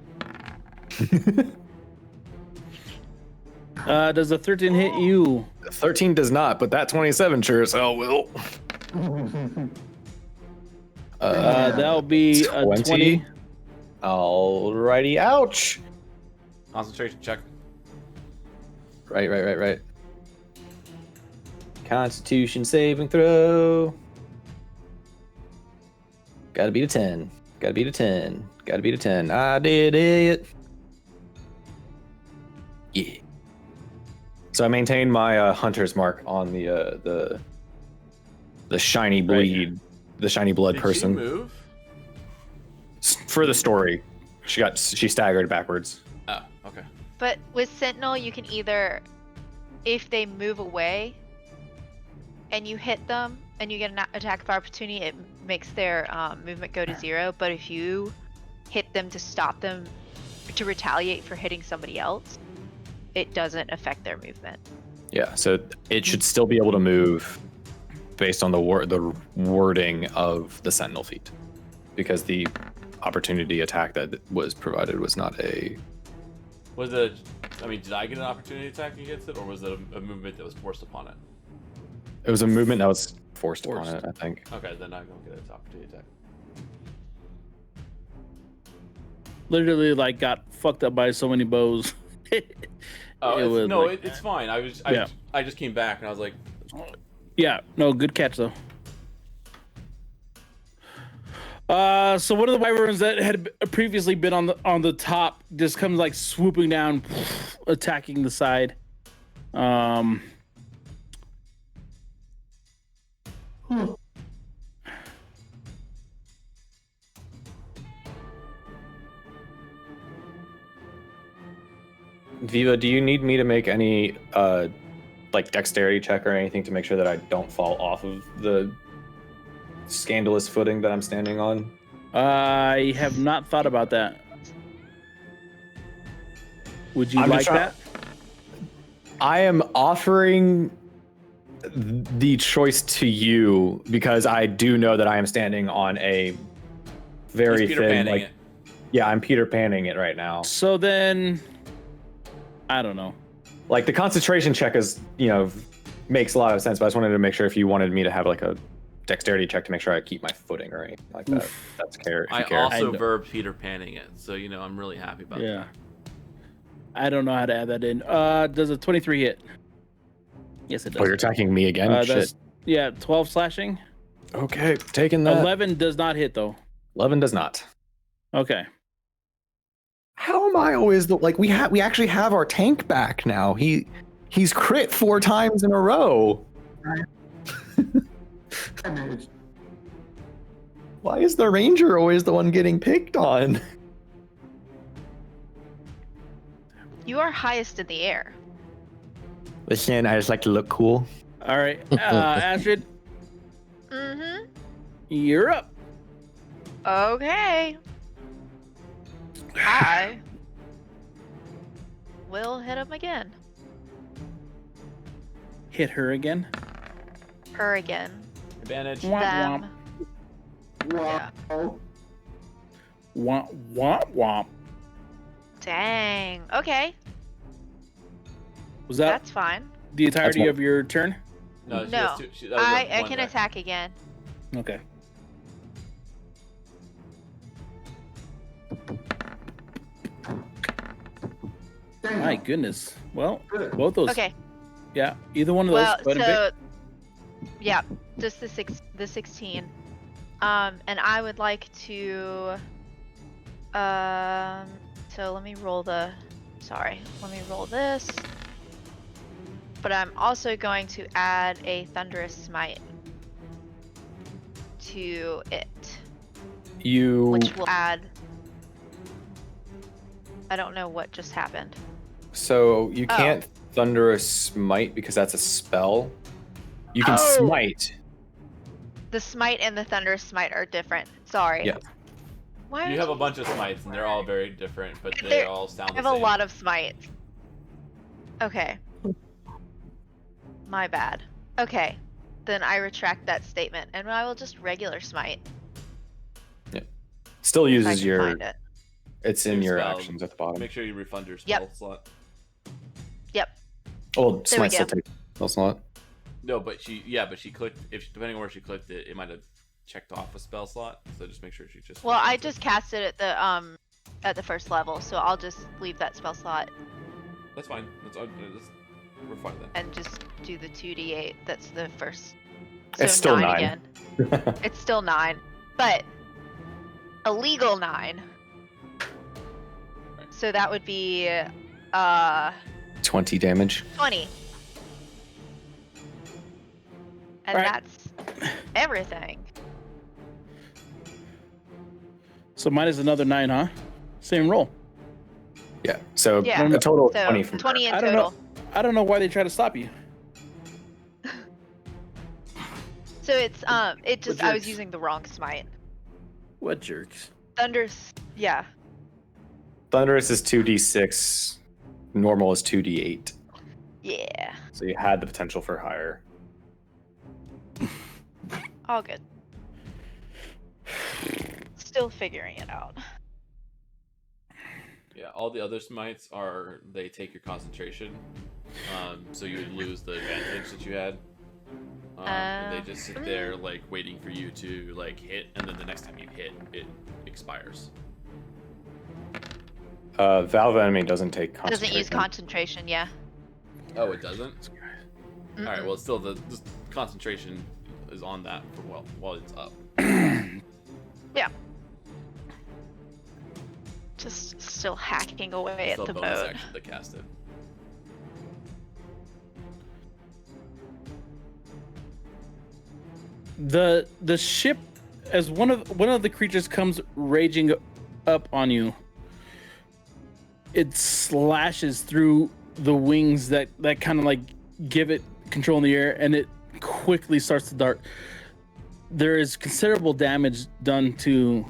Does a 13 hit you? 13 does not, but that 27 sure as hell will. That'll be a 20. Alrighty, ouch. Concentration check. Right. Constitution saving throw. Gotta beat a 10. I did it. Yeah. So I maintain my hunter's mark on the shiny bleed, the shiny blood Did person. She move? For the story, she staggered backwards. Oh, okay. But with Sentinel, you can either, if they move away and you hit them and you get an attack of opportunity, it makes their movement go to 0. But if you hit them to stop them, to retaliate for hitting somebody else, it doesn't affect their movement. Yeah, so it should still be able to move based on the wording of the Sentinel feat, because the opportunity attack that was provided was not a. Was it? Did I get an opportunity attack against it, or was it a movement that was forced upon it? It was a movement that was forced upon it, I think. Okay, then I don't get an opportunity attack. Literally, like, got fucked up by so many bows. It's fine. I just came back and I was like, yeah, no, good catch though. So one of the wyverns that had previously been on the top just comes like swooping down, attacking the side. Viva, do you need me to make any like dexterity check or anything to make sure that I don't fall off of the scandalous footing that I'm standing on? I have not thought about that. Would you I'm like trying- that? I am offering the choice to you because I do know that I am standing on a very he's Peter thin. Panning Like, it. yeah, I'm Peter Panning it right now. So then, I don't know. Like the concentration check is, makes a lot of sense, but I just wanted to make sure if you wanted me to have like a dexterity check to make sure I keep my footing or anything like that. That's care. If you I care. also verb Peter Panning it, so I'm really happy about Yeah. that. I don't know how to add that in. Does a 23 hit? Yes, it does. Oh, you're attacking me again? Shit. Yeah, 12 slashing. Okay, taking that. 11 does not hit though. 11 does not. Okay. How am I always we actually have our tank back now. He's crit 4 times in a row. Damage. Why is the ranger always the one getting picked on? You are highest in the air. Listen, I just like to look cool. All right, Astrid, Mm-hmm. you're up. Okay. I will hit him again. Hit her again. Her again. Advantage. Womp Them. Wow. Womp womp womp. Dang. Okay. Was that That's fine. the entirety what- of your turn? No, she No, has two, that was I one can attack. attack again. Okay. Damn. My goodness. Well, Good. both those. Okay. Yeah, either one of those. Well, Go ahead and so yeah, just the 16. And I would like to. So let me roll the. Sorry, let me roll this. But I'm also going to add a Thunderous Smite to it, You which will add. I don't know what just happened. so you Oh. can't Thunderous Smite because that's a spell. You can Oh. smite. The Smite and the Thunderous Smite are different. Sorry. Yeah. Why You are have a bunch of smites, and they're all very different, but they They're- all sound I the have same. a lot of smites. Okay. My bad. Okay. Then I retract that statement, and I will just regular smite. Still If I uses can your. find it. It's in Your your spell. actions at the bottom. Make sure you refund your Yep. spell slot. Yep. Oh, There we smite still go. takes spell slot. No, but she clicked. Depending on where she clicked it, it might have checked off a spell slot. So just make sure she just. Well, I refunds it. just cast it at the first level, so I'll just leave that spell slot That's fine. We're fine then. and just do the 2d8. That's the first. It's still 9. again. It's still 9, but a legal 9. So that would be 20 damage. 20. And Alright. that's everything. So mine is another 9, huh? Same roll. Yeah. So Yeah. a total of So 20 from 20 her. in I don't know. total. I don't know why they try to stop you. So it's it just I was jerks. using the wrong smite. What jerks? Thunder's yeah. Thunderous is 2d6. Normal is 2d8. Yeah. So you had the potential for higher. All good. Still figuring it out. Yeah, all the other smites they take your concentration, so you would lose the advantage that you had. And they just sit there like waiting for you to like hit, and then the next time you hit, it expires. Valve enemy doesn't take concentration. Doesn't use concentration, yeah. Oh, it doesn't. Mm-mm. All right. Well, still the concentration is on that for while it's up. Yeah. Just still hacking away Still at the bonus boat. action to cast it. The ship, as one of the creatures comes raging up on you, it slashes through the wings that kind of like give it control in the air, and it quickly starts to dart. There is considerable damage done to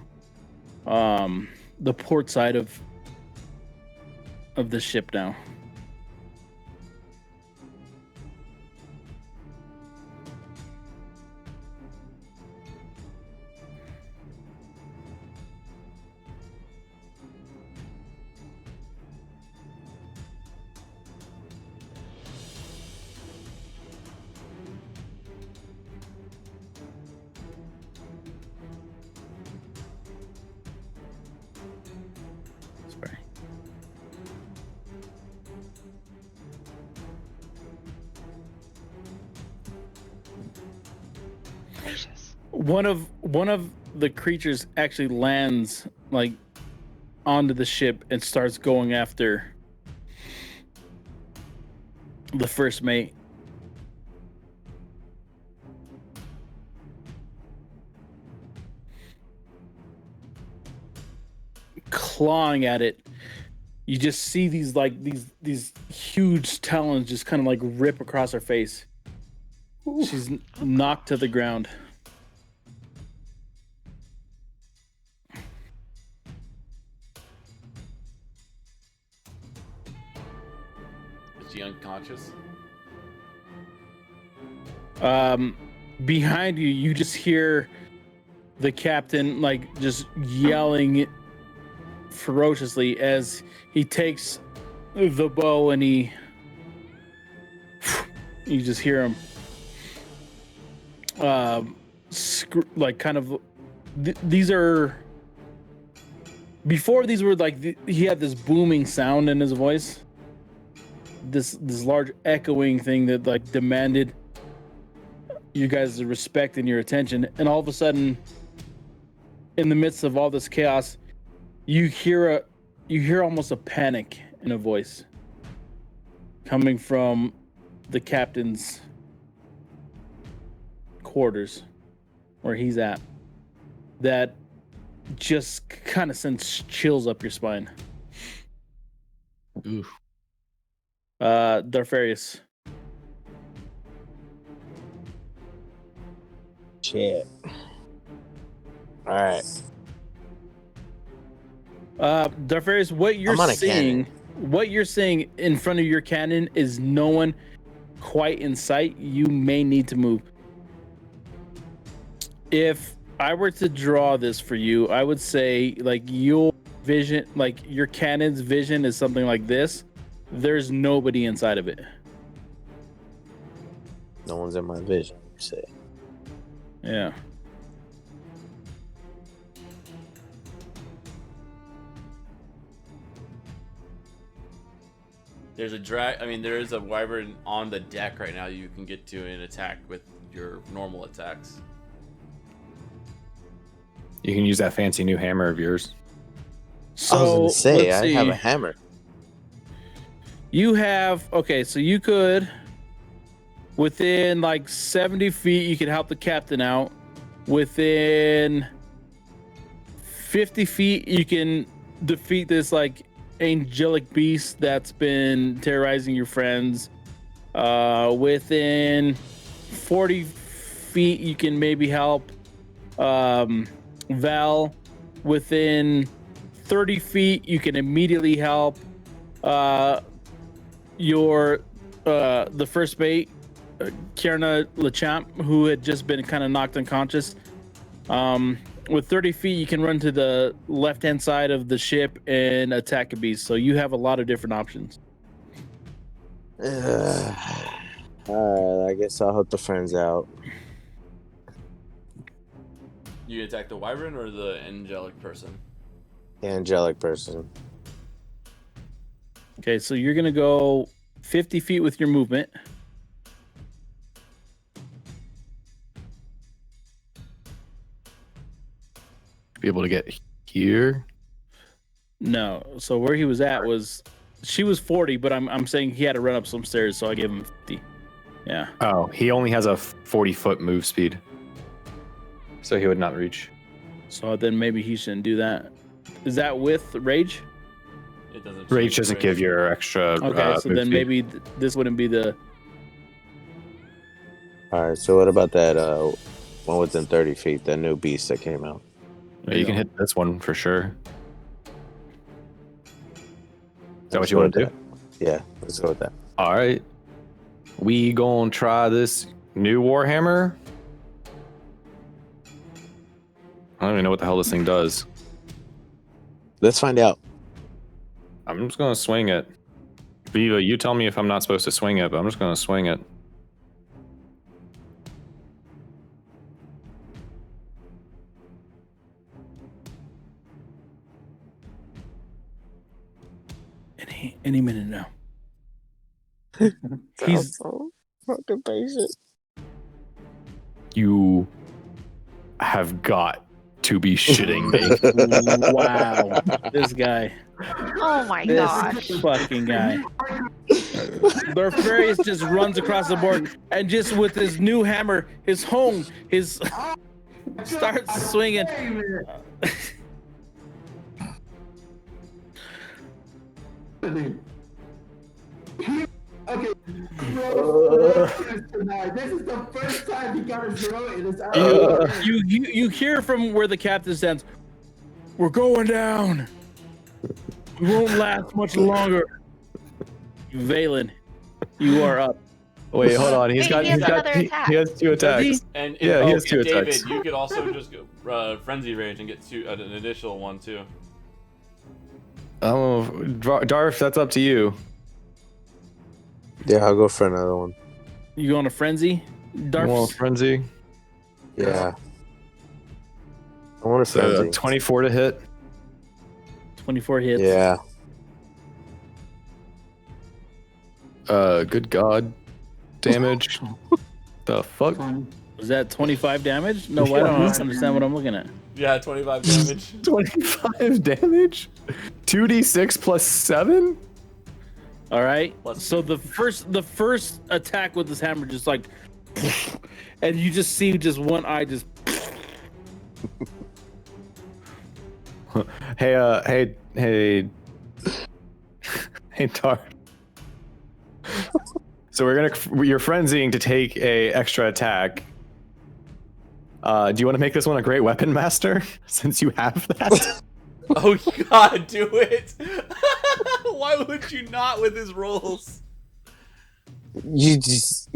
the port side of the ship now. Sorry. Gracious. One of the creatures actually lands like onto the ship and starts going after the first mate. Clawing at it. You just see these like these huge talons just kind of like rip across her face. She's knocked to the ground. Is she unconscious? Behind you, you just hear the captain like just yelling ferociously as he takes the bow and he You just hear him, like kind of. These are. Before these were like he had this booming sound in his voice. This large echoing thing that like demanded you guys' respect and your attention, and all of a sudden, in the midst of all this chaos, you hear almost a panic in a voice coming from the captain's quarters, where he's at. That just kind of sends chills up your spine. Ooh. Darfarius. Shit. All right. Darfarius, what you're seeing in front of your cannon is no one quite in sight. You may need to move. If I were to draw this for you, I would say like your vision, like your cannon's vision is something like this. There's nobody inside of it. No one's in my vision, you say. Yeah. There's a drag. I mean, there is a wyvern on the deck right now you can get to and attack with your normal attacks. You can use that fancy new hammer of yours. So I was gonna say let's I have see. a hammer. You have, okay, so you could, within like 70 feet, you could help the captain out. Within 50 feet, you can defeat this like angelic beast that's been terrorizing your friends. Within 40 feet, you can maybe help Val. Within 30 feet, you can immediately help the first mate, Kierna Lechamp, who had just been kind of knocked unconscious. With 30 feet, you can run to the left-hand side of the ship and attack a beast. So you have a lot of different options. All right, I guess I'll help the friends out. You attack the wyvern or the angelic person? The angelic person. Okay, so you're gonna go 50 feet with your movement. Be able to get here. No, so where he was at was, she was 40, but I'm saying he had to run up some stairs, so I gave him 50. Yeah. Oh, he only has a 40-foot move speed, so he would not reach. So then maybe he shouldn't do that. Is that with rage? It doesn't. Rage doesn't give your extra. Okay, so move then speed. maybe this wouldn't be the. All right, so what about that one within 30 feet, that new beast that came out? Yeah, you can hit this one for sure. Is that what Let's you go want to with do? that. Yeah, let's go with that. All right. We gonna try this new Warhammer. I don't even know what the hell this thing does. Let's find out. I'm just gonna swing it. Viva, you tell me if I'm not supposed to swing it, but I'm just gonna swing it. Any minute now. He's so fucking patient. You have got to be shitting me. wow. This guy. Oh my This gosh. fucking guy. Darfarius just runs across the board and just with his new hammer, his starts swinging. Okay. This is the first time he got a 0 in his You hear from where the captain stands, we're going down. We won't last much longer. Valen, you are up. Wait, hold on. Wait, he has another attack. he has 2 attacks. And Yeah, he has 2 David, attacks. you could also just go, frenzy rage and get an additional one too. Oh, Darf, that's up to you. Yeah, I'll go for another one. You on a frenzy, Darfs? Frenzy. Yeah. I want a So frenzy. 24 to hit. 24 hits. Yeah. Good God. Damage. The fuck? Was that 25 damage? No, I don't understand what I'm looking at. Yeah, 25 damage. 25 damage? 2d6 plus 7? All right. Plus- So the first attack with this hammer just like, and you just see just one eye just. Hey, hey, Tar. So you're frenzying to take a extra attack. Do you want to make this one a great weapon master since you have that? Oh God, do it! Why would you not with his rolls? You just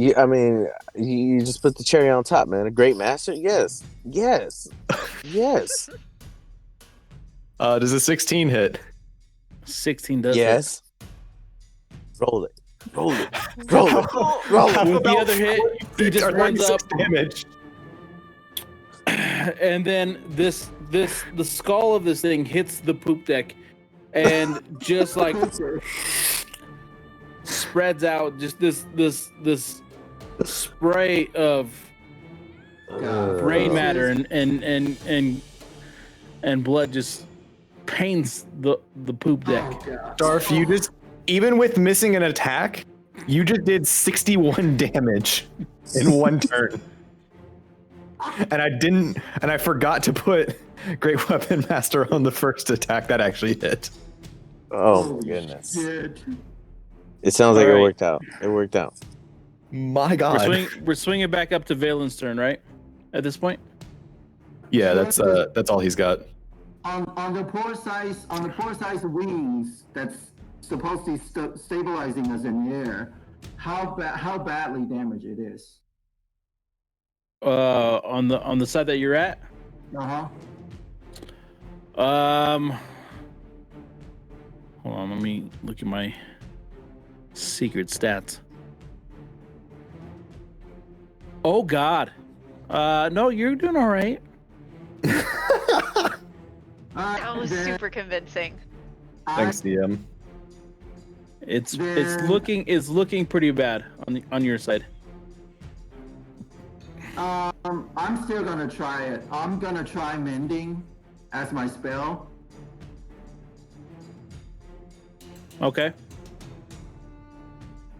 put the cherry on top, man. A great master? Yes. Yes. Yes. Does a 16 hit? 16 does. Yes. Roll it. Roll it. Roll it. Roll it. With the other hit, he just runs up, damage. and then the skull of this thing hits the poop deck, and just like spreads out. Just this spray of brain matter and blood just paints the poop deck. Darf, you just, even with missing an attack, you just did 61 damage in one turn. And I forgot to put Great Weapon Master on the first attack that actually hit. Oh my goodness. Shit. It sounds like All it right. worked out. It worked out. My God. We're swinging back up to Valen's turn, right? At this point. Yeah, that's all he's got. On the poor size wings that's supposed to be stabilizing us in the air, how badly damaged it is. On the side that you're at. Uh-huh. Hold on, let me look at my secret stats. Oh God. No, you're doing all right. That was super convincing. Thanks, DM. It's looking pretty bad on your side. I'm still gonna try it. I'm gonna try mending as my spell. Okay.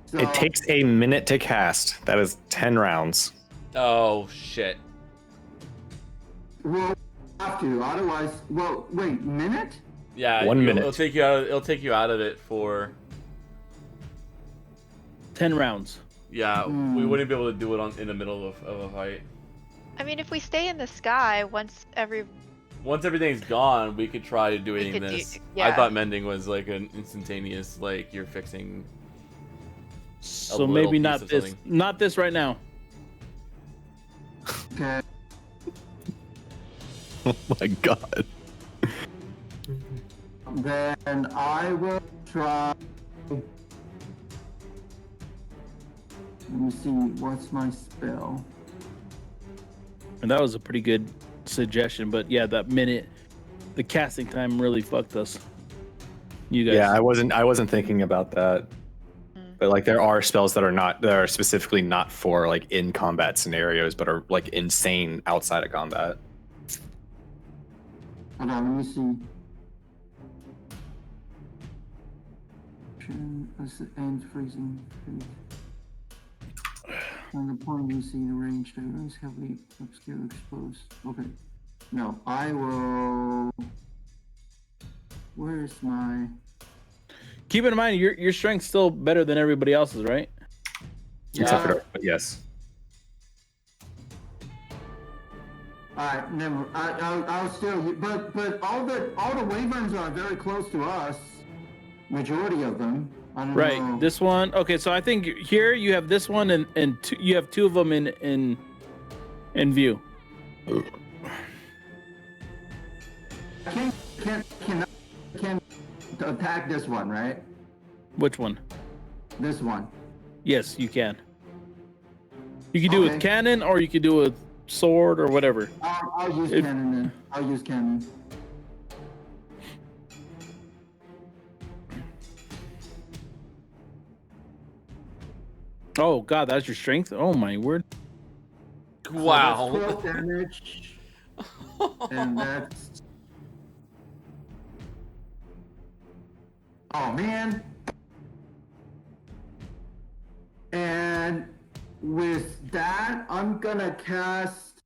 So, It takes a minute to cast. That is 10 rounds. Oh shit. we'll have to, otherwise. Well, wait, minute? Yeah, 1 minute. It'll take you out. It'll take you out of it for. 10 rounds. Yeah, we wouldn't be able to do it in the middle of a fight. I mean, if we stay in the sky once everything's gone, we could try doing could this. yeah. I thought mending was like an instantaneous, like you're fixing. So little maybe piece not of this. something. Not this right now. Okay. Oh my God. Then I will try. Let me see, what's my spell? And that was a pretty good suggestion, but yeah, that minute, the casting time really fucked us. You guys. Yeah, I wasn't thinking about that. But like there are spells that are specifically not for like in combat scenarios, but are like insane outside of combat. Hold on, let me see. Ends freezing. On the point you see the range that is heavily obscure exposed. Okay. No, I will. Where's my? Keep in mind, your strength's still better than everybody else's, right? Except for but yes. Alright, never. I'll still. But all the wyverns are very close to us. Majority of them. I don't Right. know. This one. Okay, so I think here you have this one, and you have two of them in view. Can attack this one, right? Which one? This one. Yes, you can. You can do it with Okay. cannon, or you can do it with sword, or whatever. I'll use If- cannon then. I'll use cannon. Oh god, that's your strength. Oh my word. So that's Wow. 12 damage. And that's. Oh man. And with that, I'm gonna cast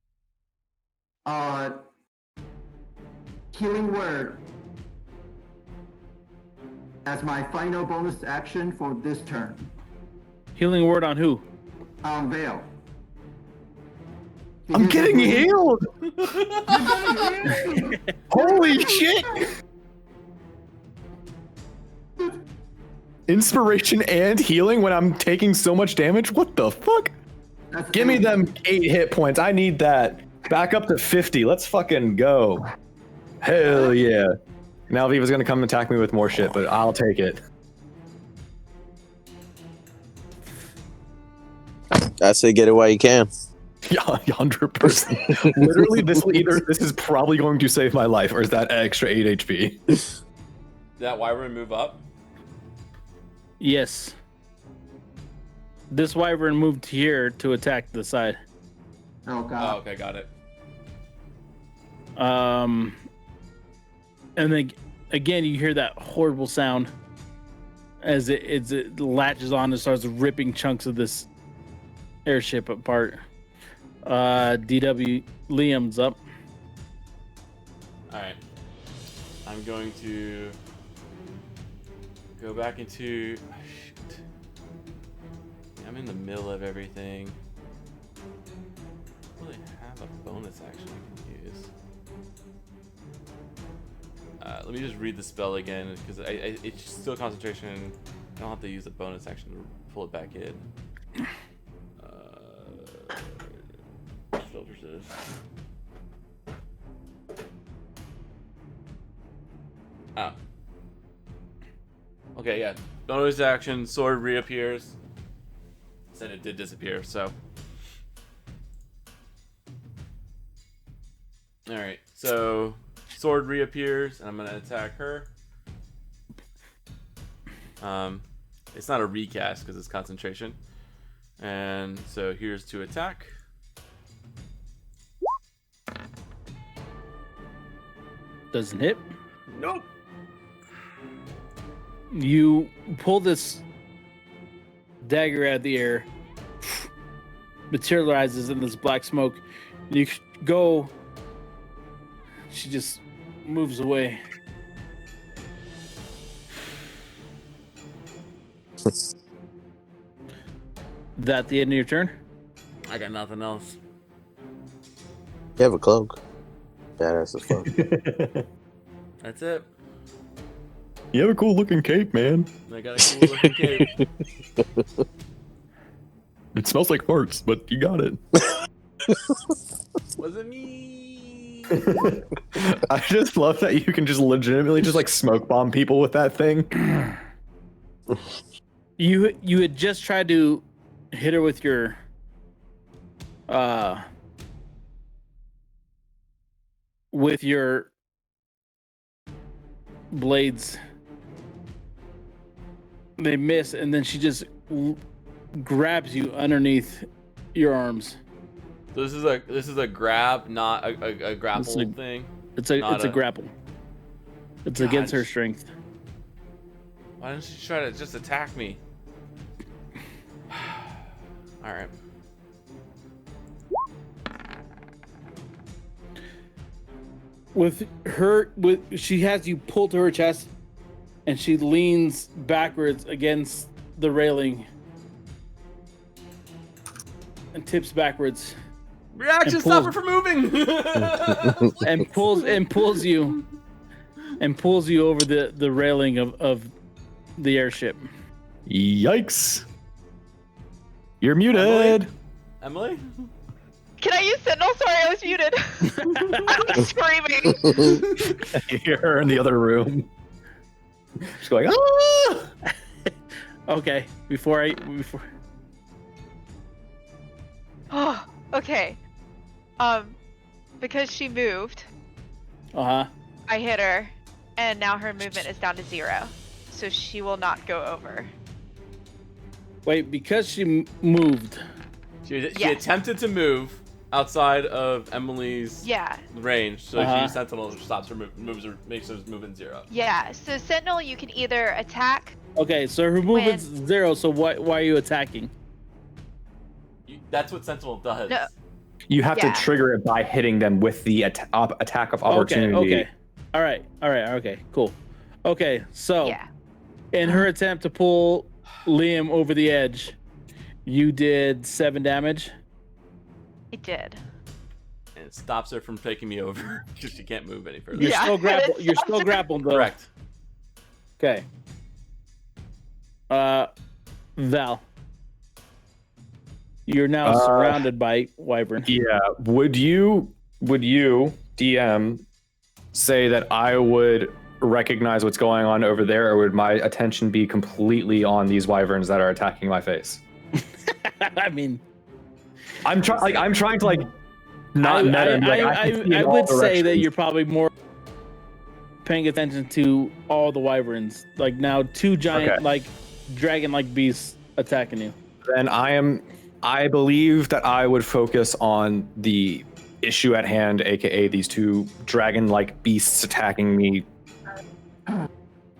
Healing Word as my final bonus action for this turn. Healing word on who? Veil. I'm getting healed. Healed. Holy shit! Inspiration and healing when I'm taking so much damage? What the fuck? That's Give me 8. them 8 hit points. I need that. Back up to 50. Let's fucking go. Hell yeah. Now Viva's gonna come attack me with more shit, but I'll take it. I say get it while you can. Yeah, 100%. Literally, this is probably going to save my life, or is that extra 8 HP? Did that wyvern move up? Yes. This wyvern moved here to attack the side. Oh Oh, god. okay, got it. And then again, you hear that horrible sound as it latches on and starts ripping chunks of this airship apart. DW Liam's up. All right. I'm going to go back into. Oh, shoot. I'm in the middle of everything. I don't really have a bonus action I can use. Let me just read the spell again because it's still concentration. I don't have to use a bonus action to pull it back in. Filters this. Oh. Okay, yeah. Bonus action, sword reappears. Said it did disappear, so. Alright, so sword reappears, and I'm gonna attack her. It's not a recast because it's concentration. And so here's to attack. Doesn't hit. Nope. You pull this dagger out of the air, materializes in this black smoke. You go. She just moves away. That the end of your turn? I got nothing else. You have a cloak. Badass as fuck. That's it. You have a cool looking cape, man. I got a cool looking cape. It smells like farts, but you got it. Wasn't me. I just love that you can just legitimately just like smoke bomb people with that thing. You had just tried to hit her with your blades. They miss, and then she just grabs you underneath your arms. So this is a grab, not a grapple This is a- thing. It's a Not a- grapple. It's God. against her strength. Why didn't she try to just attack me? All right. She has you pulled to her chest, and she leans backwards against the railing and tips backwards Reaction And stopper pulls- for moving. and pulls you over the railing of the airship. Yikes. You're muted. Emily? Can I use Sentinel? Sorry, I was muted. I'm screaming. You hear her in the other room. She's going, ah! Oh, okay. Because she moved, Uh-huh. I hit her, and now her movement is down to 0. So she will not go over. Wait, because she moved. She Yes. attempted to move outside of Emily's Yeah. range, so Uh-huh. she used Sentinel stops her moves her makes her movement 0. Yeah. So Sentinel, you can either attack. Okay, so her movement's 0, so why are you attacking? That's what Sentinel does. No. You have Yeah. to trigger it by hitting them with the attack of opportunity. Okay. All right. Okay. Cool. Okay. So, Yeah. in her attempt to pull Liam over the edge, you did 7 damage. It did. And it stops her from taking me over because she can't move any further. You're Yeah. still grappled. You're still grappled though. Correct. Okay. Val, you're now surrounded by Wyvern. Yeah. Would you DM say that I would recognize what's going on over there, or would my attention be completely on these wyverns that are attacking my face? I mean, I'm trying to like not meta. I would say that you're probably more paying attention to all the wyverns. Like now, 2 giant like dragon-like beasts attacking you. Then I believe that I would focus on the issue at hand, aka these 2 dragon-like beasts attacking me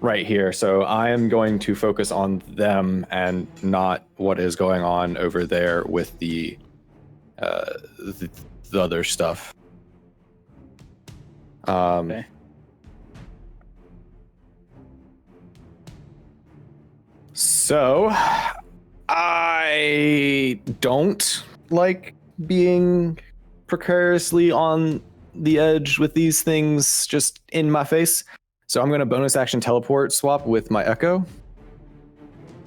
right here. So I am going to focus on them and not what is going on over there with the other stuff. Okay. So I don't like being precariously on the edge with these things just in my face. So I'm going to bonus action teleport swap with my Echo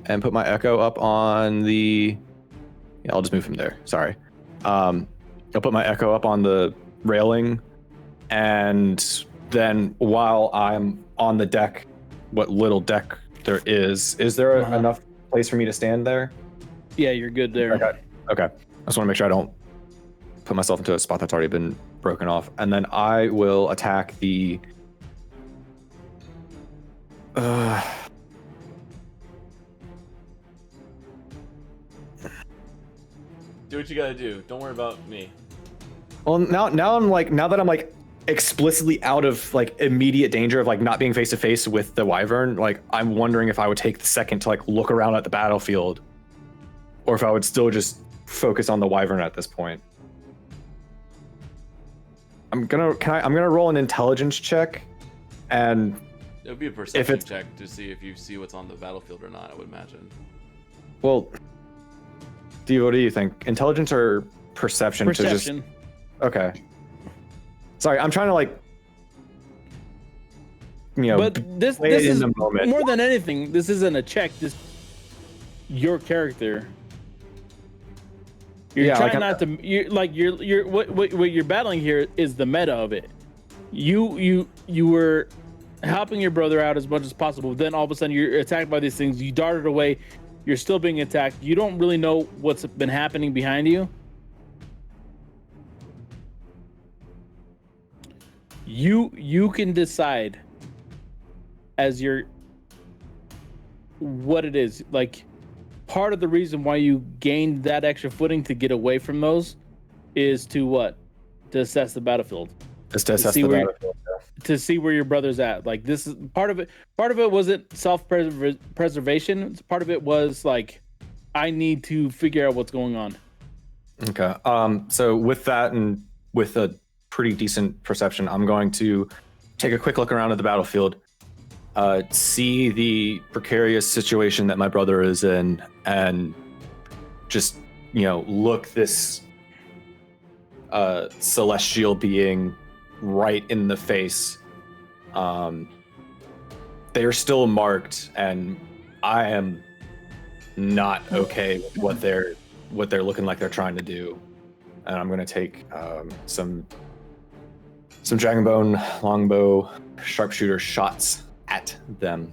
and put my Echo up on the... Yeah, I'll just move from there. Sorry. I'll put my Echo up on the railing, and then while I'm on the deck, what little deck there is there enough place for me to stand there? Yeah, you're good there. Okay. I just want to make sure I don't put myself into a spot that's already been broken off. And then I will attack the... Do what you gotta do. Don't worry about me. Well, now that I'm like explicitly out of like immediate danger of like not being face to face with the wyvern, like I'm wondering if I would take the second to like look around at the battlefield, or if I would still just focus on the wyvern at this point. I'm gonna roll an intelligence check, and It would be a perception check to see if you see what's on the battlefield or not, I would imagine. well, what do you think? Intelligence or perception? Perception. Okay. Sorry, I'm trying to like, But this play it in is the moment. more than anything. This isn't a check. This your character. You're trying not to. You're what you're battling here is the meta of it. You were helping your brother out as much as possible. Then all of a sudden you're attacked by these things. You darted away. You're still being attacked. You don't really know what's been happening behind you. You can decide as your what it is. Like part of the reason why you gained that extra footing to get away from those is to what? To assess the battlefield. Just to assess the battlefield. To see where your brother's at. Like this is part of it. Part of it wasn't self-preservation. Part of it was like, I need to figure out what's going on. Okay. So with that and with a pretty decent perception, I'm going to take a quick look around at the battlefield, see the precarious situation that my brother is in, and just, look this celestial being right in the face. They're still marked, and I am not okay with what they're looking like they're trying to do. And I'm gonna take some Dragonbone longbow sharpshooter shots at them.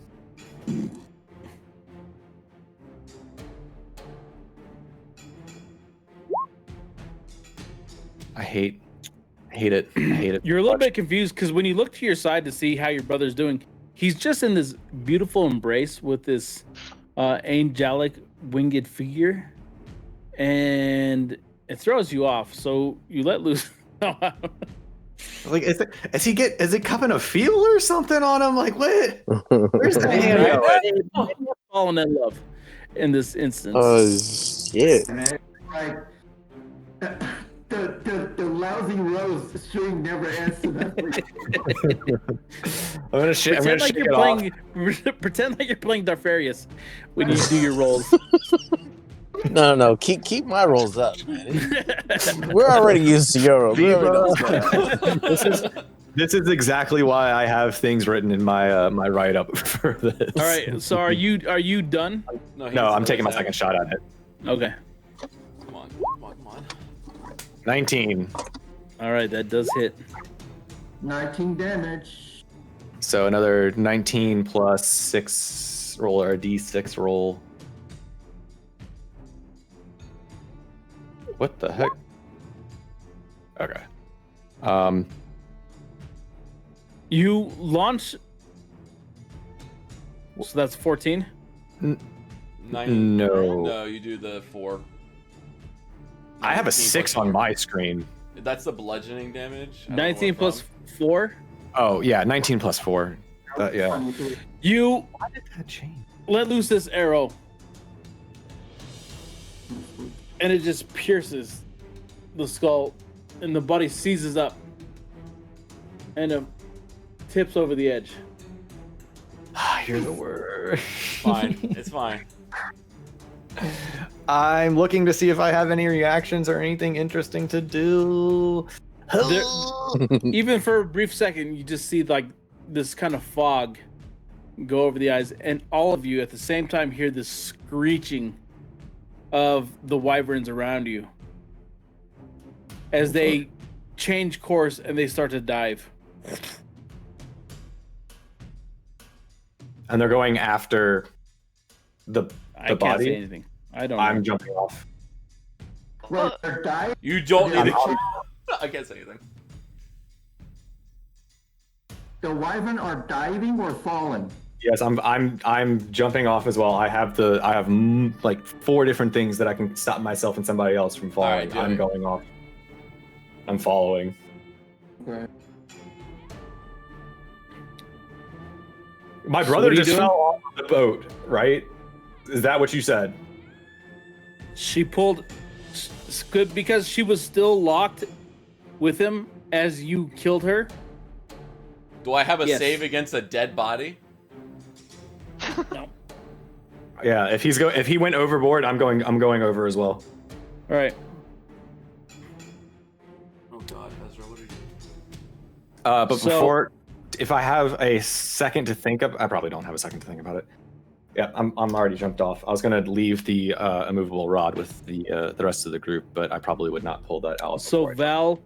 I hate it. I hate it. You're a little bit confused because when you look to your side to see how your brother's doing, he's just in this beautiful embrace with this angelic winged figure, and it throws you off. So you let loose. Like, is it cupping a feel or something on him? Like, what? Where's the hand going? Falling in love in this instance. Oh shit! Man, like the lousy rose string never ends to that. I'm gonna shake it off. Pretend like you're playing Darfarius when you do your rolls. No. Keep my rolls up, man. We're already used to your rolls. We already know what's going on. This is exactly why I have things written in my my write up for this. All right. So are you done? No, I'm taking my second shot at it. Okay. Come on. 19. All right, that does hit. 19 damage. So another 19 plus 6 roll, or a d6 roll. What the heck? Okay. You launch. So that's 14. 9. No. No, you do the 4. I have a 19 6 plus on 4. my screen. That's the bludgeoning damage. I don't know 19 what plus from. 4. Oh yeah, 19 plus 4. Yeah. You Why did that change? let loose this arrow, and it just pierces the skull, and the body seizes up, and it tips over the edge. You're the worst. Fine. It's fine. I'm looking to see if I have any reactions or anything interesting to do. Even for a brief second, you just see like this kind of fog go over the eyes, and all of you at the same time hear this screeching of the wyverns around you as they change course and they start to dive. And they're going after the I can't body. say anything. I don't. I'm know. jumping off. Well, they're dying. You don't need I'm- to. I can't say anything. The wyvern are diving or falling. Yes, I'm jumping off as well. I have like 4 different things that I can stop myself and somebody else from falling. Alright, I'm Joey. going off. I'm following. Okay. My So brother what are you just doing? fell off the boat, right? Is that what you said? She pulled good because she was still locked with him as you killed her. Do I have a Yes. save against a dead body? No. Yeah, if he went overboard, I'm going over as well. All right. Oh God, Ezra, what are you? But So- before, if I have a second to think of, I probably don't have a second to think about it. Yeah, I'm already jumped off. I was gonna leave the immovable rod with the rest of the group, but I probably would not pull that out. So before I- Val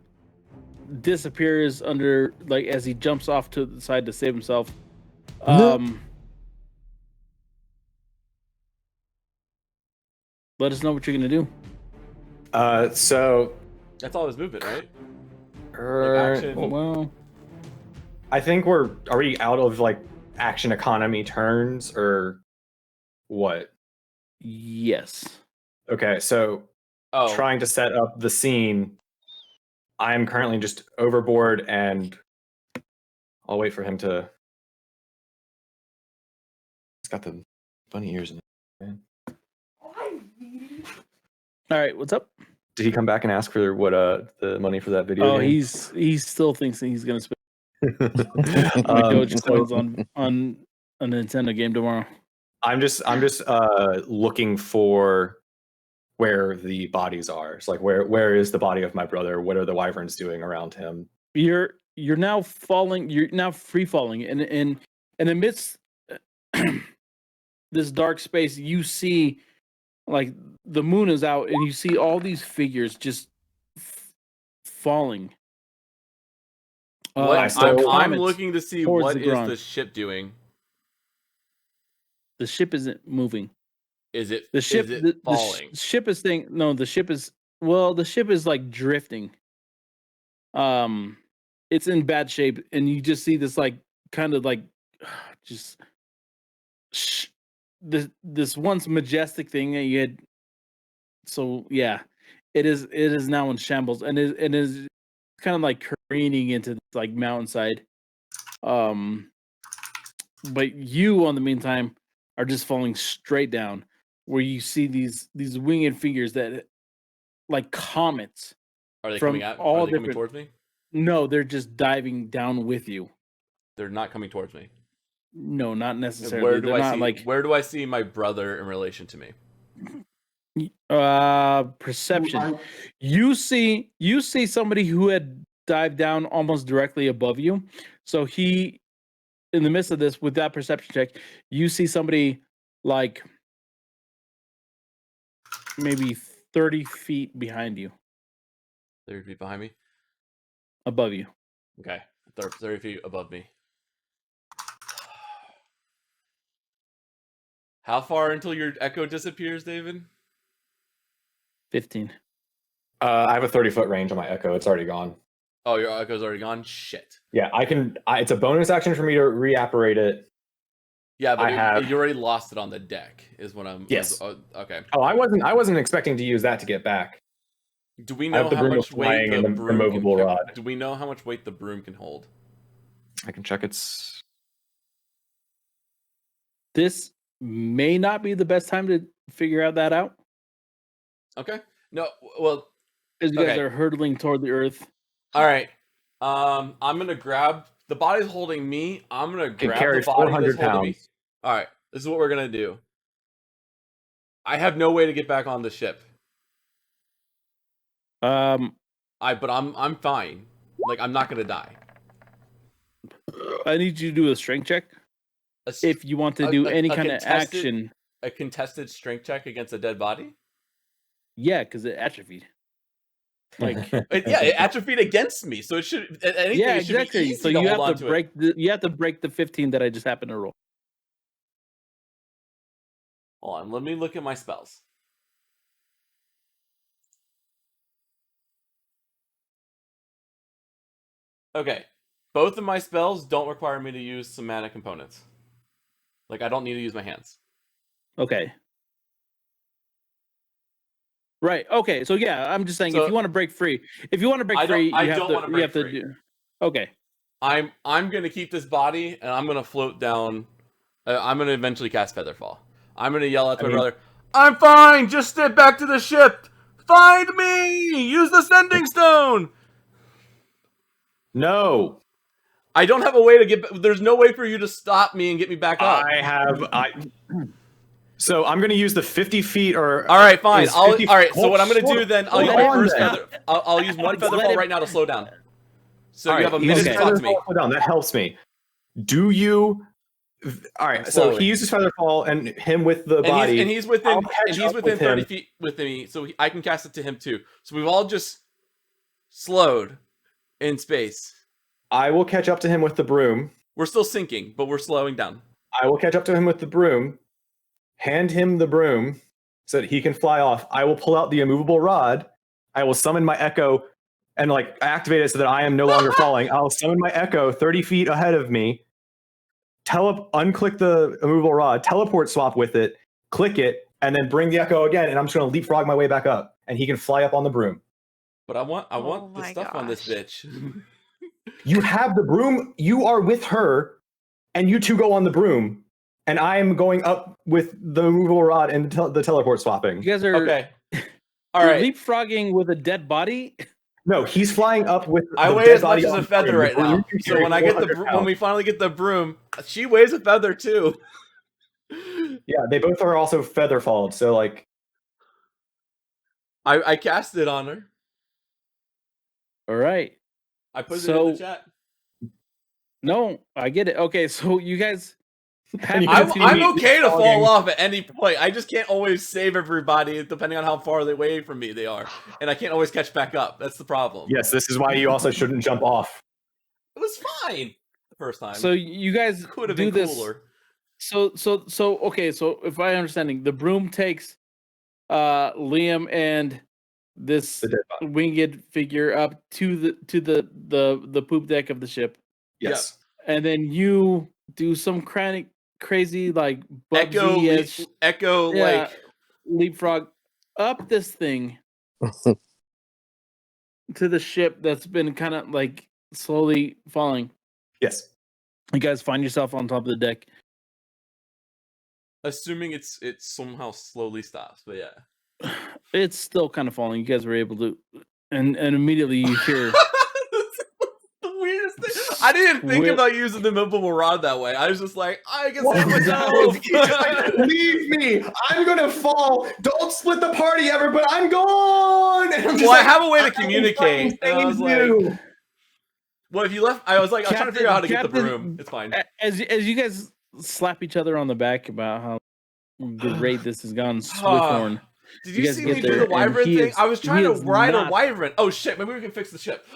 disappears under, like, as he jumps off to the side to save himself. Let us know what you're gonna do. So That's all his movement, right? er, action. Well, I think are we out of like action economy turns or what? yes. Okay, so Oh, trying to set up the scene. I am currently just overboard, and I'll wait for him to. He's got the bunny ears in it, man. All right. What's up? Did he come back and ask for what the money for that video Oh, game? he still thinks that he's gonna spend Um, Dogecoins on a Nintendo game tomorrow. I'm just looking for where the bodies are. It's like where is the body of my brother? What are the wyverns doing around him? You're now falling. You're now free falling, and amidst this dark space, you see, like, the moon is out, and you see all these figures just falling. what? so- I'm comets looking to see towards what the is ground. the ship doing. The ship isn't moving. Is it? The ship, Is it the falling? ship is saying no. The ship is, well, the ship is like drifting. It's in bad shape, and you just see this like kind of like just this once majestic thing that you had. So yeah, it is now in shambles, and is kind of like careening into this like mountainside. But you, on the meantime, are just falling straight down, where you see these winged figures that like comets Are they from coming out? all Are they coming different. towards me? No, they're just diving down with you. They're not coming towards me. No, not And necessarily. where do They're I not see? like Where do I see my brother in relation to me? perception. You see somebody who had dived down almost directly above you. So he, in the midst of this, with that perception check, you see somebody like maybe 30 feet behind you, 30 feet behind me. above you. Okay, 30 feet above me. How far until your echo disappears, David? 15. I have a 30-foot range on my Echo. It's already gone. Oh, your echo's already gone? Shit. Yeah, I can. It's a bonus action for me to reapparate it. Yeah, but I have- you already lost it on the deck, is what I'm... Yes. Okay. Oh, I wasn't expecting to use that to get back. Do we I know have the how broom much weight flying the and the broom immovable can... rod. Do we know how much weight the broom can hold? I can check its. This may not be the best time to figure out that out, Okay. No, well... as you guys Okay. are hurtling toward the earth. All right. I'm gonna grab... The body's holding me. I'm gonna Can grab carry the body 400 that's holding me. pounds. All right. This is what we're gonna do. I have no way to get back on the ship. But I'm fine. Like, I'm not gonna die. I need you to do a strength check A s- if you want to do any a kind of contested- action. A contested strength check against a dead body? Yeah, because it atrophied. Like It atrophied against me, so it should... Anything, yeah, it should be exactly. easy So to you hold have on to it. break you have to break the 15 that I just happened to roll. Hold on, let me look at my spells. Okay. Both of my spells don't require me to use somatic components. Like, I don't need to use my hands. Okay. Right. Okay. So yeah, I'm just saying So- if you want to break free, you I have don't to wanna break free. do. Okay. I'm gonna keep this body, and I'm gonna float down. I'm gonna eventually cast Featherfall. I'm gonna yell out to my brother, "I'm fine! Just step back to the ship! Find me! Use the sending stone!" No, I don't have a way to get... There's no way for you to stop me and get me back up. So I'm going to use the 50 feet or. All right, fine. is 50 All right. So what I'm gonna hold- do then? I'll hold use my on first then. feather. I'll use one feather Let fall him- right now to slow down. So All you right, have a he minute uses to talk to feather me. fall, hold on, that helps me. Do you? All right. So slowly. he uses feather fall, and him with the body. And he's within I'll catch up 30 with him. feet with me, so I can cast it to him too. So we've all just slowed in space. I will catch up to him with the broom. We're still sinking, but we're slowing down. I will catch up to him with the broom. Hand him the broom so that he can fly off. I will pull out the immovable rod. I will summon my echo and like activate it so that I am no longer falling. I'll summon my echo 30 feet ahead of me. Unclick the immovable rod, teleport swap with it, click it, and then bring the echo again. And I'm just going to leapfrog my way back up, and he can fly up on the broom. But I want the my stuff on this gosh. bitch. You have the broom. You are with her, and you two go on the broom, and I am going up with the immovable rod and the teleport swapping. You guys are Okay. All you're right. leapfrogging with a dead body. No, he's flying up with. I the weigh dead as much body as on a the feather broom. right The broom now. can So carry when I get 400 when pounds. we finally get the broom, she weighs a feather too. Yeah, they both are also feather falled. So like, I cast it on her. All right. I put it in So- the chat. No, I get it. Okay, so you guys have You I'm, continue I'm okay to fall leapfrogging. off at any point. I just can't always save everybody depending on how far away from me they are. And I can't always catch back up. That's the problem. yes, this is why you also shouldn't jump off. It was fine the first time. so you guys could have do been this. cooler. So okay, so if I'm understanding, the broom takes Liam and this The dead body. winged figure up to the poop deck of the ship, Yes. and then you do some crazy like Echo, Bubsy-ish, echo, yeah, like leapfrog up this thing to the ship that's been kind of like slowly falling. Yes. You guys find yourself on top of the deck. assuming it somehow slowly stops. But yeah, It's still kind of falling. You guys were able to, and immediately you hear the weirdest thing. I didn't think With- about using the movable rod that way. I was just like, I can What save was myself. He's just like, leave me. I'm gonna fall. Don't split the party ever, but I'm gone. And I'm just Well, I like, have a way to I can communicate, fucking and I was save like, you. well, if you left, I was like, I was trying to figure out how to get the Captain- broom. It's fine. as you guys slap each other on the back about how great this has gone, Swiftborn. Did you you guys see get me there, do the and wyvern he thing? is- I was trying he to is ride a not- wyvern. Oh shit, maybe we can fix the ship.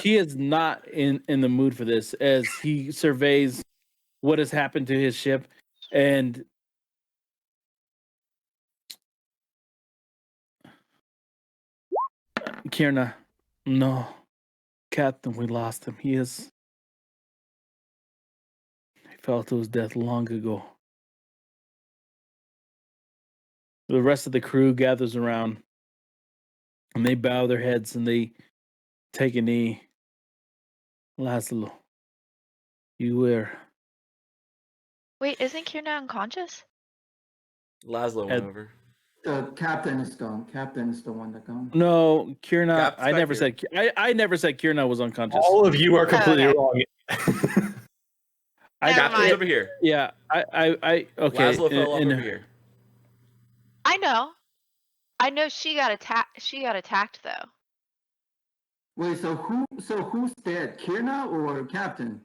He is not in the mood for this as he surveys what has happened to his ship, and Kierna, no, Captain, we lost him. He fell to his death long ago. The rest of the crew gathers around, and they bow their heads and they take a knee. Laszlo, you were Wait, isn't Kierna unconscious? Laszlo went At- over. The captain is gone. Captain is the one that gone. no Kierna. Cap's I back never here. said I never said Kierna was unconscious. All of you are completely Okay. wrong. I Never Captain's mind. over here. Yeah, I okay. Laszlo fell off and- over here. I know she got attacked. She got attacked though. Wait, so who's dead? Kierna or captain?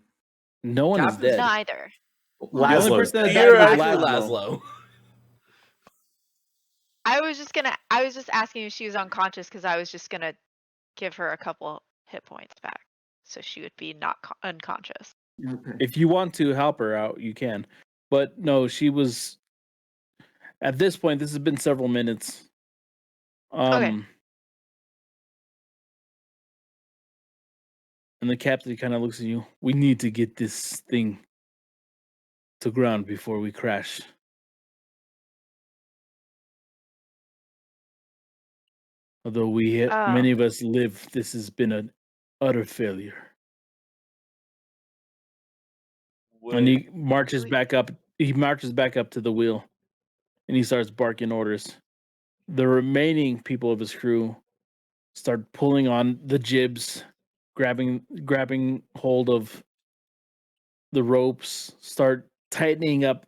No one is Captain's dead. Neither. The only Laszlo. person that You're died was actually Laszlo. Laszlo. I was just asking if she was unconscious because I was just gonna give her a couple hit points back, so she would be not unconscious. Okay. If you want to help her out, you can. But no, she was. At this point, this has been several minutes. Okay. And the captain kind of looks at you. We need to get this thing to ground before we crash. Although many of us live, this has been an utter failure. And he marches back up. He marches back up to the wheel, and he starts barking orders. The remaining people of his crew start pulling on the jibs, grabbing hold of the ropes, start tightening up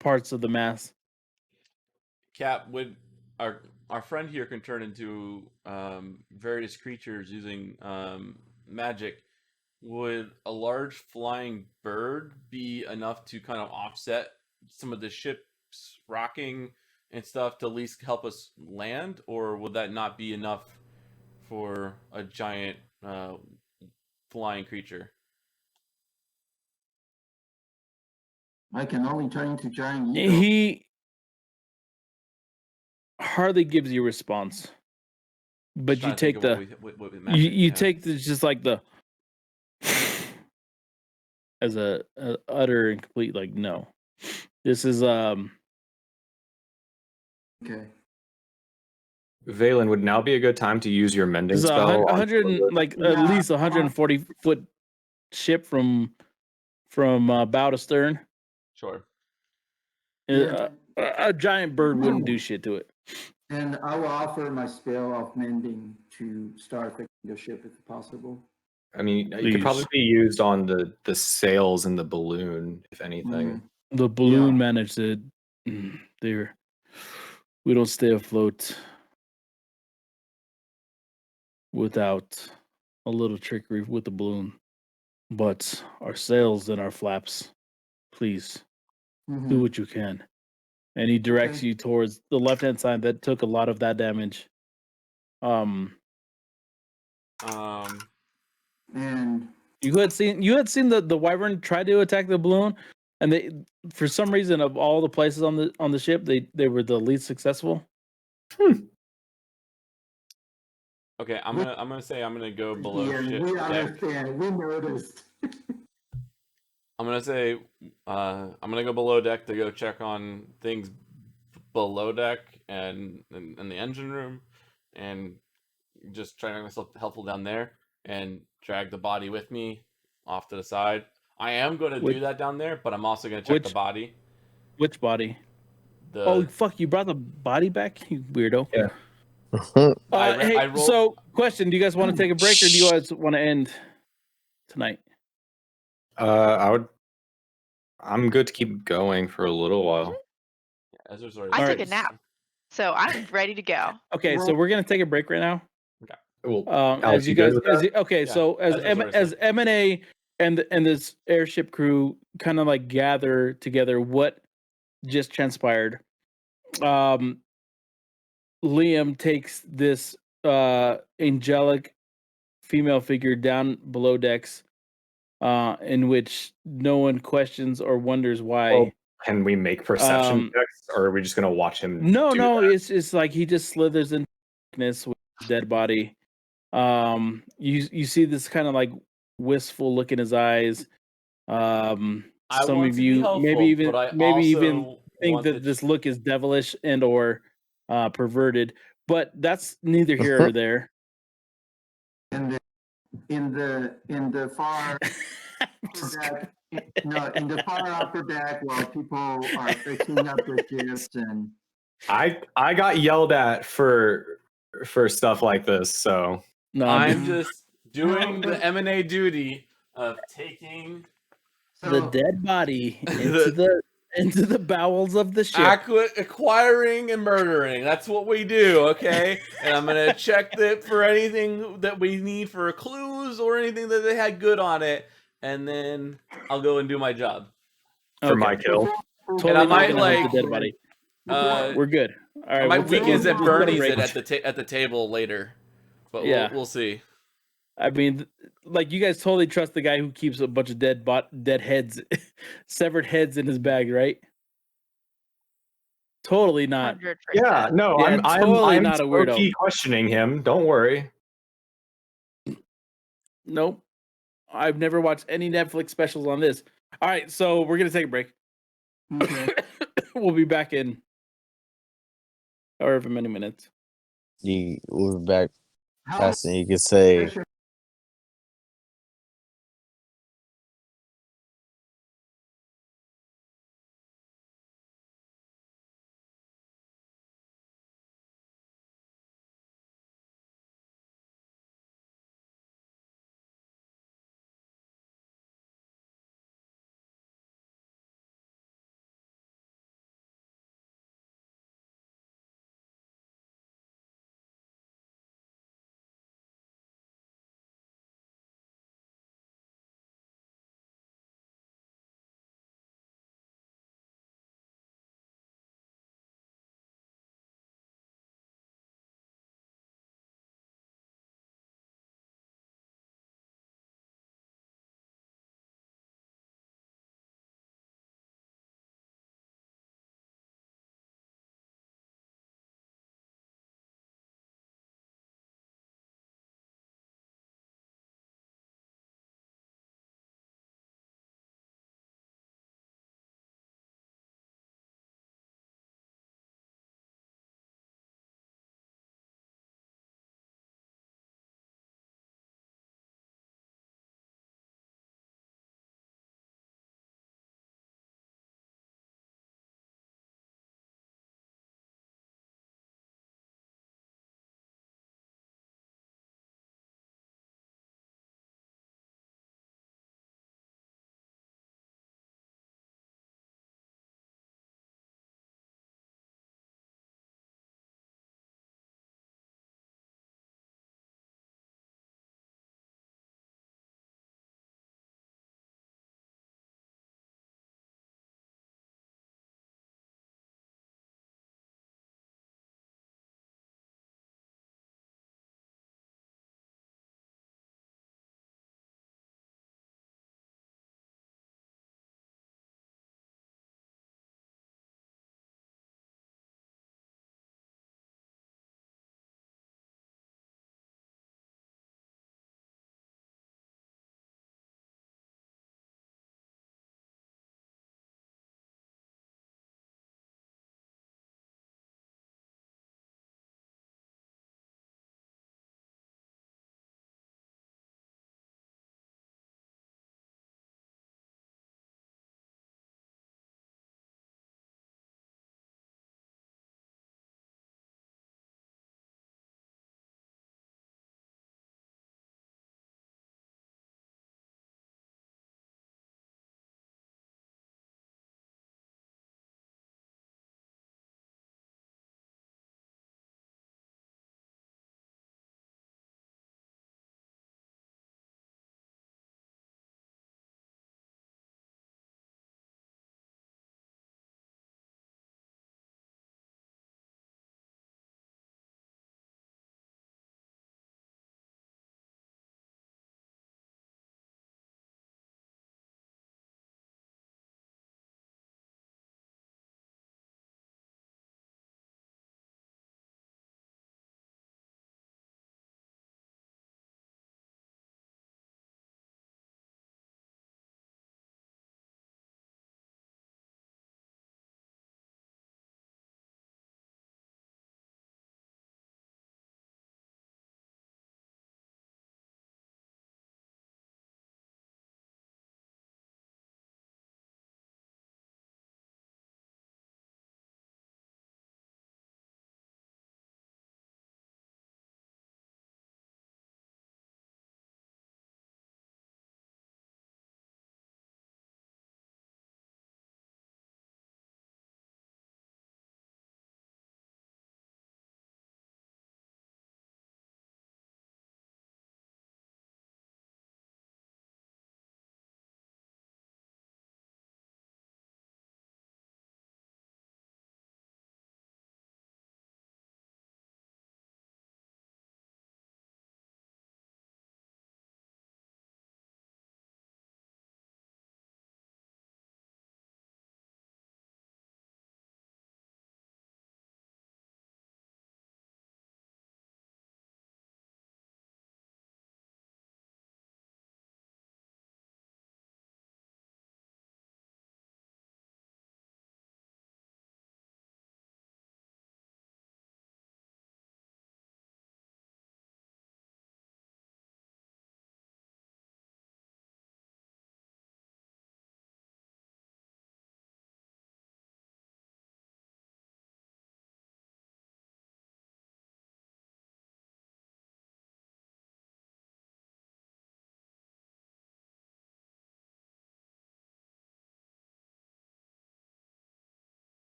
parts of the mast. Cap, would our friend here can turn into various creatures using magic. Would a large flying bird be enough to kind of offset some of the ship's rocking and stuff to at least help us land, or would that not be enough for a giant flying creature? I can only turn into giant eagle. He hardly gives you a response, but Just you trying to think take of the what we you magic have. take the just like the as a utter and complete like no. This is Okay. Valen, would now be a good time to use your mending this is spell? on 100 Florida? like Yeah, at least 140 foot ship from bow to stern. Sure. Yeah. A giant bird wouldn't do shit to it. And I will offer my spell of mending to start fixing the ship if possible. I mean, it Please. could probably be used on the sails and the balloon, if anything. The balloon Yeah. managed it. We don't stay afloat without a little trickery with the balloon. But our sails and our flaps, please Mhm. do what you can. And he directs Okay. you towards the left hand side that took a lot of that damage. And You had seen the wyvern try to attack the balloon, and they, for some reason, of all the places on the ship, they were the least successful. Okay, I'm gonna say I'm gonna go below Yeah, ship we deck. understand. We noticed. I'm gonna say I'm gonna go below deck to go check on things below deck and in the engine room, and just try to make myself helpful down there and drag the body with me off to the side. I am going to do that down there, but I'm also going to check the body. Which body? The Oh fuck! You brought the body back, you weirdo. Yeah. I rolled. So, question: do you guys want to take a break, or do you guys want to end tonight? I'm good to keep going for a little while. Ezra's already I took a Alright. nap, so I'm ready to go. Okay, so we're gonna take a break right now. Okay. Well, As Alex, you you good guys, with as that? you, okay, Yeah, so as Ezra's already as asleep. M&A and this airship crew kind of like gather together what just transpired. Liam takes this angelic female figure down below decks, in which no one questions or wonders why. Well, can we make perception Um, checks, or are we just gonna watch him? No, do no, that? it's like he just slithers in darkness with his dead body. You see this kind of like wistful look in his eyes. I Some want of to be you helpful, but I maybe even also think want that this look is devilish and or perverted, but that's neither here or there. And in the far upper deck, no, in the far upper deck, while people are fixing up the ships and I got yelled at for stuff like this, so No, I'm just doing No, the M&A duty of taking the so dead body the into the bowels of the ship. acquiring and murdering. That's what we do, okay? And I'm gonna check that for anything that we need for clues or anything that they had good on it, and then I'll go and do my job. for my kill. Totally And I not might, gonna hurt like, the dead body. Uh, We're good. All right, I might we'll weakens take at a Bernie's break. it at the table later, but Yeah. we'll see. I mean, like you guys totally trust the guy who keeps a bunch of dead heads, severed heads in his bag, right? Totally not. 100%. Yeah, no, Yeah, totally I'm not a low-key weirdo. questioning him. Don't worry. Nope. I've never watched any Netflix specials on this. All right, so we're gonna take a break. okay. We'll be back in however many minutes. We're back. How Passing, you could say session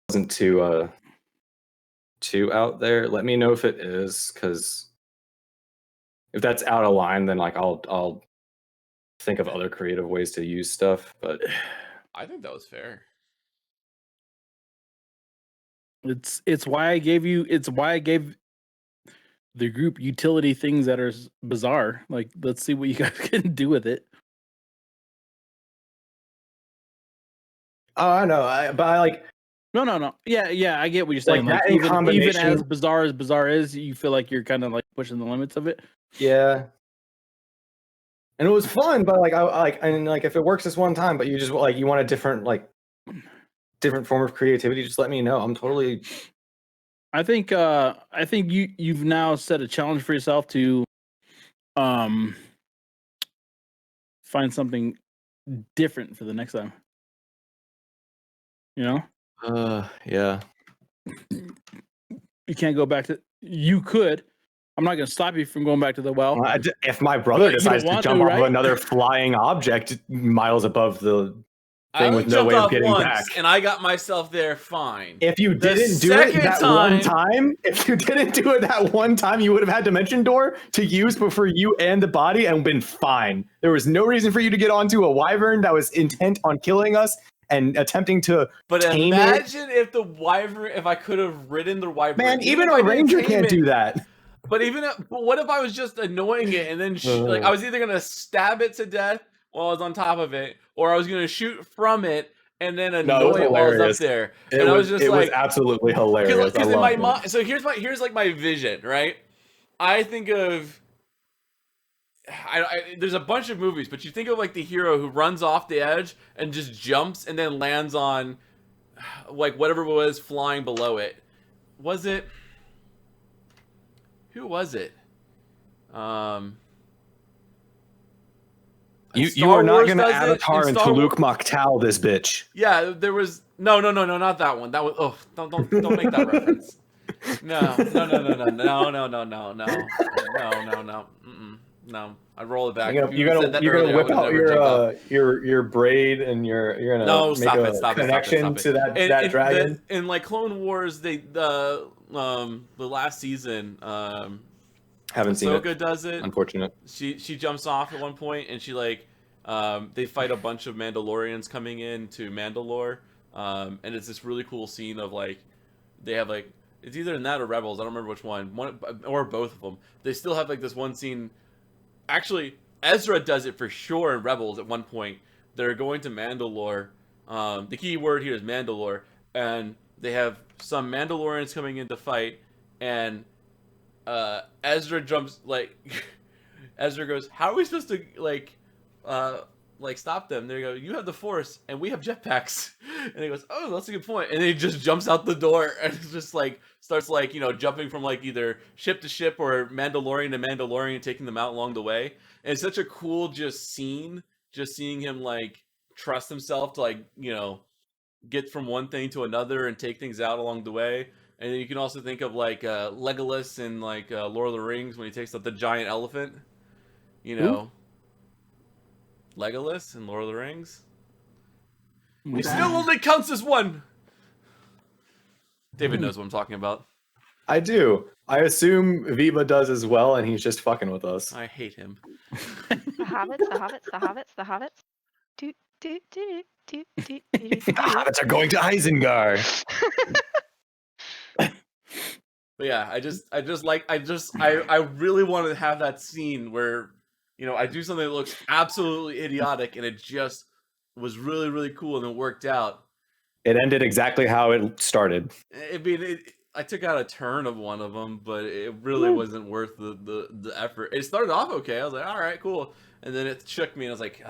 wasn't too out there. Let me know if it is, because if that's out of line, then like I'll think of other creative ways to use stuff. But I think that was fair. It's why I gave the group utility things that are bizarre. Like, let's see what you guys can do with it. oh, I know, but I like No. Yeah, I get what you're saying. Like, Like, that in even combination- as bizarre is, you feel like you're kind of like pushing the limits of it. yeah. And it was fun, but like if it works this one time, but you just like you want a different form of creativity, just let me know. I'm totally. I think you've now set a challenge for yourself to find something different for the next time. You know? Yeah. You can't go back to. You could. I'm not going to stop you from going back to the well. If my brother But you decides don't to want jump to, off right? of another flying object miles above the I thing only with no jumped way of off getting once, back. and I got myself there fine. If you The didn't do it second that one time, you would have had Dimension Door to use for you and the body and been fine. There was no reason for you to get onto a wyvern that was intent on killing us and attempting to But tame imagine if I could have ridden the wyvern. Man, even if a I didn't ranger tame can't it, do that. But but what if I was just annoying it and then like I was either gonna stab it to death while I was on top of it, or I was gonna shoot from it and then annoy it while I was up there. It was absolutely hilarious. Because I in my loved mind, so here's like my vision, right? I think of there's a bunch of movies, but you think of like the hero who runs off the edge and just jumps and then lands on like whatever was flying below it. Was it? Who was it? You are not going to Avatar into Luke Moktal this bitch. Yeah, there was not that one. That was don't make that reference. No. No. I roll it back. You're gonna whip out your braid and you're gonna make a connection to that dragon. In like Clone Wars, the last season, haven't seen it. Ahsoka does it. Unfortunate. She jumps off at one point and she like they fight a bunch of Mandalorians coming in to Mandalore, and it's this really cool scene of like they have like it's either in that or Rebels. I don't remember which one or both of them. They still have like this one scene. Actually, Ezra does it for sure in Rebels at one point. They're going to Mandalore. The key word here is Mandalore, and they have some Mandalorians coming in to fight, and Ezra jumps like Ezra goes, "How are we supposed to like stop them?" They go, "You have the Force, and we have jetpacks." And he goes, "Oh, that's a good point." And he just jumps out the door and just like starts like jumping from like either ship to ship or Mandalorian to Mandalorian, taking them out along the way. And it's such a cool scene, just seeing him like trust himself to like get from one thing to another and take things out along the way. And then you can also think of like Legolas in like Lord of the Rings when he takes out the giant elephant. Legolas in Lord of the Rings. He still only counts as one. David knows what I'm talking about. I do. I assume Viva does as well, and he's just fucking with us. I hate him. The hobbits. Doot, doot, doot, doot, doot, doot, doot. The hobbits are going to Isengard. But yeah, I really wanted to have that scene where, I do something that looks absolutely idiotic and it just was really, really cool and it worked out. It ended exactly how it started. I took out a turn of one of them, but it really wasn't worth the effort. It started off okay. I was like, all right, cool. And then it shook me and I was like,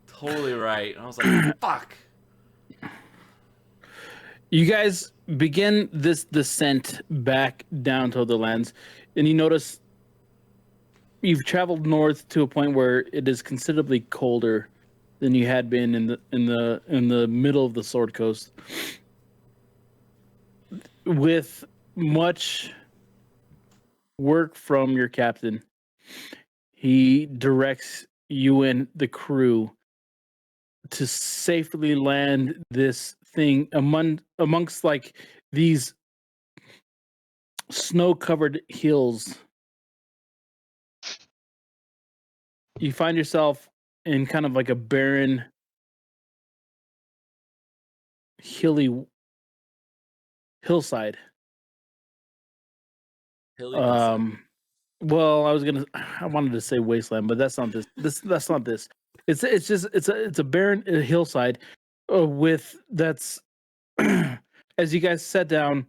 totally right. And I was like, fuck. You guys begin this descent back down to the lands, and you notice you've traveled north to a point where it is considerably colder than you had been in the middle of the Sword Coast. With much work from your captain, he directs you and the crew to safely land this thing amongst like these snow-covered hills. You find yourself in kind of like a barren, hilly hillside. Hilly hillside. Well, I wanted to say wasteland, but that's not this. That's not this. It's a barren hillside with that's as you guys set down,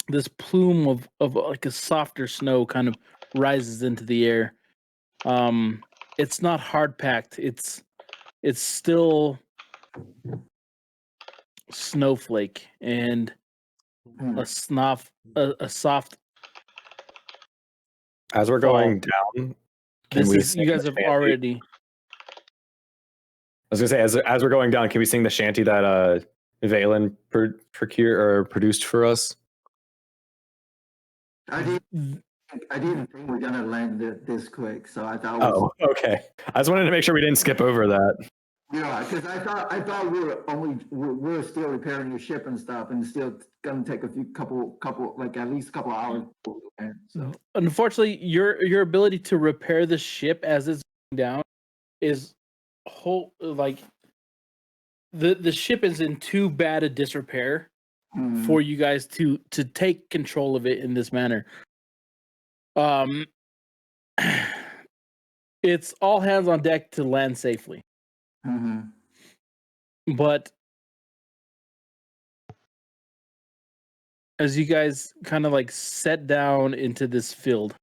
this plume of like a softer snow kind of rises into the air. It's not hard packed. It's still snowflake and a soft As we're fall. going down, can This we is sing you guys the have shanty? already. I was gonna say, as we're going down, can we sing the shanty that Valen produced for us? I didn't think we're gonna land this quick, so I thought. Oh, okay. I just wanted to make sure we didn't skip over that. Yeah, because I thought we're still repairing your ship and stuff, and still gonna take a couple like at least a couple hours. So Unfortunately, your ability to repair the ship as it's going down is like the ship is in too bad a disrepair for you guys to take control of it in this manner. It's all hands on deck to land safely. But as you guys kind of like set down into this field,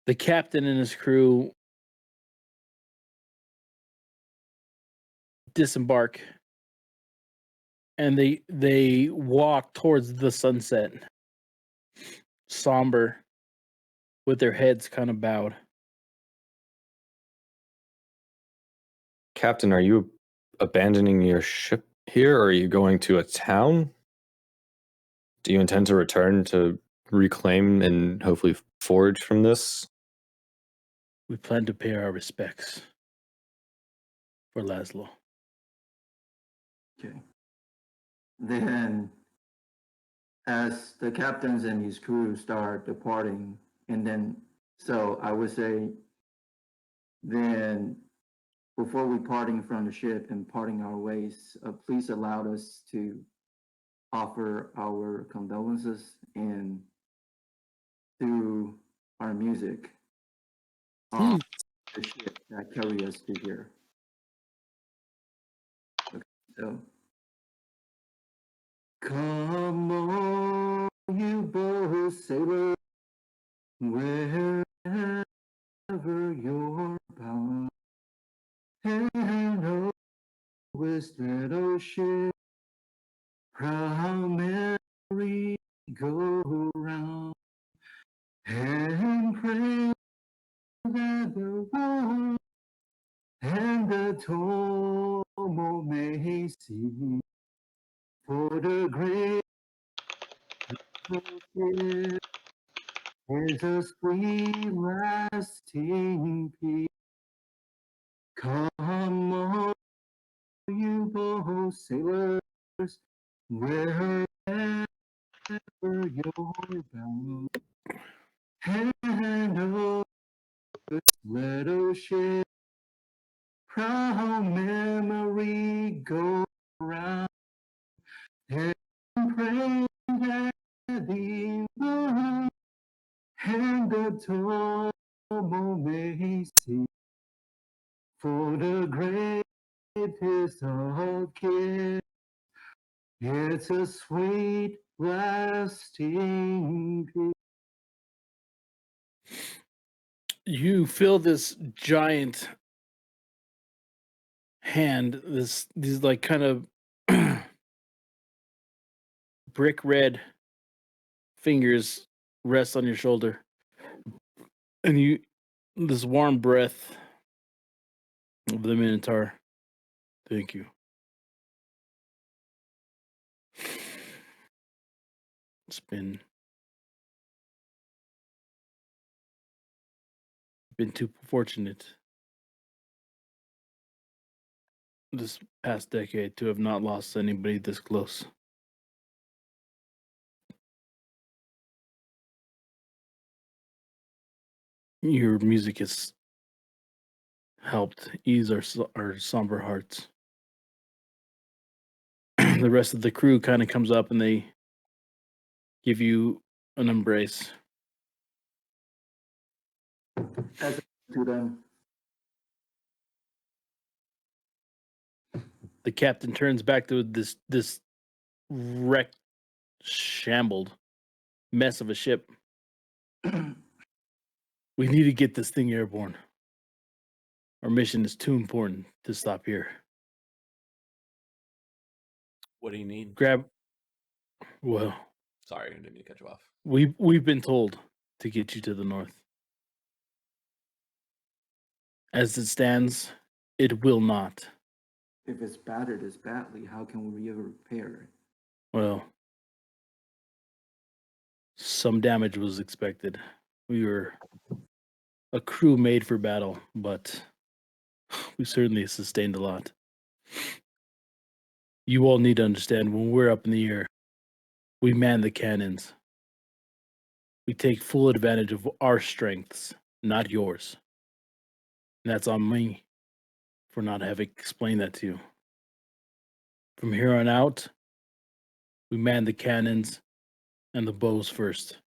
the captain and his crew disembark and they walk towards the sunset, somber, with their heads kind of bowed. Captain, are you abandoning your ship here, or are you going to a town? Do you intend to return to reclaim and hopefully forage from this? We plan to pay our respects for Laszlo. okay. Then, as the captains and his crew start departing, and then so I would say, then before we parting from the ship and parting our ways, please allow us to offer our condolences and through our music on the ship that carry us to here. Okay, so come on, you both sailors, wherever you're bound, and always let our ship proud merry go round, and pray that the world and the tumult may cease, for the great is a sweet lasting peace. Come on, you both sailors, wherever you're bound, and oh, let our ship proud memory go round, and pray that the Lord and the tumult may cease, for the greatest of gifts, it's a sweet lasting peace. You feel this giant hand, these like kind of brick red fingers rest on your shoulder, and this warm breath of the Minotaur. Thank you. It's been been too fortunate this past decade to have not lost anybody this close. Your music has helped ease our somber hearts. The rest of the crew kind of comes up and they give you an embrace. As to them. The captain turns back to this wrecked, shambled mess of a ship. We need to get this thing airborne. Our mission is too important to stop here. What do you need? Well, Sorry, I didn't mean to cut you off. we've been told to get you to the north. As it stands, it will not. If it's battered as badly, how can we ever repair it? Well, some damage was expected. We were a crew made for battle, but we certainly sustained a lot. You all need to understand, when we're up in the air, we man the cannons. We take full advantage of our strengths, not yours. And that's on me for not having explained that to you. From here on out, we man the cannons and the bows first.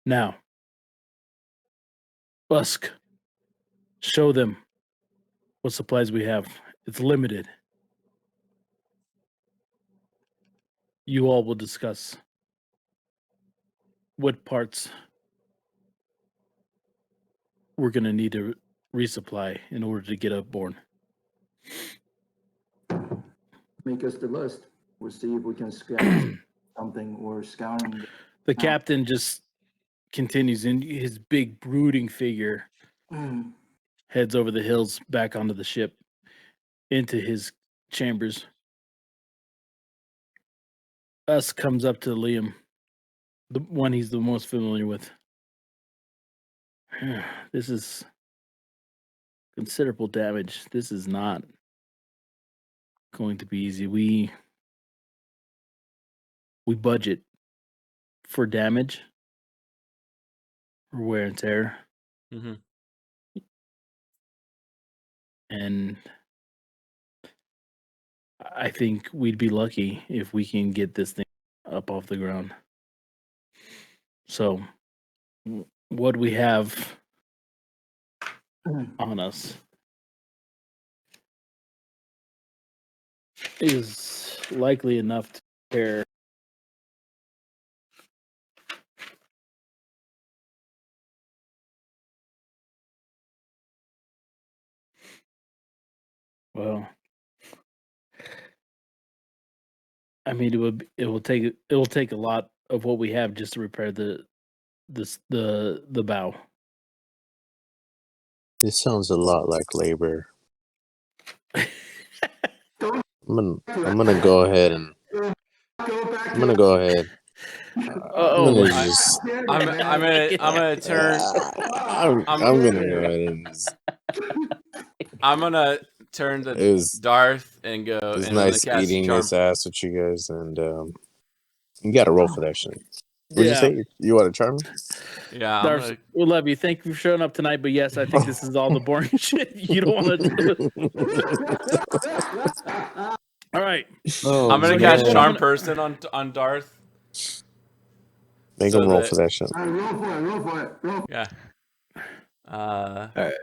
Now, Busk, show them what supplies we have. It's limited. You all will discuss what parts we're going to need to resupply in order to get upborn. Make us the list. We'll see if we can scout something or scouting. The captain just continues, in his big brooding figure heads over the hills back onto the ship into his chambers. Us comes up to Liam, the one he's the most familiar with. This is considerable damage. This is not going to be easy. We budget for damage or wear and tear. Mm-hmm. And I think we'd be lucky if we can get this thing up off the ground. So, what we have on us is likely enough to repair well. I mean, it will take a lot of what we have just to repair the bow. This sounds a lot like labor. I'm gonna go ahead and I'm gonna go ahead. Oh, I'm gonna turn. I'm gonna go ahead and just, I'm gonna turn to It was- Darth and go. it's and I'm gonna nice cast eating charm. this ass with you guys, and you got to roll for that shit. What'd you Yeah. say? You want to charm me? Yeah, I'm Darth, gonna, we love you. Thank you for showing up tonight. But yes, I think this is all the boring shit you don't want to do. All right. Oh, I'm gonna man. cast charm person on Darth. Make so him roll that- for that shit. All right, roll for it. Yeah. Alright.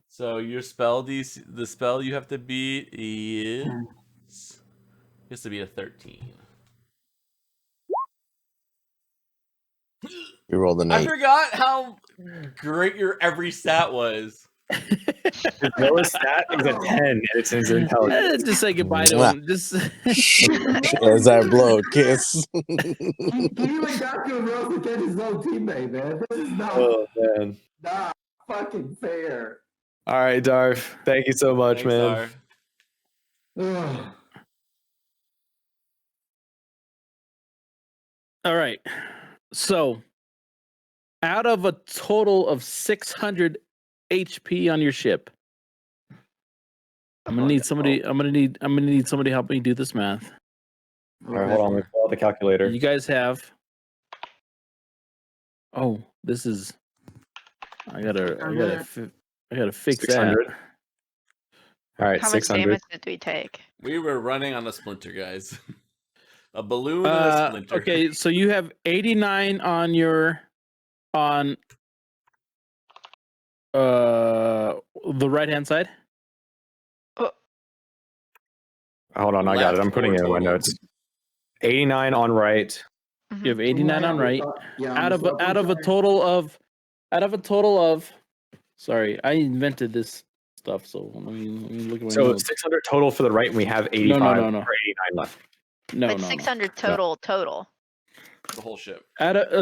So your spell DC, the spell you have to beat is has to be a 13. You rolled an I 8. forgot how great your every stat was. His lowest stat is a 10, and it's his intelligence. Just say goodbye to Mwah. him. Just As I blow a kiss. He even got to roll against his own teammate, man. This is Oh man! not fucking fair. All right, Darth. Thank you so much, Thanks, man. Darth. Ugh. all right. So, out of a total of 600 HP on your ship, I'm gonna need somebody. I'm gonna need somebody to help me do this math. All right, hold on. Let me pull out the calculator. You guys have. Oh, this is. I gotta fix that. 600. All right, How much 600. damage did we take? We were running on a splinter, guys. A balloon and a splinter. Okay, so you have 89 on your the right hand side. Hold on, I got it. I'm Left putting or it in my total? notes. 89 on right. You have 89 on right. Yeah, Out of a total of sorry, I invented this stuff, so let me look at my So notes. 600 total for the right, and we have 85 no. or 89 left. No, Like 600 total. The whole ship.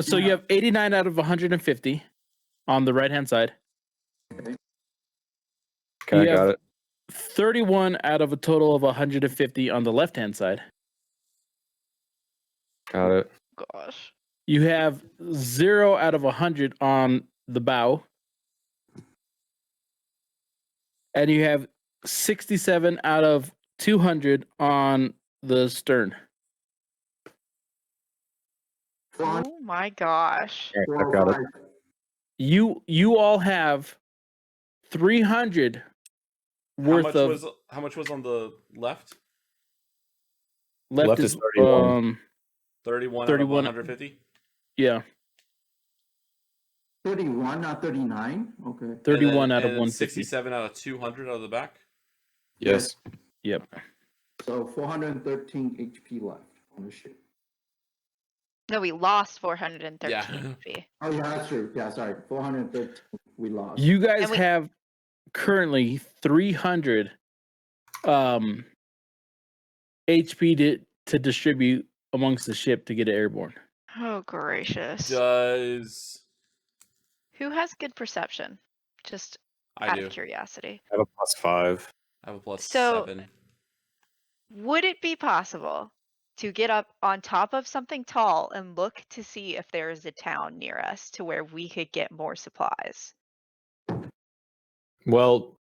So you have 89 out of 150 on the right hand side. Okay, You I got have it. 31 out of a total of 150 on the left hand side. Got it. Gosh. You have 0 out of 100 on the bow. And you have 67 out of 200 on the stern. Oh my gosh. All right, I've got it. You all have 300 worth of How much was on the left? left is is 31. 31 out of 31. 150? Yeah, 31, not 39. Okay. 31 out of and then 150. 67 out of 200 out of the back? Yes. Yep. So 413 HP left on the ship. No, we lost 413 Yeah. HP. Oh yeah, that's true. Yeah, sorry. 413 we lost. You guys And we- have currently 300 HP to distribute amongst the ship to get it airborne. Oh gracious. Does Who has good perception? Just I out do? of curiosity. I have a +5. I have a plus So- 7. Would it be possible to get up on top of something tall and look to see if there is a town near us to where we could get more supplies? Well,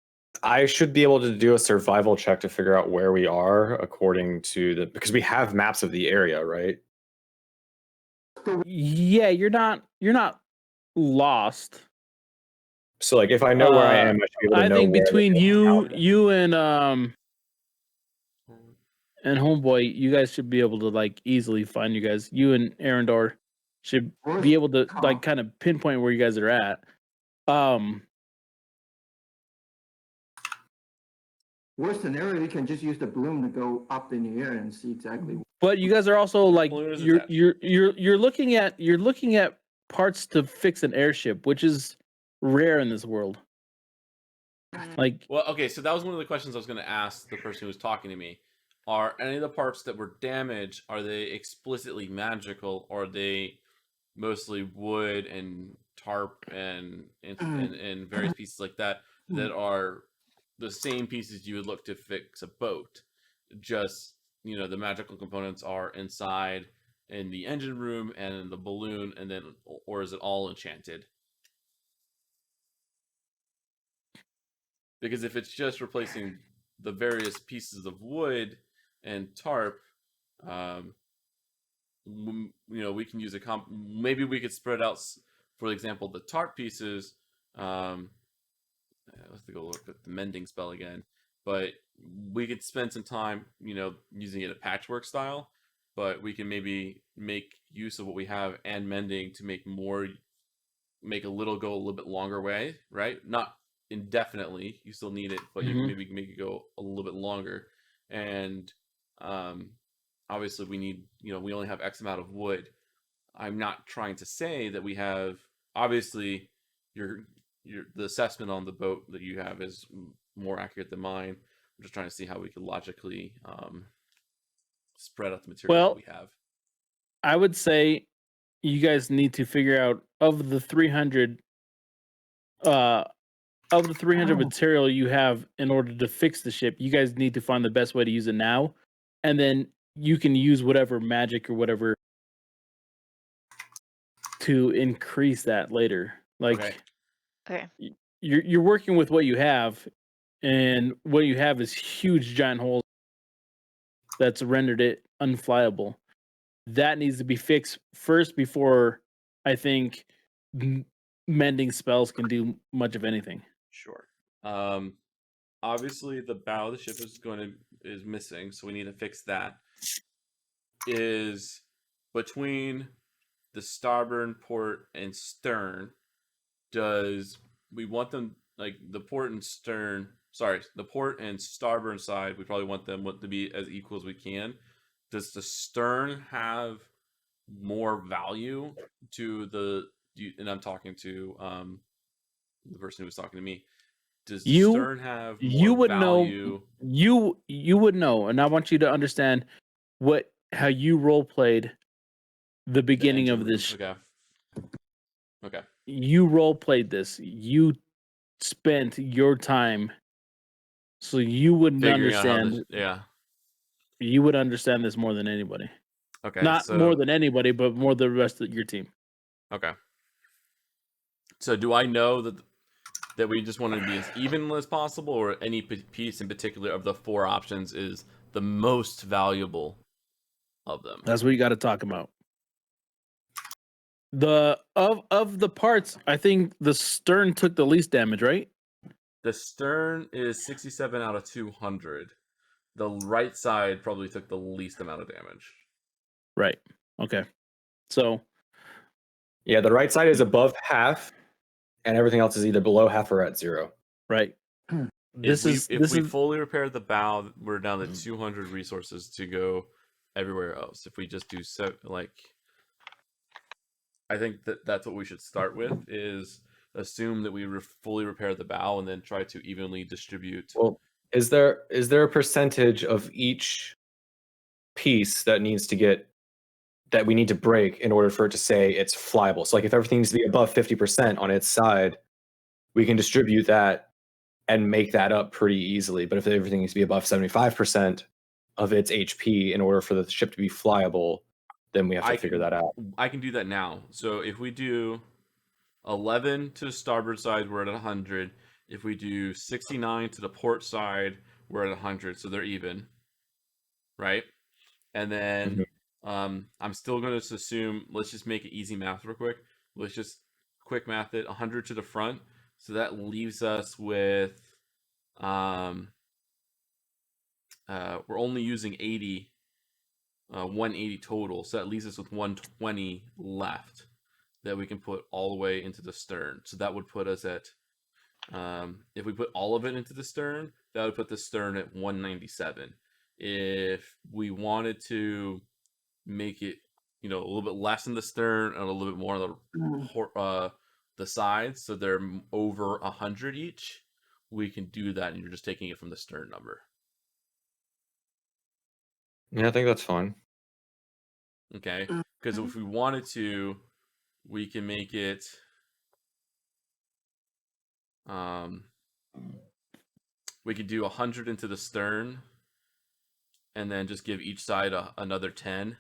I should be able to do a survival check to figure out where we are according to because we have maps of the area, right? Yeah, you're not lost. So like if I know where I am, I should be able to I know think where between the you and Homeboy, you guys should be able to like easily find you guys. You and Arendor should be able to like kind of pinpoint where you guys are at. Worst scenario, you can just use the balloon to go up in the air and see exactly. But you guys are also like balloon is you're attached. you're looking at parts to fix an airship, which is rare in this world. Like Well, okay, so that was one of the questions I was going to ask the person who was talking to me. Are any of the parts that were damaged, are they explicitly magical, or are they mostly wood and tarp and various pieces like that are the same pieces you would look to fix a boat? Just, the magical components are inside in the engine room and in the balloon, and then, or is it all enchanted? Because if it's just replacing the various pieces of wood and tarp, we can use maybe we could spread out, for example, the tarp pieces. Let's go look at the mending spell again. But we could spend some time, using it a patchwork style. But we can maybe make use of what we have and mending to make a little go a little bit longer way, right? Not indefinitely, you still need it, but you can maybe make it go a little bit longer. And obviously we need, we only have X amount of wood. I'm not trying to say that we have, obviously the assessment on the boat that you have is more accurate than mine. I'm just trying to see how we could logically spread out the materials that we have. I would say you guys need to figure out of the 300 material you have in order to fix the ship, you guys need to find the best way to use it now, and then you can use whatever magic or whatever to increase that later. Like Okay. Okay. you're working with what you have, and what you have is huge giant holes that's rendered it unflyable. That needs to be fixed first before I think mending spells can do much of anything. Sure. Obviously the bow of the ship is missing, so we need to fix that. Is between the starboard, port, and stern. Does we want them like the port and stern? Sorry, the port and starboard side. We probably want them to be as equal as we can. Does the stern have more value to and I'm talking to the person who was talking to me. Does the stern have you more would value? know you would know, and I want you to understand how you role played the beginning of this. Okay. Okay. You role played this. You spent your time, so you wouldn't Figuring out how understand. yeah. You would understand this more than anybody. Okay. Not more than anybody, but more the rest of your team. Okay. So do I know that we just want to be as even as possible, or any piece in particular of the 4 options is the most valuable of them? That's what you got to talk about. Of the parts, I think the stern took the least damage, right? The stern is 67 out of 200. The right side probably took the least amount of damage. Right. Okay. So Yeah, the right side is above half, and everything else is either below half or at 0. right. If we fully repair the bow, we're down to 200 resources to go everywhere else. If we just do I think that's what we should start with, is assume that we fully repair the bow and then try to evenly distribute. Well, is there a percentage of each piece that we need to break in order for it to say it's flyable? So like if everything needs to be above 50% on its side, we can distribute that and make that up pretty easily. But if everything needs to be above 75% of its HP in order for the ship to be flyable, then we have to figure that out. I can do that now. So if we do 11 to the starboard side, we're at 100. If we do 69 to the port side, we're at 100. So they're even, right? And then I'm still going to assume, let's just make it easy math real quick. Let's just quick math it, 100 to the front. So that leaves us with, we're only using 80, 180 total. So that leaves us with 120 left that we can put all the way into the stern. So that would put us at, if we put all of it into the stern, that would put the stern at 197. If we wanted to make it, a little bit less in the stern and a little bit more on the sides, so they're over 100 each, we can do that, and you're just taking it from the stern number. Yeah, I think that's fine. Okay, because if we wanted to, we can make it we could do 100 into the stern and then just give each side another 10,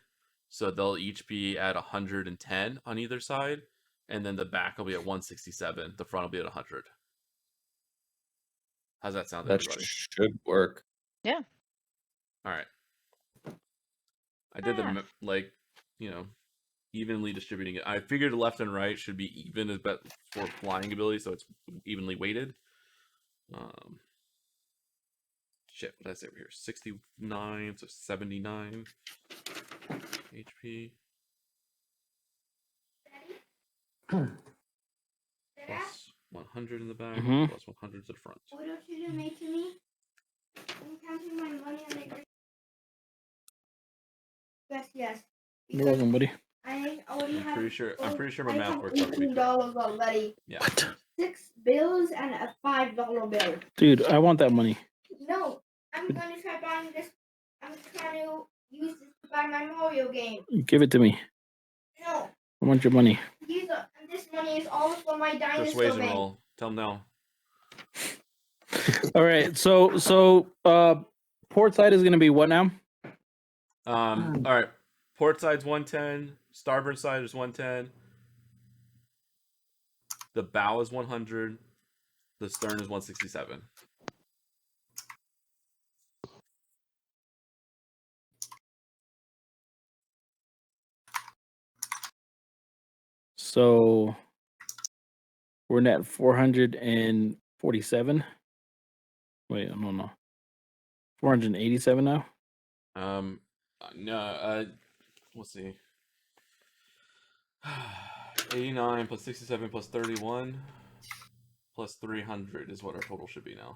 so they'll each be at 110 on either side, and then the back will be at 167, the front will be at 100. How's that sound to everybody? Should work. Yeah. All right. I did the evenly distributing it. I figured left and right should be even as best for flying ability, so it's evenly weighted. Shit, what did I say over here? 69, so 79 HP. Plus 100 in the back, plus 100 to the front. What else you make to me? I'm counting my money on the. Yes. You're welcome, buddy. I already have. I'm pretty sure my math works out. $18 already. Yeah. What? 6 bills and a $5 bill. Dude, I want that money. No, I'm going to try buying this. I'm trying to use this to buy my Mario game. Give it to me. No. I want your money. This money is all for my dinosaur Persuasion bank. roll. Tell them no. All right. So port side is going to be what now? All right. Port side's 110. Starboard side is 110. The bow is 100. The stern is 167. So we're at 447. Wait, no. 487 now. No. Let's see. 89 plus 67 plus 31 plus 300 is what our total should be now.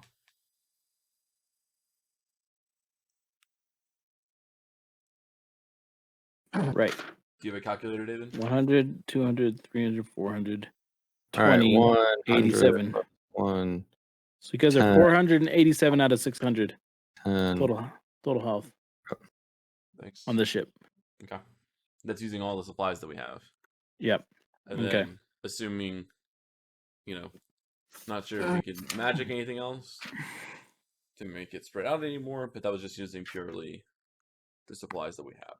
Right. Do you have a calculator, David? 100, 200, 300, 400, All right, 20, 87. One, So you guys are 10, 487 out of 600 10. total health Thanks. on the ship. Okay. That's using all the supplies that we have. Yep. And Okay. then assuming, not sure if we could magic anything else to make it spread out anymore, but that was just using purely the supplies that we have.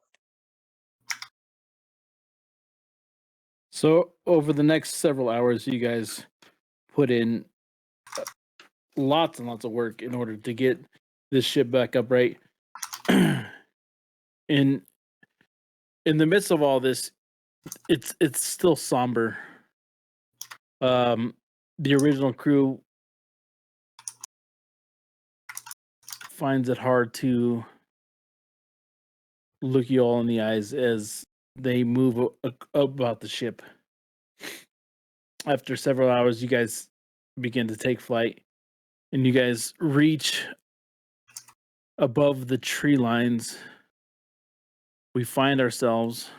So over the next several hours, you guys put in lots and lots of work in order to get this ship back upright. in the midst of all this, it's still somber. The original crew finds it hard to look you all in the eyes as they move about the ship. After several hours, you guys begin to take flight, and you guys reach above the tree lines. We find ourselves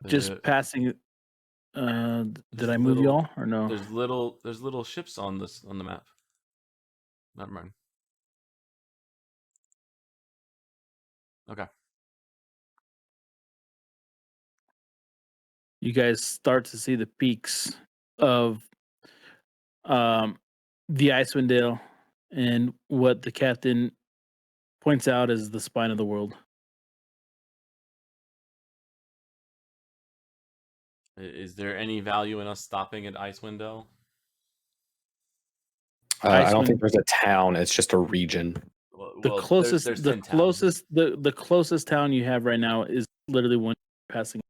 just passing. Did I move y'all or no? There's little ships on the map. Never mind. Okay. You guys start to see the peaks of the Icewind Dale and what the captain points out as the spine of the world. Is there any value in us stopping at Icewind Dale? I don't think there's a town. It's just a region. The closest, there's the 10 towns. closest, the closest town you have right now is literally one passing.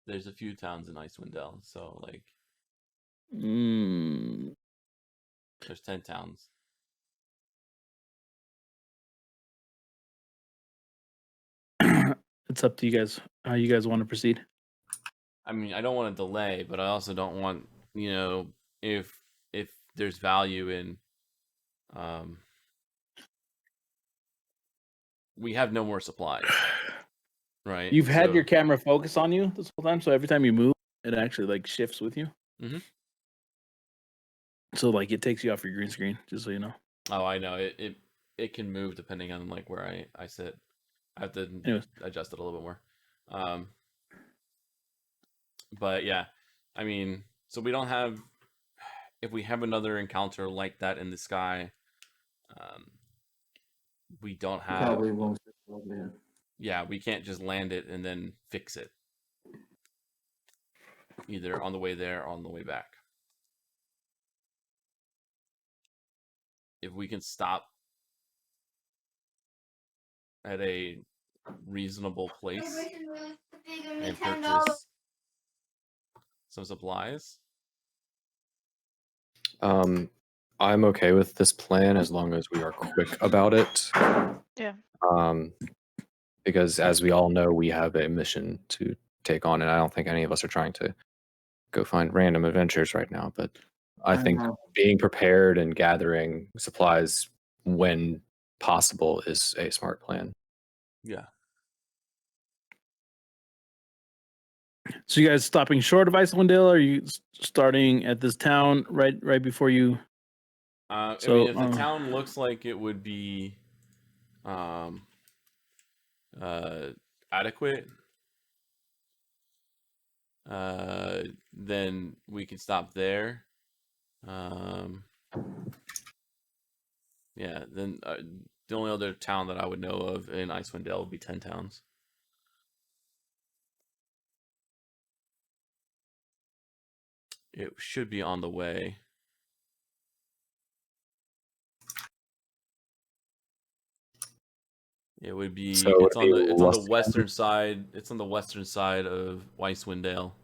There's a few towns in Icewind Dale, so like there's 10 towns. It's up to you guys how you guys want to proceed. I mean, I don't want to delay, but I also don't want, if there's value in we have no more supplies. Right. You've had your camera focus on you this whole time, so every time you move, it actually like shifts with you. Mm-hmm. So like it takes you off your green screen, just so you know. Oh, I know. It can move depending on like where I sit. I have to adjust it a little bit more. But yeah, I mean, so we don't have. If we have another encounter like that in the sky, we don't have. Probably won't. Yeah. Yeah, we can't just land it and then fix it. Either on the way there or on the way back. If we can stop at a reasonable place and purchase some supplies. I'm okay with this plan as long as we are quick about it. Yeah. Because as we all know, we have a mission to take on, and I don't think any of us are trying to go find random adventures right now. But I think being prepared and gathering supplies when possible is a smart plan. Yeah. So you guys stopping short of Icewind Dale, or are you starting at this town right before you? I mean, if the town looks like it would be adequate, then we can stop there. Yeah, then The only other town that I would know of in Icewind Dale would be 10 Towns. It should be on the way. It would be. So would it's it on be the. It's on the Lusty western side. It's on the western side of Icewind Dale.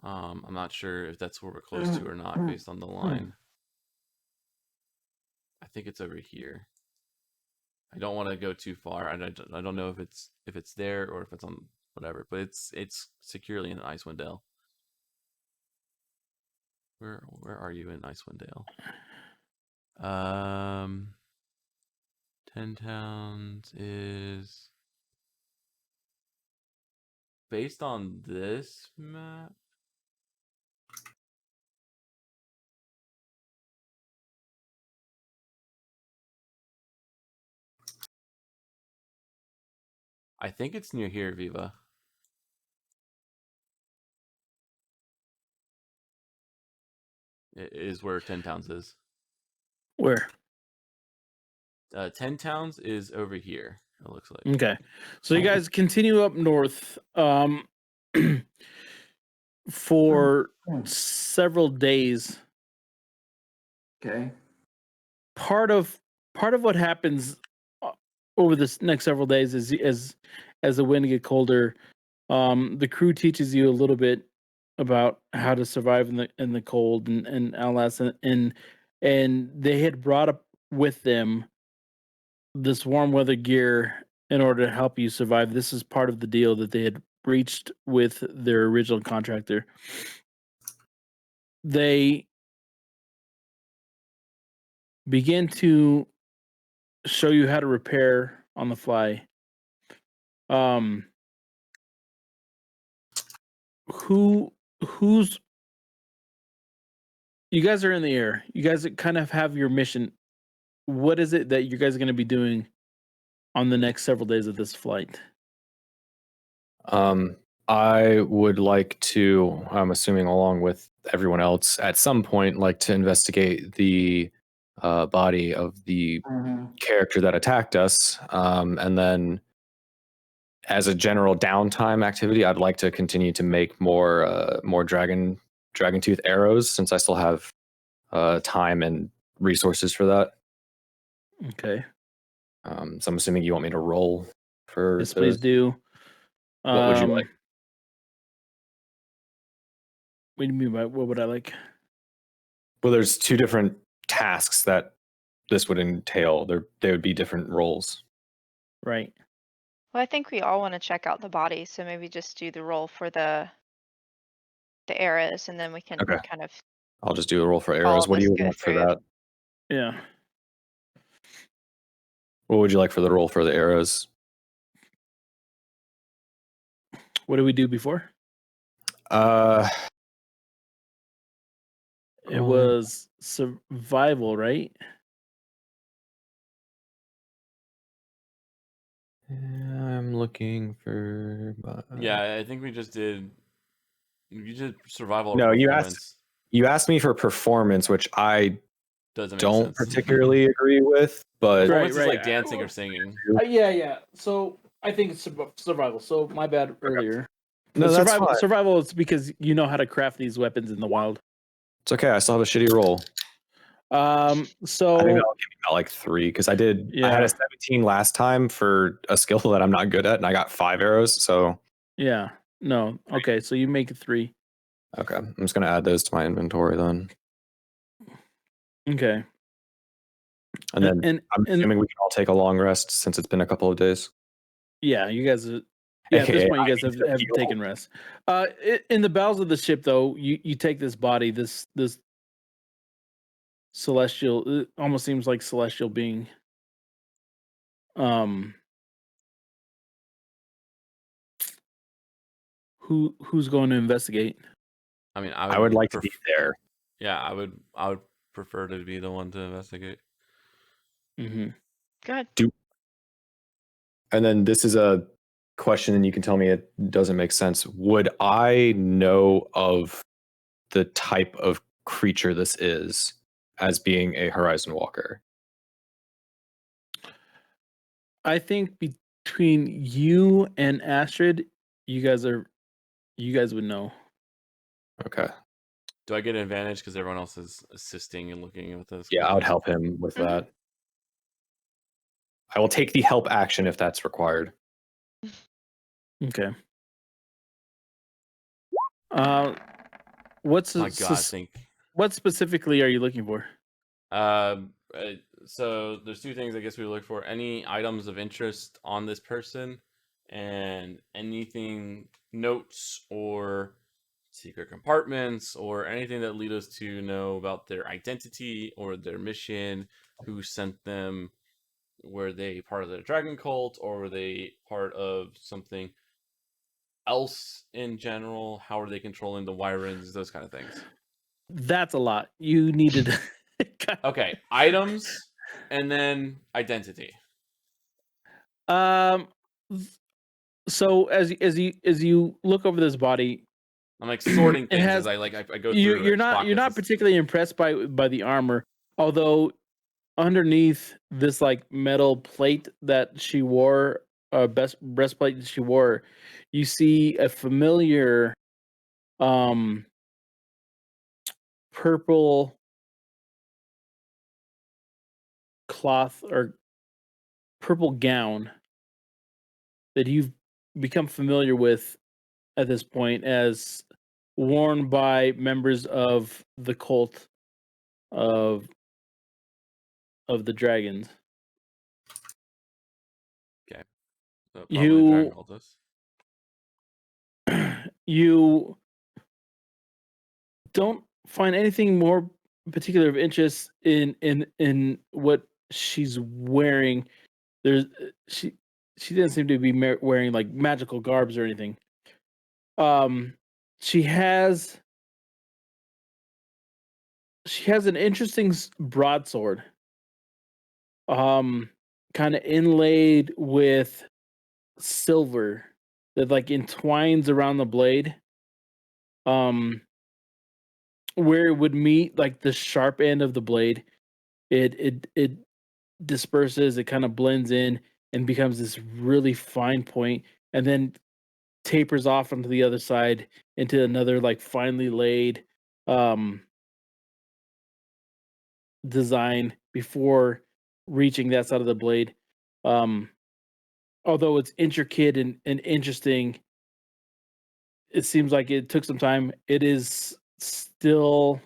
I'm not sure if that's where we're close to or not, based on the line. I think it's over here. I don't want to go too far. I don't know if it's there or if it's on whatever, but it's securely in Icewind Dale. Where are you in Icewind Dale? 10 Towns is based on this map. I think it's near here, Viva. It is where 10 Towns is. Where? 10 Towns is over here, it looks like. Okay. So you guys continue up north for several days. Okay. Part of what happens over this next several days is as the wind get colder, the crew teaches you a little bit about how to survive in the cold and LS and they had brought up with them this warm weather gear in order to help you survive. This is part of the deal that they had reached with their original contractor. They begin to show you how to repair on the fly. Who's you guys are in the air. You guys kind of have your mission. What is it that you guys are going to be doing on the next several days of this flight? I would like to, I'm assuming along with everyone else, at some point, like to investigate the body of the character that attacked us. And then as a general downtime activity, I'd like to continue to make more dragon tooth arrows, since I still have time and resources for that. Okay. So I'm assuming you want me to roll for Yes, please do. What would you like? What do you mean by what would I like? Well, there's two different tasks that this would entail. They would be different roles. Right. Well, I think we all want to check out the body, so maybe just do the roll for the arrows, and then we can Okay. kind of. I'll just do a roll for all arrows. of What do us you go want for through. that? Yeah. What would you like for the roll for the arrows? What did we do before? It was survival, right? I'm looking for. Yeah, I think we just did. You did survival. No, or you performance. You asked me for performance, which I Doesn't make don't sense. particularly agree with. But Performance Right, is right. like dancing or singing. Yeah. So I think it's survival. So my bad earlier. No, But that's survival. fine. Survival is because you know how to craft these weapons in the wild. It's okay. I still have a shitty roll. So I think that'll give me about like 3, because I had Yeah. a 17 last time for a skill that I'm not good at, and I got 5 arrows. So yeah. No. Okay. So you make it 3. okay, I'm just gonna add those to my inventory then. Okay. And then and I'm assuming we can all take a long rest since it's been a couple of days. yeah, you guys are. Yeah, at this AKA, point, you I guys need to have heal. taken rest. In the bowels of the ship, though, you take this body, this celestial. It almost seems like celestial being. Who's going to investigate? I mean, I would like to be there. Yeah, I would prefer to be the one to investigate. Mm-hmm. Good. And then this is a question, and you can tell me it doesn't make sense. Would I know of the type of creature this is as being a Horizon Walker? I think between you and Astrid, you guys would know. Okay. Do I get an advantage because everyone else is assisting and looking with this? Yeah, I would help him with Mhm. that. I will take the help action if that's required. Okay. What's My God, I think. what specifically are you looking for? So there's two things I guess we look for: any items of interest on this person, and anything, notes or secret compartments, or anything that lead us to know about their identity or their mission, who sent them, were they part of the dragon cult, or were they part of something else in general? How are they controlling the Wyrens? Those kind of things. That's a lot. You needed. Okay, items and then identity. um. So as you look over this body, I'm like sorting it things has as I go you. through You're its not pockets. particularly impressed by the armor, although underneath this like metal plate that she wore, breastplate that she wore, you see a familiar purple cloth or purple gown that you've become familiar with at this point as worn by members of the cult of the dragons. Okay. So probably the dragon You cultist. you don't find anything more particular of interest in what she's wearing. There's she didn't seem to be wearing like magical garbs or anything. She has an interesting broadsword, kind of inlaid with silver that like entwines around the blade. Where it would meet like the sharp end of the blade, it disperses, it kind of blends in and becomes this really fine point, and then tapers off onto the other side into another like finely laid um design before reaching that side of the blade. Um Although it's intricate and interesting, it seems like it took some time. It is still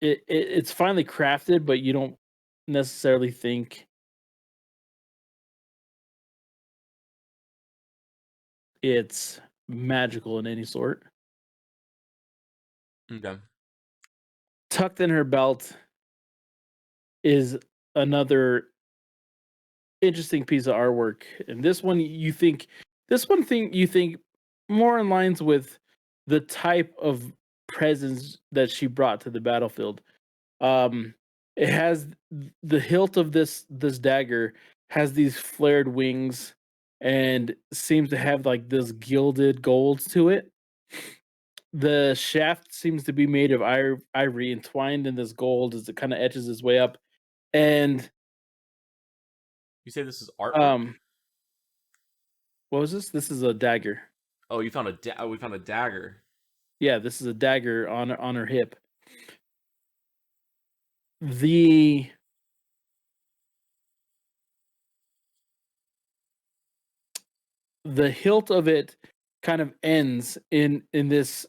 it's finely crafted, but you don't necessarily think it's magical in any sort. Okay. Tucked in her belt is another interesting piece of artwork, and this one you think more in lines with the type of presence that she brought to the battlefield. It has the hilt of this dagger has these flared wings and seems to have like this gilded golds to it. The shaft seems to be made of ivory entwined in this gold as it kind of etches its way up. And You say this is artwork? what was this? This is a dagger. Oh, you found we found a dagger. Yeah, this is a dagger on her hip. The hilt of it kind of ends in this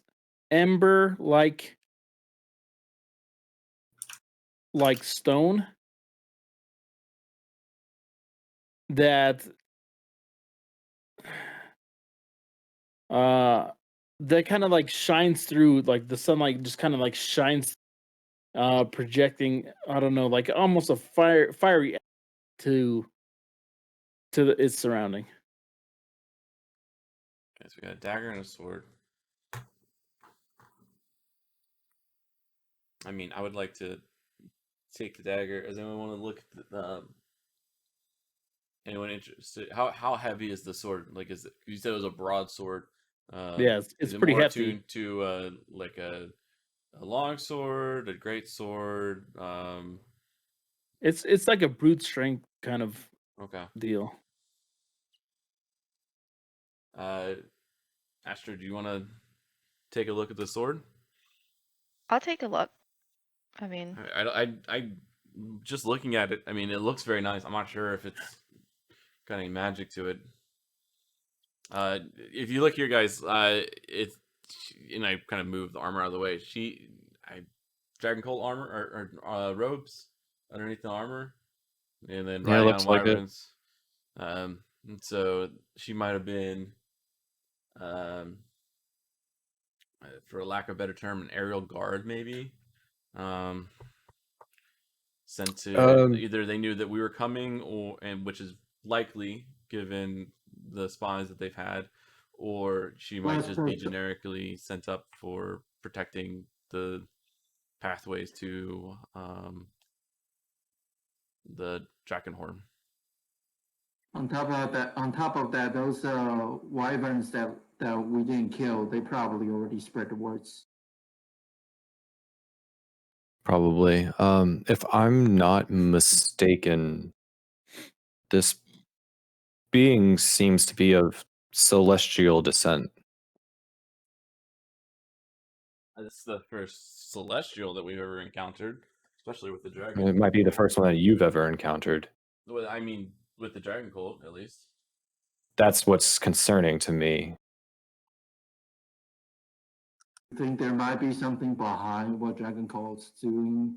ember like stone that that kind of like shines through, like the sunlight just kind of like shines, projecting, I don't know, like almost a fiery to its surrounding. Okay, so we got a dagger and a sword. I mean, I would like to take the dagger. Does anyone want to look at the, anyone interested? How heavy is the sword? Like, is it? You said it was a broadsword. Yeah, it's is it pretty more hefty. attuned to like a a long sword, a great sword. It's like a brute strength kind of Okay. deal. Astrid, do you want to take a look at the sword? I'll take a look. I mean, I just looking at it. I mean, it looks very nice. I'm not sure if it's got any magic to it. If you look here, guys, it's and I kind of move the armor out of the way. Dragon Colt armor or robes underneath the armor, and then Yeah, riding looks on like it. wyverns. And so she might have been, for lack of a better term, an aerial guard, maybe. Sent to either they knew that we were coming, and which is likely given the spies that they've had, or she might just be generically sent up for protecting the pathways to the Drakenhorn. On top of that, those wyverns that we didn't kill, they probably already spread the words. Probably. If I'm not mistaken, this being seems to be of celestial descent. This is the first celestial that we've ever encountered, especially with the dragon. It might be the first one that you've ever encountered. Well, I mean, with the Dragon Colt, at least. That's what's concerning to me. I think there might be something behind what Dragon Colt's doing.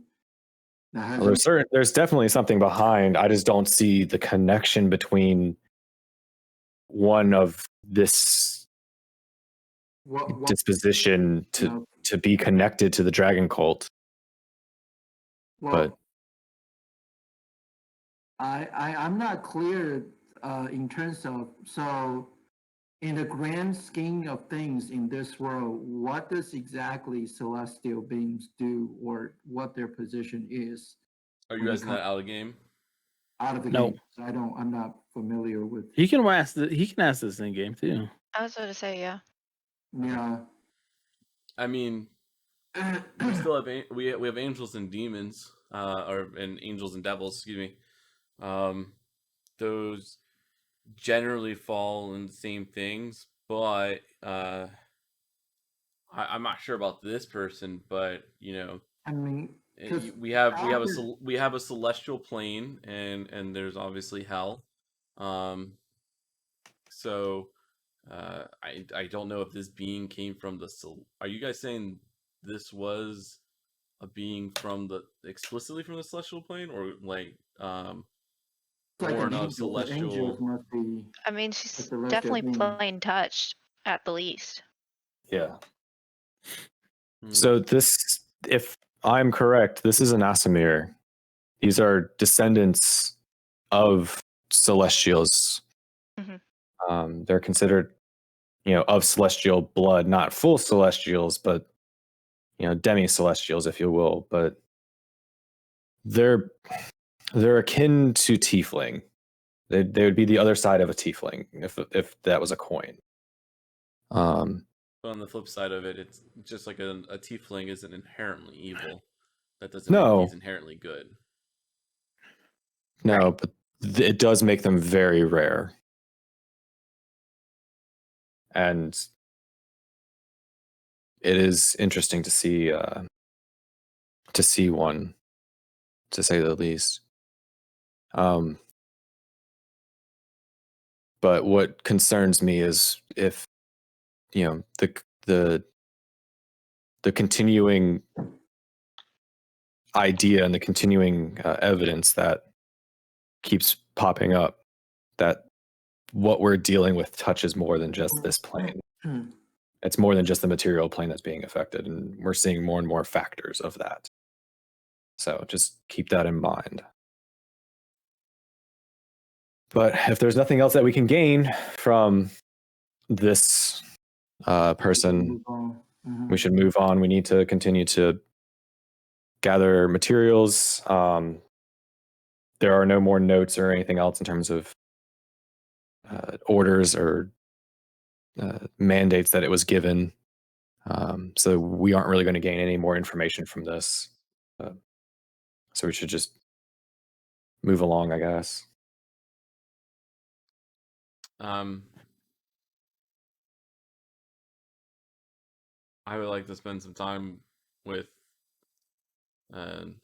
Well, there's definitely something behind. I just don't see the connection between one of this disposition to be connected to the Dragon Cult. Well, I'm not clear in terms of, so in the grand scheme of things in this world, what does exactly celestial beings do, or what their position is? Are you guys not out of the game? Out of the No. game. So I'm not familiar with. He can ask this in game too. I was going to say, yeah. Yeah. I mean, we still have we have angels and demons, and angels and devils. Excuse me. Those generally fall in the same things, but I'm not sure about this person. But you know, I mean, we have a celestial plane, and there's obviously hell. So I don't know if this being came from the. Are you guys saying this was a being from explicitly from the celestial plane, or like born of celestial? Must be. I mean, she's definitely plain touched at the least. Yeah. So this, if I'm correct, this is an Asimir. These are descendants of celestials. Mm-hmm. They're considered, of celestial blood, not full celestials, but demi-celestials, if you will. But they're akin to tiefling. They would be the other side of a tiefling if that was a coin. But on the flip side of it, it's just like a tiefling isn't inherently evil. That doesn't No. mean he's inherently good. No, but it does make them very rare. And it is interesting to see one, to say the least. But what concerns me is if the continuing idea and the continuing evidence that keeps popping up that what we're dealing with touches more than just this plane. It's more than just the material plane that's being affected, and we're seeing more and more factors of that. So just keep that in mind. But if there's nothing else that we can gain from this person, we should move on. We need to continue to gather materials. There are no more notes or anything else in terms of orders or mandates that it was given. So we aren't really going to gain any more information from this. So we should just move along, I guess. I would like to spend some time with. It's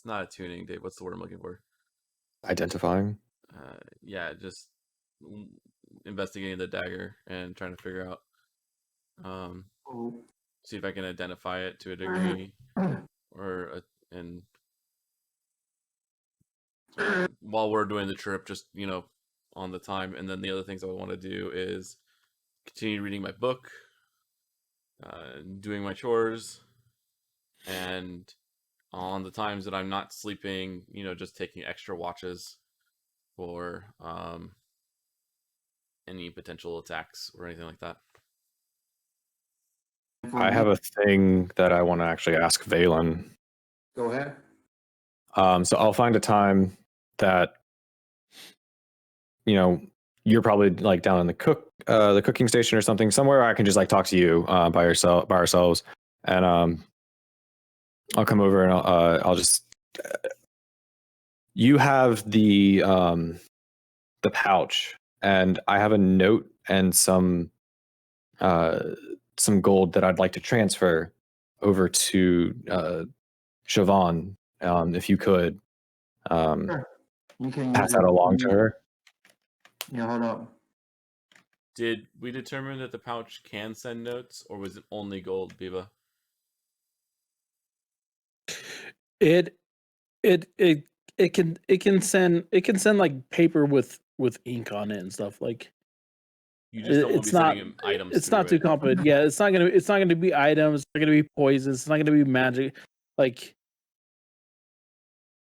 not a tuning, Dave. What's the word I'm looking for? Identifying. Yeah, just investigating the dagger and trying to figure out. See if I can identify it to a degree, and while we're doing the trip, just on the time. And then the other things I would want to do is continue reading my book, doing my chores, and on the times that I'm not sleeping, just taking extra watches for any potential attacks or anything like that. I have a thing that I want to actually ask Valen. Go ahead. So I'll find a time that you're probably like down in the cooking station or something, somewhere I can just like talk to you by ourselves, and I'll come over and I'll just you have the pouch, and I have a note and some gold that I'd like to transfer over to Siobhan, if you could Sure. You can pass use that it. along to her. Yeah, hold up. Did we determine that the pouch can send notes, or was it only gold, Biba? It can send like paper with ink on it and stuff. Like You just don't want to it's be not sending items. it's not too complicated. Yeah, it's not gonna be items. It's not gonna be poisons. It's not gonna be magic. Like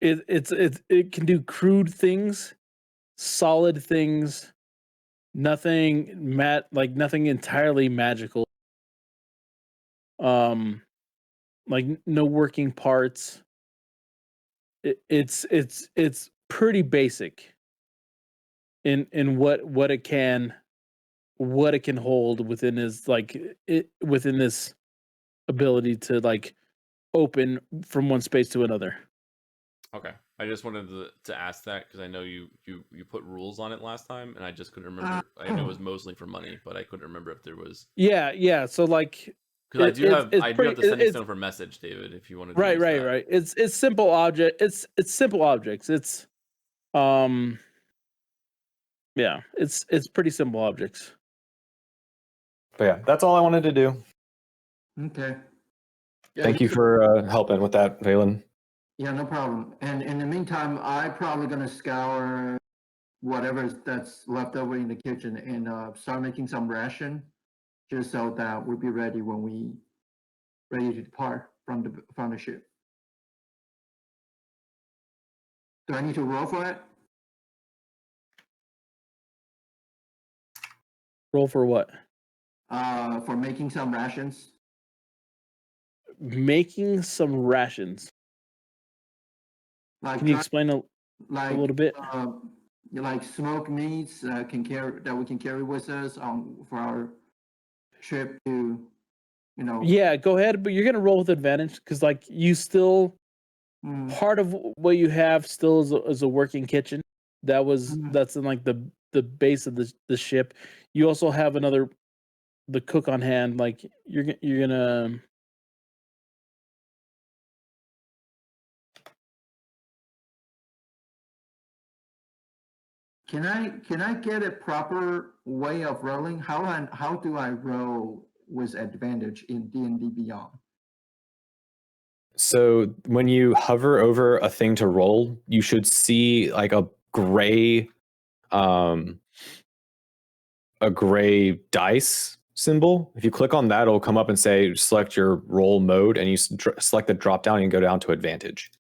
it can do crude things, solid things, nothing nothing entirely magical. Like no working parts. It's pretty basic in what it can hold within his within this ability to like open from one space to another. Okay, I just wanted to ask that because I know you put rules on it last time, and I just couldn't remember. I knew it was mostly for money, but I couldn't remember if there was. Yeah. So like, because I do have the sending stone for message, David. If you wanted to right. It's simple object. It's simple objects. It's yeah. It's pretty simple objects. But yeah, that's all I wanted to do. Okay. Yeah, Thank you for helping with that, Valen. Yeah, no problem. And in the meantime, I'm probably gonna scour whatever that's left over in the kitchen and start making some ration, just so that we'll be ready when we ready to depart from the ship. Do I need to roll for it? Roll for what? For making some rations. Making some rations. Like Can you explain a little bit? Like smoked meats that we can carry with us for our trip to, Yeah, go ahead, but you're gonna roll with advantage because like you still part of what you have still is a working kitchen. That's in like the base of the ship. You also have the cook on hand. Like you're gonna. Can I get a proper way of rolling? How do I roll with advantage in D&D Beyond? So when you hover over a thing to roll, you should see like a gray dice symbol. If you click on that, it'll come up and say select your roll mode, and you select the drop down and go down to advantage.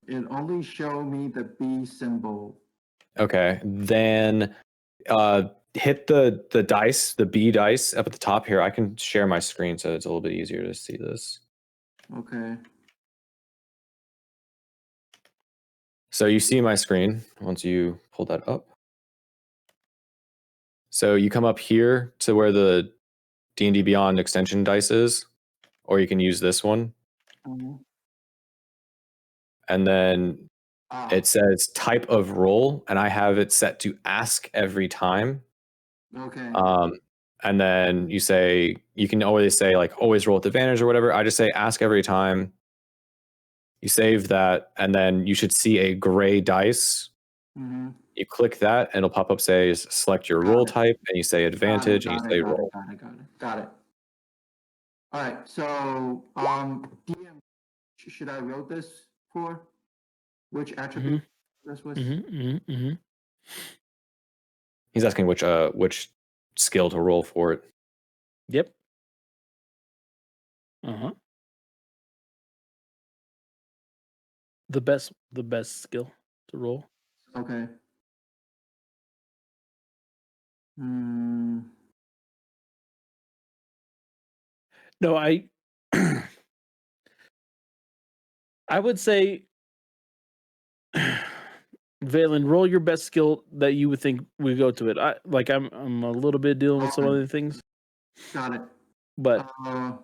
It only show me the B symbol. Okay, then hit the dice, the B dice up at the top here. I can share my screen so it's a little bit easier to see this. Okay. So you see my screen once you pull that up. So you come up here to where the D&D Beyond extension dice is, or you can use this one. Mhm. And then Ah, it says type of roll, and I have it set to ask every time. okay. And then you can always say like always roll with advantage or whatever. I just say ask every time. You save that, and then you should see a gray dice. Mm-hmm. You click that, and it'll pop up says select your Got roll it. type, and you say advantage, and you say roll. Got it. All right. So, DM, should I wrote this for which attribute this was? He's asking which skill to roll for it. Yep. Uh-huh. The best skill to roll. Okay. Hmm. No, I I would say Valen, roll your best skill that you would think would go to it. I'm a little bit dealing with some Okay. other things, Got it. but All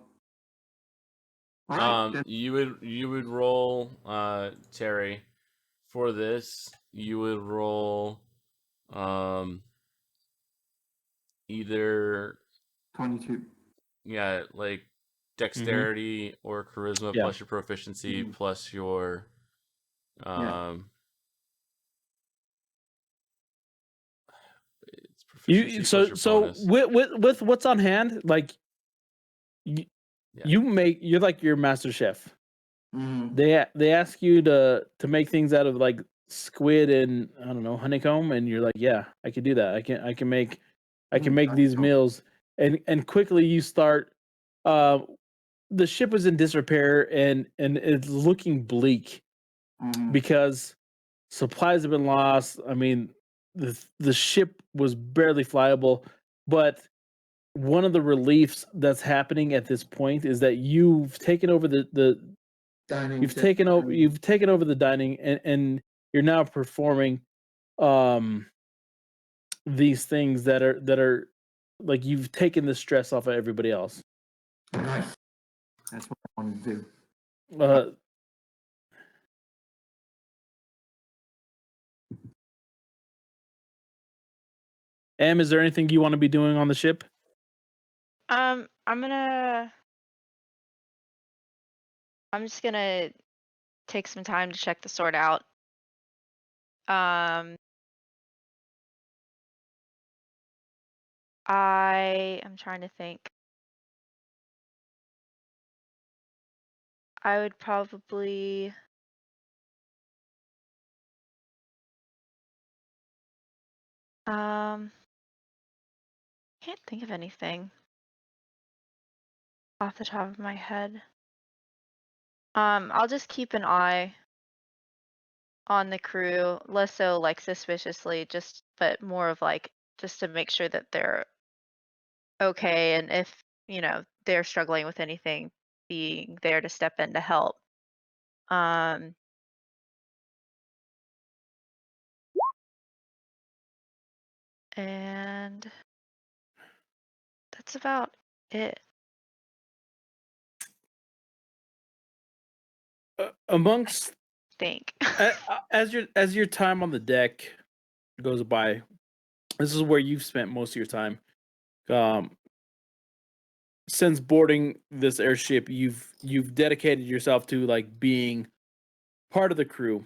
right. You would roll Terry for this. You would roll either 22. like dexterity or charisma Yeah. plus your proficiency plus your it's proficiency plus your bonus. with what's on hand, like you're like your master chef. Mm-hmm. They ask you to make things out of like squid and I don't know honeycomb, and you're like, yeah, I can do that. I can make these meals, and quickly you start. The ship was in disrepair and it's looking bleak because supplies have been lost. I mean, the ship was barely flyable, but one of the reliefs that's happening at this point is that you've taken over the Dining. you've taken over the dining, and you're now performing these things that are like you've taken the stress off of everybody else. Nice. That's what I want to do. Em, is there anything you want to be doing on the ship? I'm just gonna take some time to check the sword out. I'm trying to think. I would probably can't think of anything off the top of my head. I'll just keep an eye on the crew, less so like suspiciously, but more of like just to make sure that they're okay, and if they're struggling with anything, being there to step in to help. And that's about it. Amongst Think. as your time on the deck goes by, this is where you've spent most of your time. Since boarding this airship, you've dedicated yourself to like being part of the crew.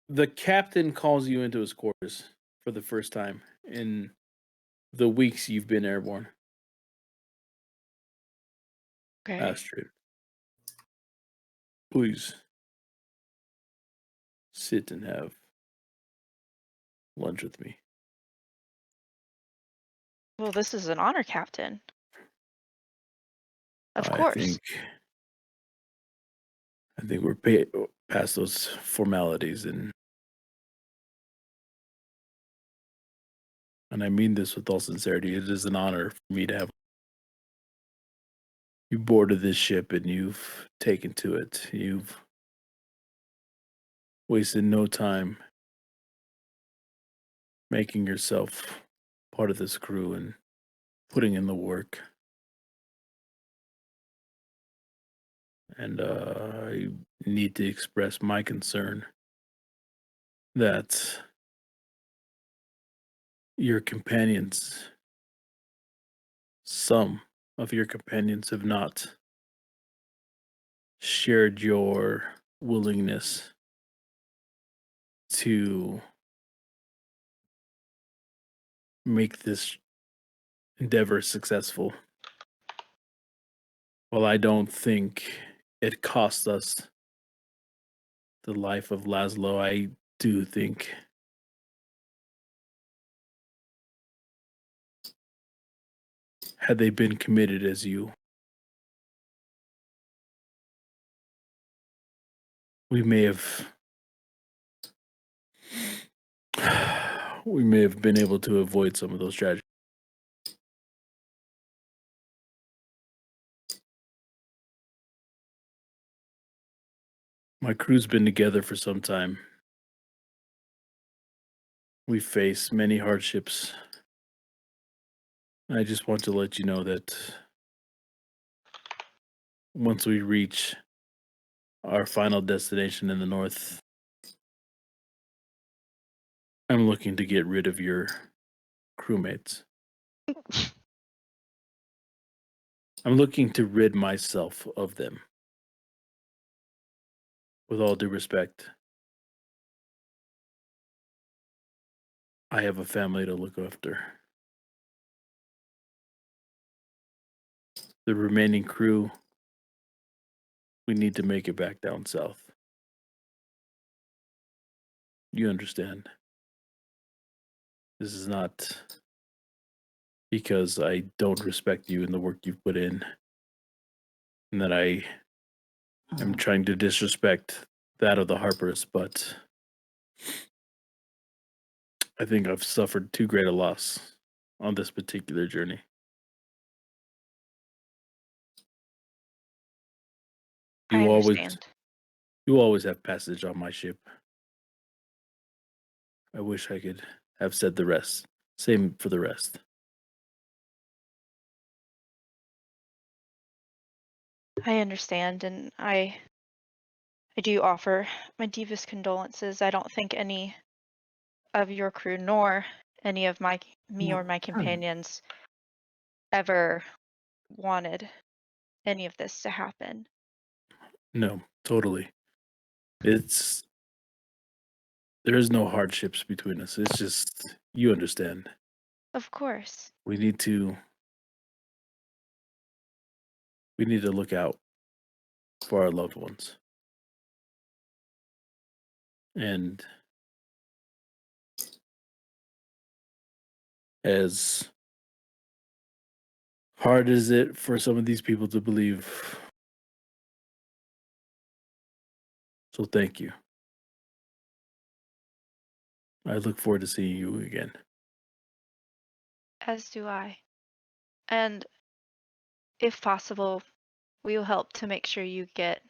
The captain calls you into his quarters for the first time in the weeks you've been airborne. Okay. Astrid, please sit and have lunch with me. Well, this is an honor, Captain. Of course. I think we're past those formalities, and I mean this with all sincerity. It is an honor for me to have you boarded this ship, and you've taken to it. You've wasted no time making yourself part of this crew and putting in the work. And I need to express my concern that your companions, some of your companions, have not shared your willingness to make this endeavor successful. Well, I don't think it cost us the life of Laszlo. I do think had they been committed as you, we may have been able to avoid some of those tragedies. My crew's been together for some time. We faced many hardships. I just want to let you know that once we reach our final destination in the north, I'm looking to get rid of your crewmates. I'm looking to rid myself of them. With all due respect, I have a family to look after. The remaining crew, we need to make it back down south. You understand. This is not because I don't respect you and the work you've put in, and that I am trying to disrespect that of the Harpers, but I think I've suffered too great a loss on this particular journey. I understand. You always have passage on my ship. I wish I could have said the rest. Same for the rest. I understand, and I do offer my deepest condolences. I don't think any of your crew nor any of me or my companions ever wanted any of this to happen. No, totally. There is no hardships between us. It's just, you understand. Of course. We need to look out for our loved ones. And as hard as it for some of these people to believe, so thank you. I look forward to seeing you again. As do I. And if possible, we will help to make sure you get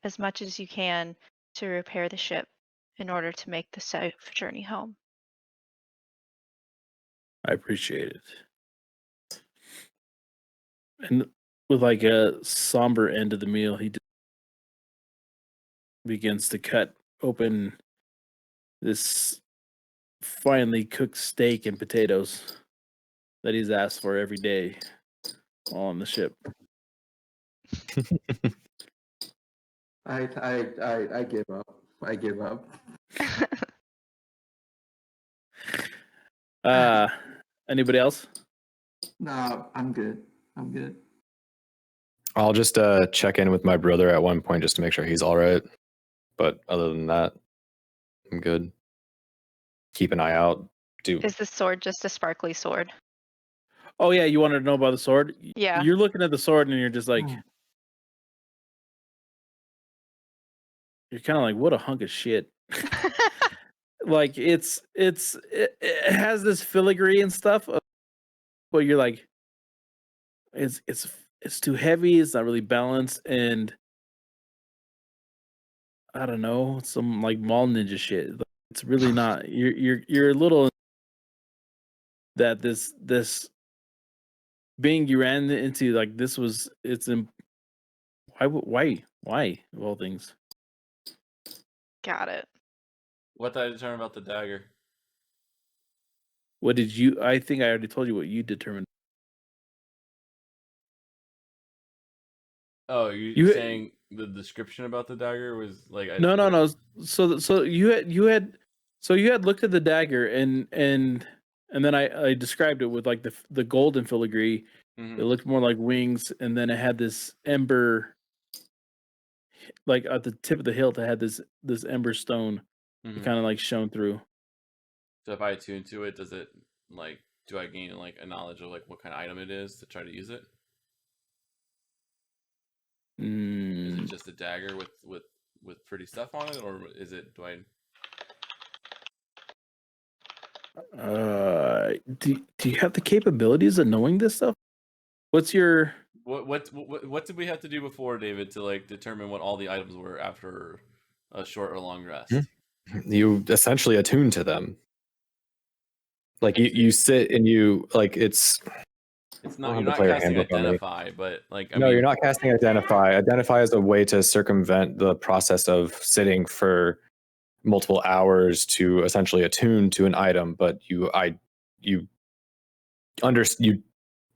as much as you can to repair the ship in order to make the safe journey home. I appreciate it. And with like a somber end of the meal, he begins to cut open this finely cooked steak and potatoes that he's asked for every day on the ship. I give up. I give up. Anybody else? No, I'm good. I'm good. I'll just check in with my brother at one point just to make sure he's all right. But other than that, I'm good. Keep an eye out. Is the sword just a sparkly sword? Oh yeah, you wanted to know about the sword? Yeah. You're looking at the sword and you're just like, you're kind of like, what a hunk of shit. Like it has this filigree and stuff, but you're like, it's too heavy. It's not really balanced, and I don't know, some like mall ninja shit. It's really not. You're a little that this being you ran into, like, this was it's in why of all things? Got it. What did I determine about the dagger? What did you? I think I already told you what you determined. Oh, You saying the description about the dagger was like no. So you had looked at the dagger and then I described it with like the golden filigree. Mhm. It looked more like wings, and then it had this ember, like at the tip of the hilt. It had this ember stone that Mhm. kind of like shone through. So if I attune to it, does it like do I gain like a knowledge of like what kind of item it is to try to use it? Is it Mm, just a dagger with pretty stuff on it, or is it? Do I? do you have the capabilities of knowing this stuff? What's your What did we have to do before, David, to like determine what all the items were after a short or long rest? You essentially attune to them. Like you sit and you like it's. It's I not don't have you're the not player casting handbook on me. identify, but like I No, you're mean, not casting identify. Identify is a way to circumvent the process of sitting for multiple hours to essentially attune to an item, but you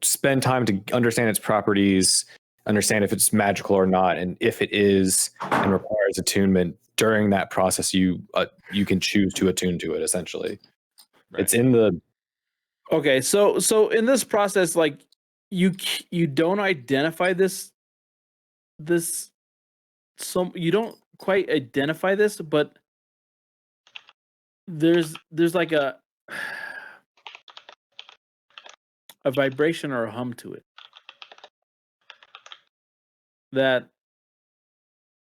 spend time to understand its properties, understand if it's magical or not, and if it is and requires attunement. During that process, you can choose to attune to it. Essentially, right. it's in the Okay, so in this process, like you don't identify this you don't quite identify this, but there's like a vibration or a hum to it that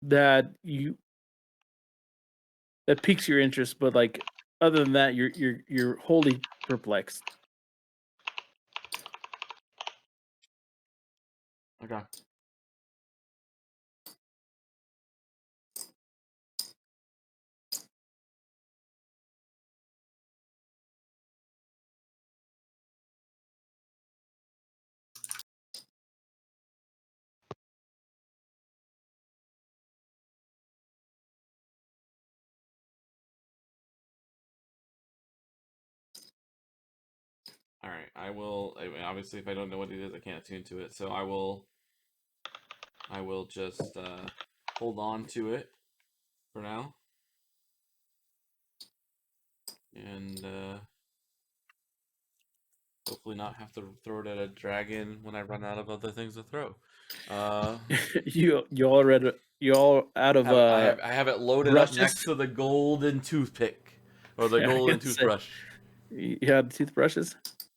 that you that piques your interest, but like other than that, you're wholly perplexed. Okay. All right. I will. Obviously, if I don't know what it is, I can't attune to it. So I will. I will just hold on to it for now, and hopefully not have to throw it at a dragon when I run out of other things to throw. You all out of I have it loaded up brushes. next to the golden toothpick or the Yeah, I golden was gonna say, toothbrush. you had toothbrushes.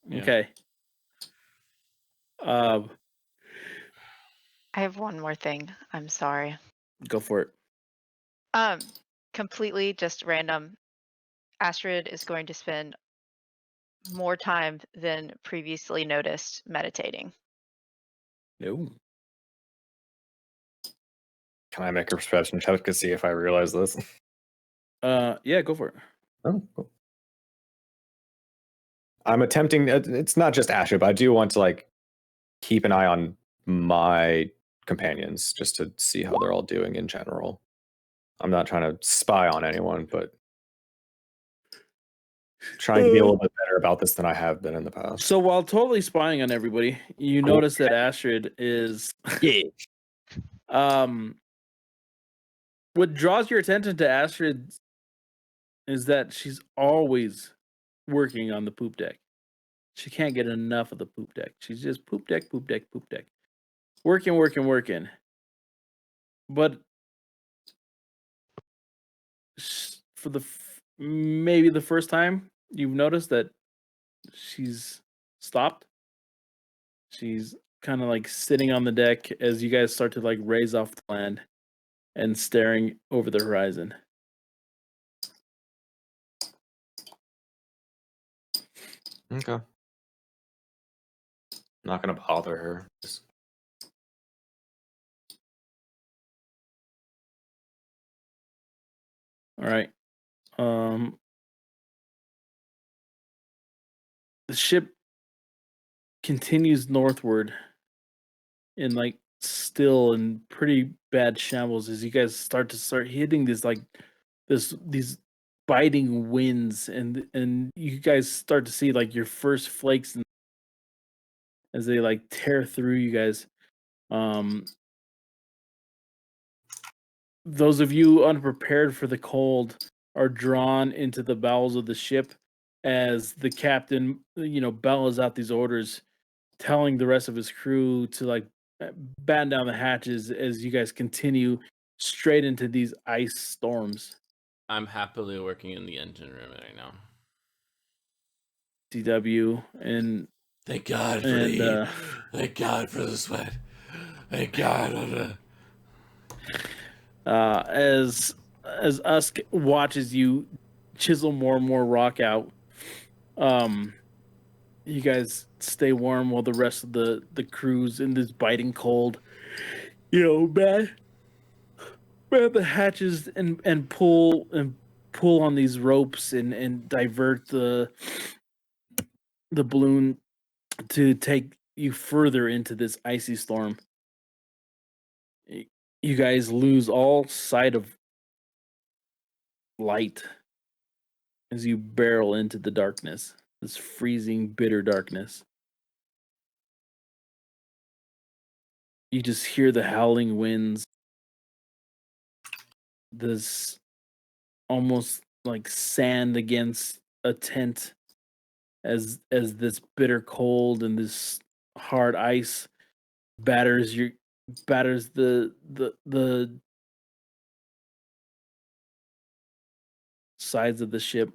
Yeah. Okay. I have one more thing. I'm sorry. Go for it. Completely just random. Astrid is going to spend more time than previously noticed meditating. No. Can I make a perception check to see if I realize this? Yeah, go for it. Oh, cool. I'm attempting. It's not just Asher, but I do want to like keep an eye on my companions just to see how they're all doing in general. I'm not trying to spy on anyone, but trying to be a little bit better about this than I have been in the past. So while totally spying on everybody, you Cool. notice that Astrid is Yeah. What draws your attention to Astrid is that she's always working on the poop deck. She can't get enough of the poop deck. She's just poop deck, poop deck, poop deck. Working. But for maybe the first time, you've noticed that she's stopped. She's kind of like sitting on the deck as you guys start to like raise off the land and staring over the horizon. Okay. Not gonna bother her. All right. the ship continues northward in like still in pretty bad shambles as you guys start hitting these biting winds, and you guys start to see like your first flakes as they like tear through you guys. Those of you unprepared for the cold are drawn into the bowels of the ship as the captain, bellows out these orders, telling the rest of his crew to like batten down the hatches as you guys continue straight into these ice storms. I'm happily working in the engine room right now. DW and Thank God for the heat. Thank God for the sweat. Thank God. As Usk watches you chisel more and more rock out, you guys stay warm while the rest of the crew's in this biting cold. Man the hatches and pull on these ropes and divert the balloon to take you further into this icy storm. You guys lose all sight of light as you barrel into the darkness, this freezing, bitter darkness. You just hear the howling winds, this almost like sand against a tent as this bitter cold and this hard ice batters the sides of the ship.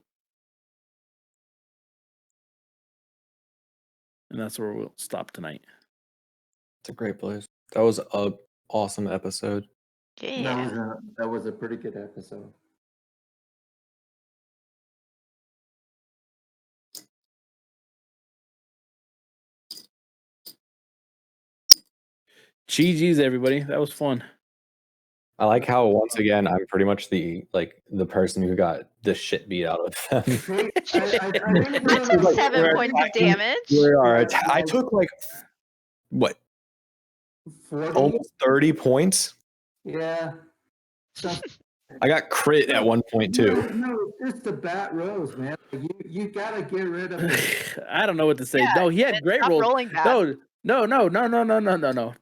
And that's where we'll stop tonight. It's a great place. That was a awesome episode. Yeah. That was a pretty good episode. GG's, everybody. That was fun. I like how once again I'm pretty much the person who got the shit beat out of them. I took 7 points of damage. I took like what 40? almost 30 points. Yeah. I got crit at one point too. No, it's just the bat rose, man. You gotta get rid of it. I don't know what to say. Yeah, No, he had great stop rolls. rolling bad. No.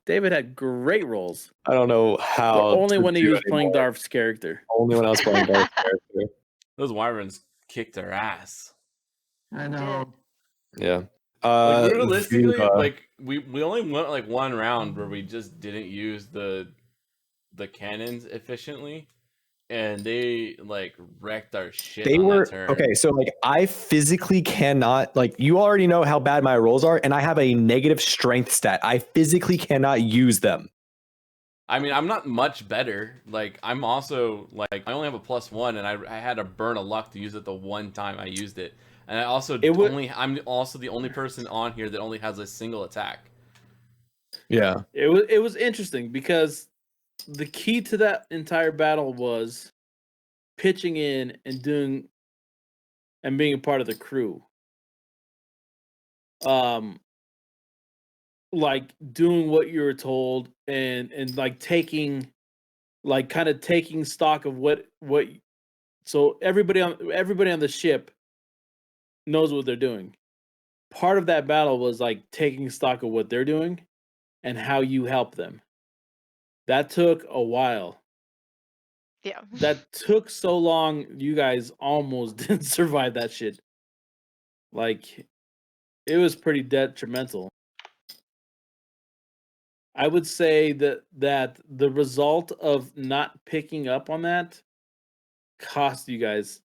David had great rolls. I don't know how. But only when he was playing Darth's character. Only when I was playing Darth's character. Those wyverns kicked their ass. I know. Yeah. Like, realistically, like we only went like one round where we just didn't use the cannons efficiently, and they like wrecked our shit. They on were that turn. okay. So like I physically cannot, like you already know how bad my rolls are, and I have a negative strength stat. I physically cannot use them. I mean, I'm not much better. Like, I'm also like I only have a +1, and I had to burn a luck to use it the one time I used it. And I also I'm also the only person on here that only has a single attack. Yeah. It was interesting because the key to that entire battle was pitching in and being a part of the crew. Like doing what you were told and like taking stock of what so everybody on the ship knows what they're doing. Part of that battle was like taking stock of what they're doing and how you help them. That took a while. Yeah. That took so long, you guys almost didn't survive that shit. Like, it was pretty detrimental. I would say that the result of not picking up on that cost you guys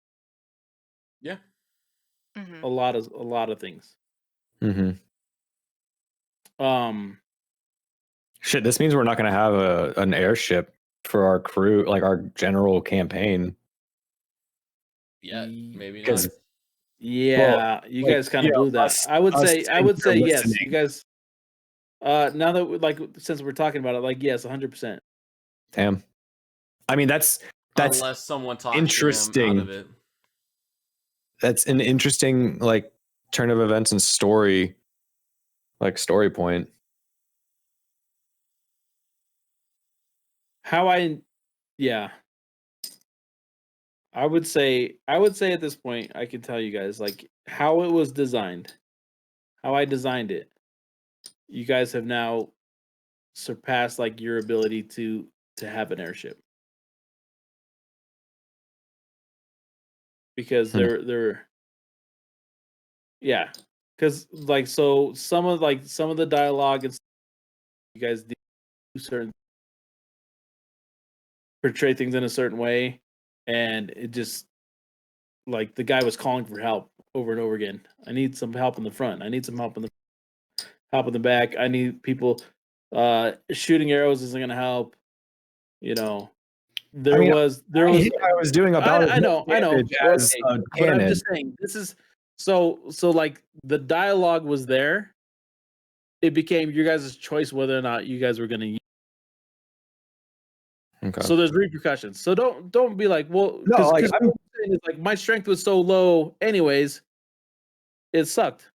Yeah. Mm-hmm. a lot of things. Mm-hmm. Shit, this means we're not going to have an airship for our crew, like our general campaign. Yeah, maybe Because not. Yeah, you guys kind of blew that. I would say yes. You guys. Now that since we're talking about it, like yes, 100%. Damn. I mean, that's Unless someone talks interesting. them out of it. That's an interesting like turn of events and story, like story point. Yeah. I would say at this point, I can tell you guys like how it was designed, how I designed it. You guys have now surpassed like your ability to have an airship. Because they're yeah, because like so some of the dialogue and stuff you guys do certain portray things in a certain way, and it just like the guy was calling for help over and over again. I need some help in the front. I need some help in the back. I need people. Shooting arrows isn't gonna help. You know, there was I was doing about I know. as Okay, but canon. I'm just saying this is so like the dialogue was there. It became your guys' choice whether or not you guys were gonna use. Okay. So there's repercussions. So don't be like, well, No, because like, what I'm saying is like my strength was so low, anyways. It sucked.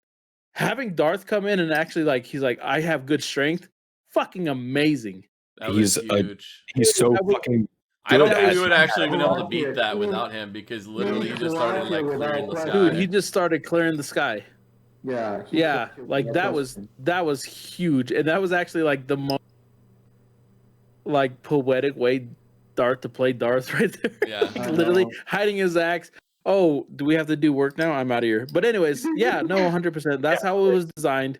Having Darth come in and actually like he's like, I have good strength, fucking amazing. That was huge. He's so fucking. I don't good think at we would actually been able to Yeah. beat that without him because literally he just started like clearing the sky. Dude, he just started clearing the sky. Yeah. Yeah, like that was huge, and that was actually like the most like poetic way Darth to play Darth right there. Yeah. Like, literally hiding his axe. Oh, do we have to do work now? I'm out of here. But anyways, yeah, no, 100%. That's how it was designed.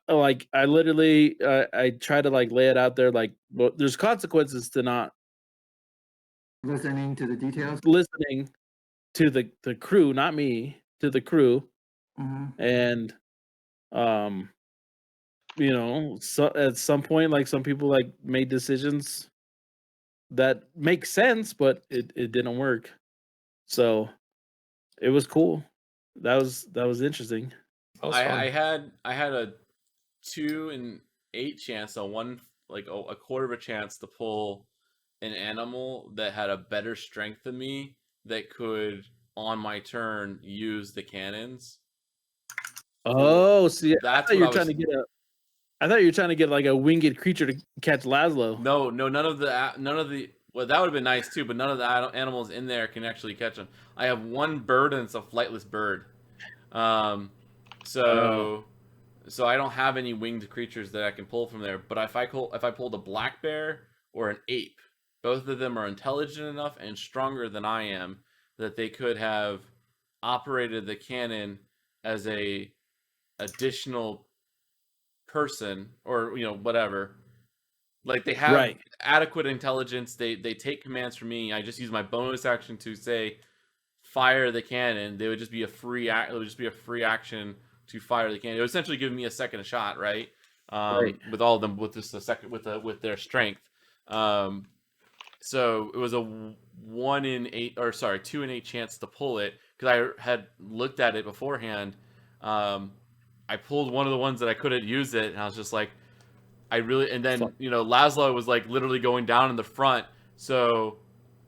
Like I literally, I try to like lay it out there. Like, well, there's consequences to not listening to the details. Listening to the crew, not me, to the crew, and you know, so at some point, like some people like made decisions that make sense, but it didn't work. So it was cool. That was interesting. I had a 2 in 8 chance, so one like a quarter of a chance to pull an animal that had a better strength than me that could on my turn use the cannons. Oh, see, That's I thought you what were trying to get I thought you were trying to get like a winged creature to catch Laszlo. No, none of the. Well, that would have been nice too, but none of the animals in there can actually catch them. I have one bird and it's a flightless bird. So I don't have any winged creatures that I can pull from there. But if I pulled a black bear or an ape, both of them are intelligent enough and stronger than I am that they could have operated the cannon as a additional person or whatever. Like they have adequate intelligence. They take commands from me. I just use my bonus action to say fire the cannon. They would just be a free act. It would just be a free action to fire the cannon. It would essentially give me a second shot, right? With all of them, with just a second, with their strength. So it was a 2 in 8 chance to pull it because I had looked at it beforehand. I pulled one of the ones that I couldn't use it, and I was just like, and then Laszlo was like literally going down in the front. So,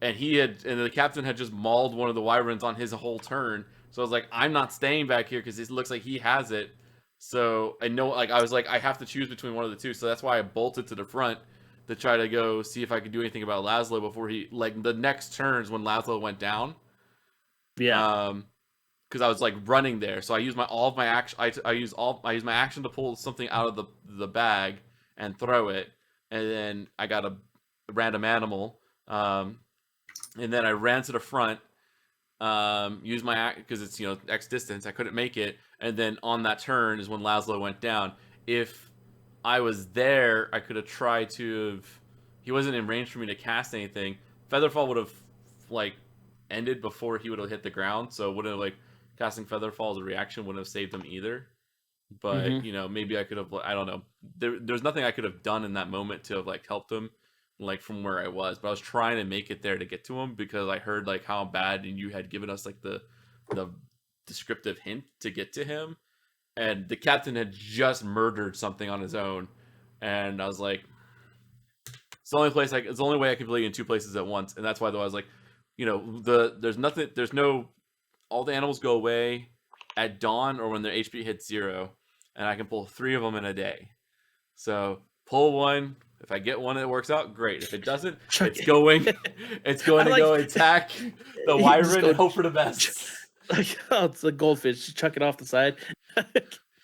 and the captain had just mauled one of the wyverns on his whole turn. So I was like, I'm not staying back here because it looks like he has it. So I know, like I was like, I have to choose between one of the two. So that's why I bolted to the front to try to go see if I could do anything about Laszlo before the next turns when Laszlo went down. Yeah. Because I was like running there, so I used all of my action. I used my action to pull something out of the bag and throw it, and then I got a random animal, and then I ran to the front, used my because it's X distance. I couldn't make it, and then on that turn is when Laszlo went down. If I was there, I could have tried to have. He wasn't in range for me to cast anything. Featherfall would have like ended before he would have hit the ground, so wouldn't have like. Casting Featherfall as a reaction wouldn't have saved him either. But, maybe I could have, I don't know. There's nothing I could have done in that moment to have, like, helped him, like, from where I was. But I was trying to make it there to get to him because I heard, like, how bad and you had given us, like, the descriptive hint to get to him. And the captain had just murdered something on his own. And I was like, it's the only way I can play in two places at once. And that's why, though, I was like, there's no all the animals go away. at dawn or when their HP hits 0, and I can pull 3 of them in a day. So pull one. If I get one that works out, great. If it doesn't, it's going. It's going to go attack the wyvern and hope for the best. Like, oh, it's a goldfish. Just chuck it off the side.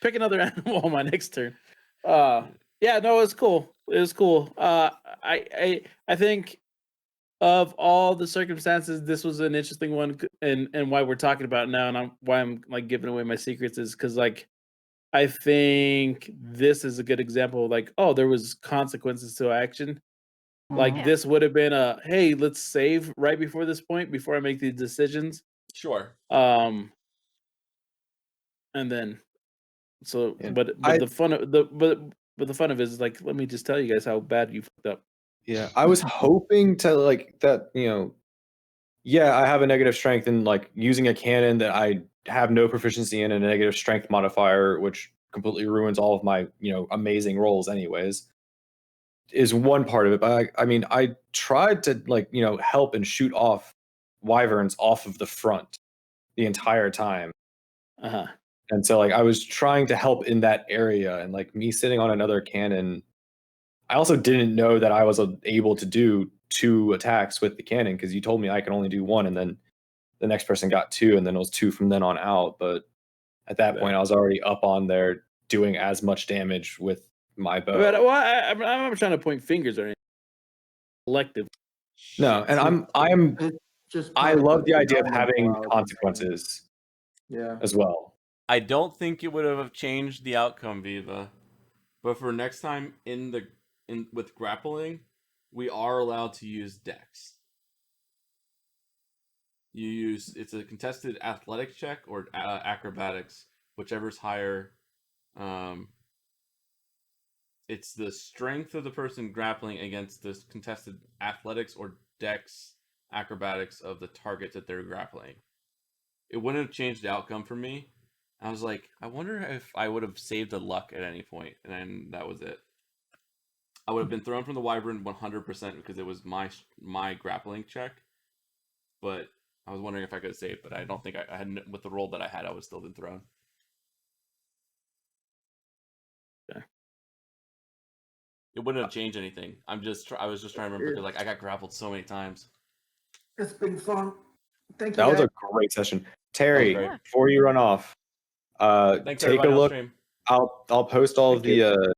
Pick another animal on my next turn. Yeah, no, it was cool. It was cool. I think of all the circumstances, this was an interesting one, and why we're talking about it now, and why I'm like giving away my secrets is because like I think this is a good example of like, oh, there was consequences to action. Like Yeah. this would have been a hey, let's save right before this point before I make these decisions. Sure. And then so Yeah. but the fun of but the fun of it is like, let me just tell you guys how bad you fucked up. Yeah, I was hoping to like that, yeah, I have a negative strength and like using a cannon that I have no proficiency in and a negative strength modifier, which completely ruins all of my, amazing rolls anyways, is one part of it. But I mean, I tried to like, help and shoot off wyverns off of the front the entire time. Uh-huh. And so like I was trying to help in that area, and like me sitting on another cannon, I also didn't know that I was able to do 2 attacks with the cannon because you told me I could only do 1, and then the next person got 2, and then it was 2 from then on out. But at that point, I was already up on there doing as much damage with my bow. But well, I'm not trying to point fingers or anything. Collective. No, and I love the idea of having consequences. Yeah. As well. I don't think it would have changed the outcome, Viva. But for next time with grappling, we are allowed to use dex. It's a contested athletics check or acrobatics, whichever's higher. It's the strength of the person grappling against the contested athletics or dex acrobatics of the target that they're grappling. It wouldn't have changed the outcome for me. I was like, I wonder if I would have saved a luck at any point, and then that was it. I would have been thrown from the wyvern 100% because it was my grappling check. But I was wondering if I could have saved, but I don't think I had, with the roll that I had, I would still been thrown. Okay. It wouldn't have changed anything. I was just trying to remember because like I got grappled so many times. It's been fun. Thank you. That was guys. a great session. Terry, great. before you run off, Thanks, take a look. Stream. I'll post all of the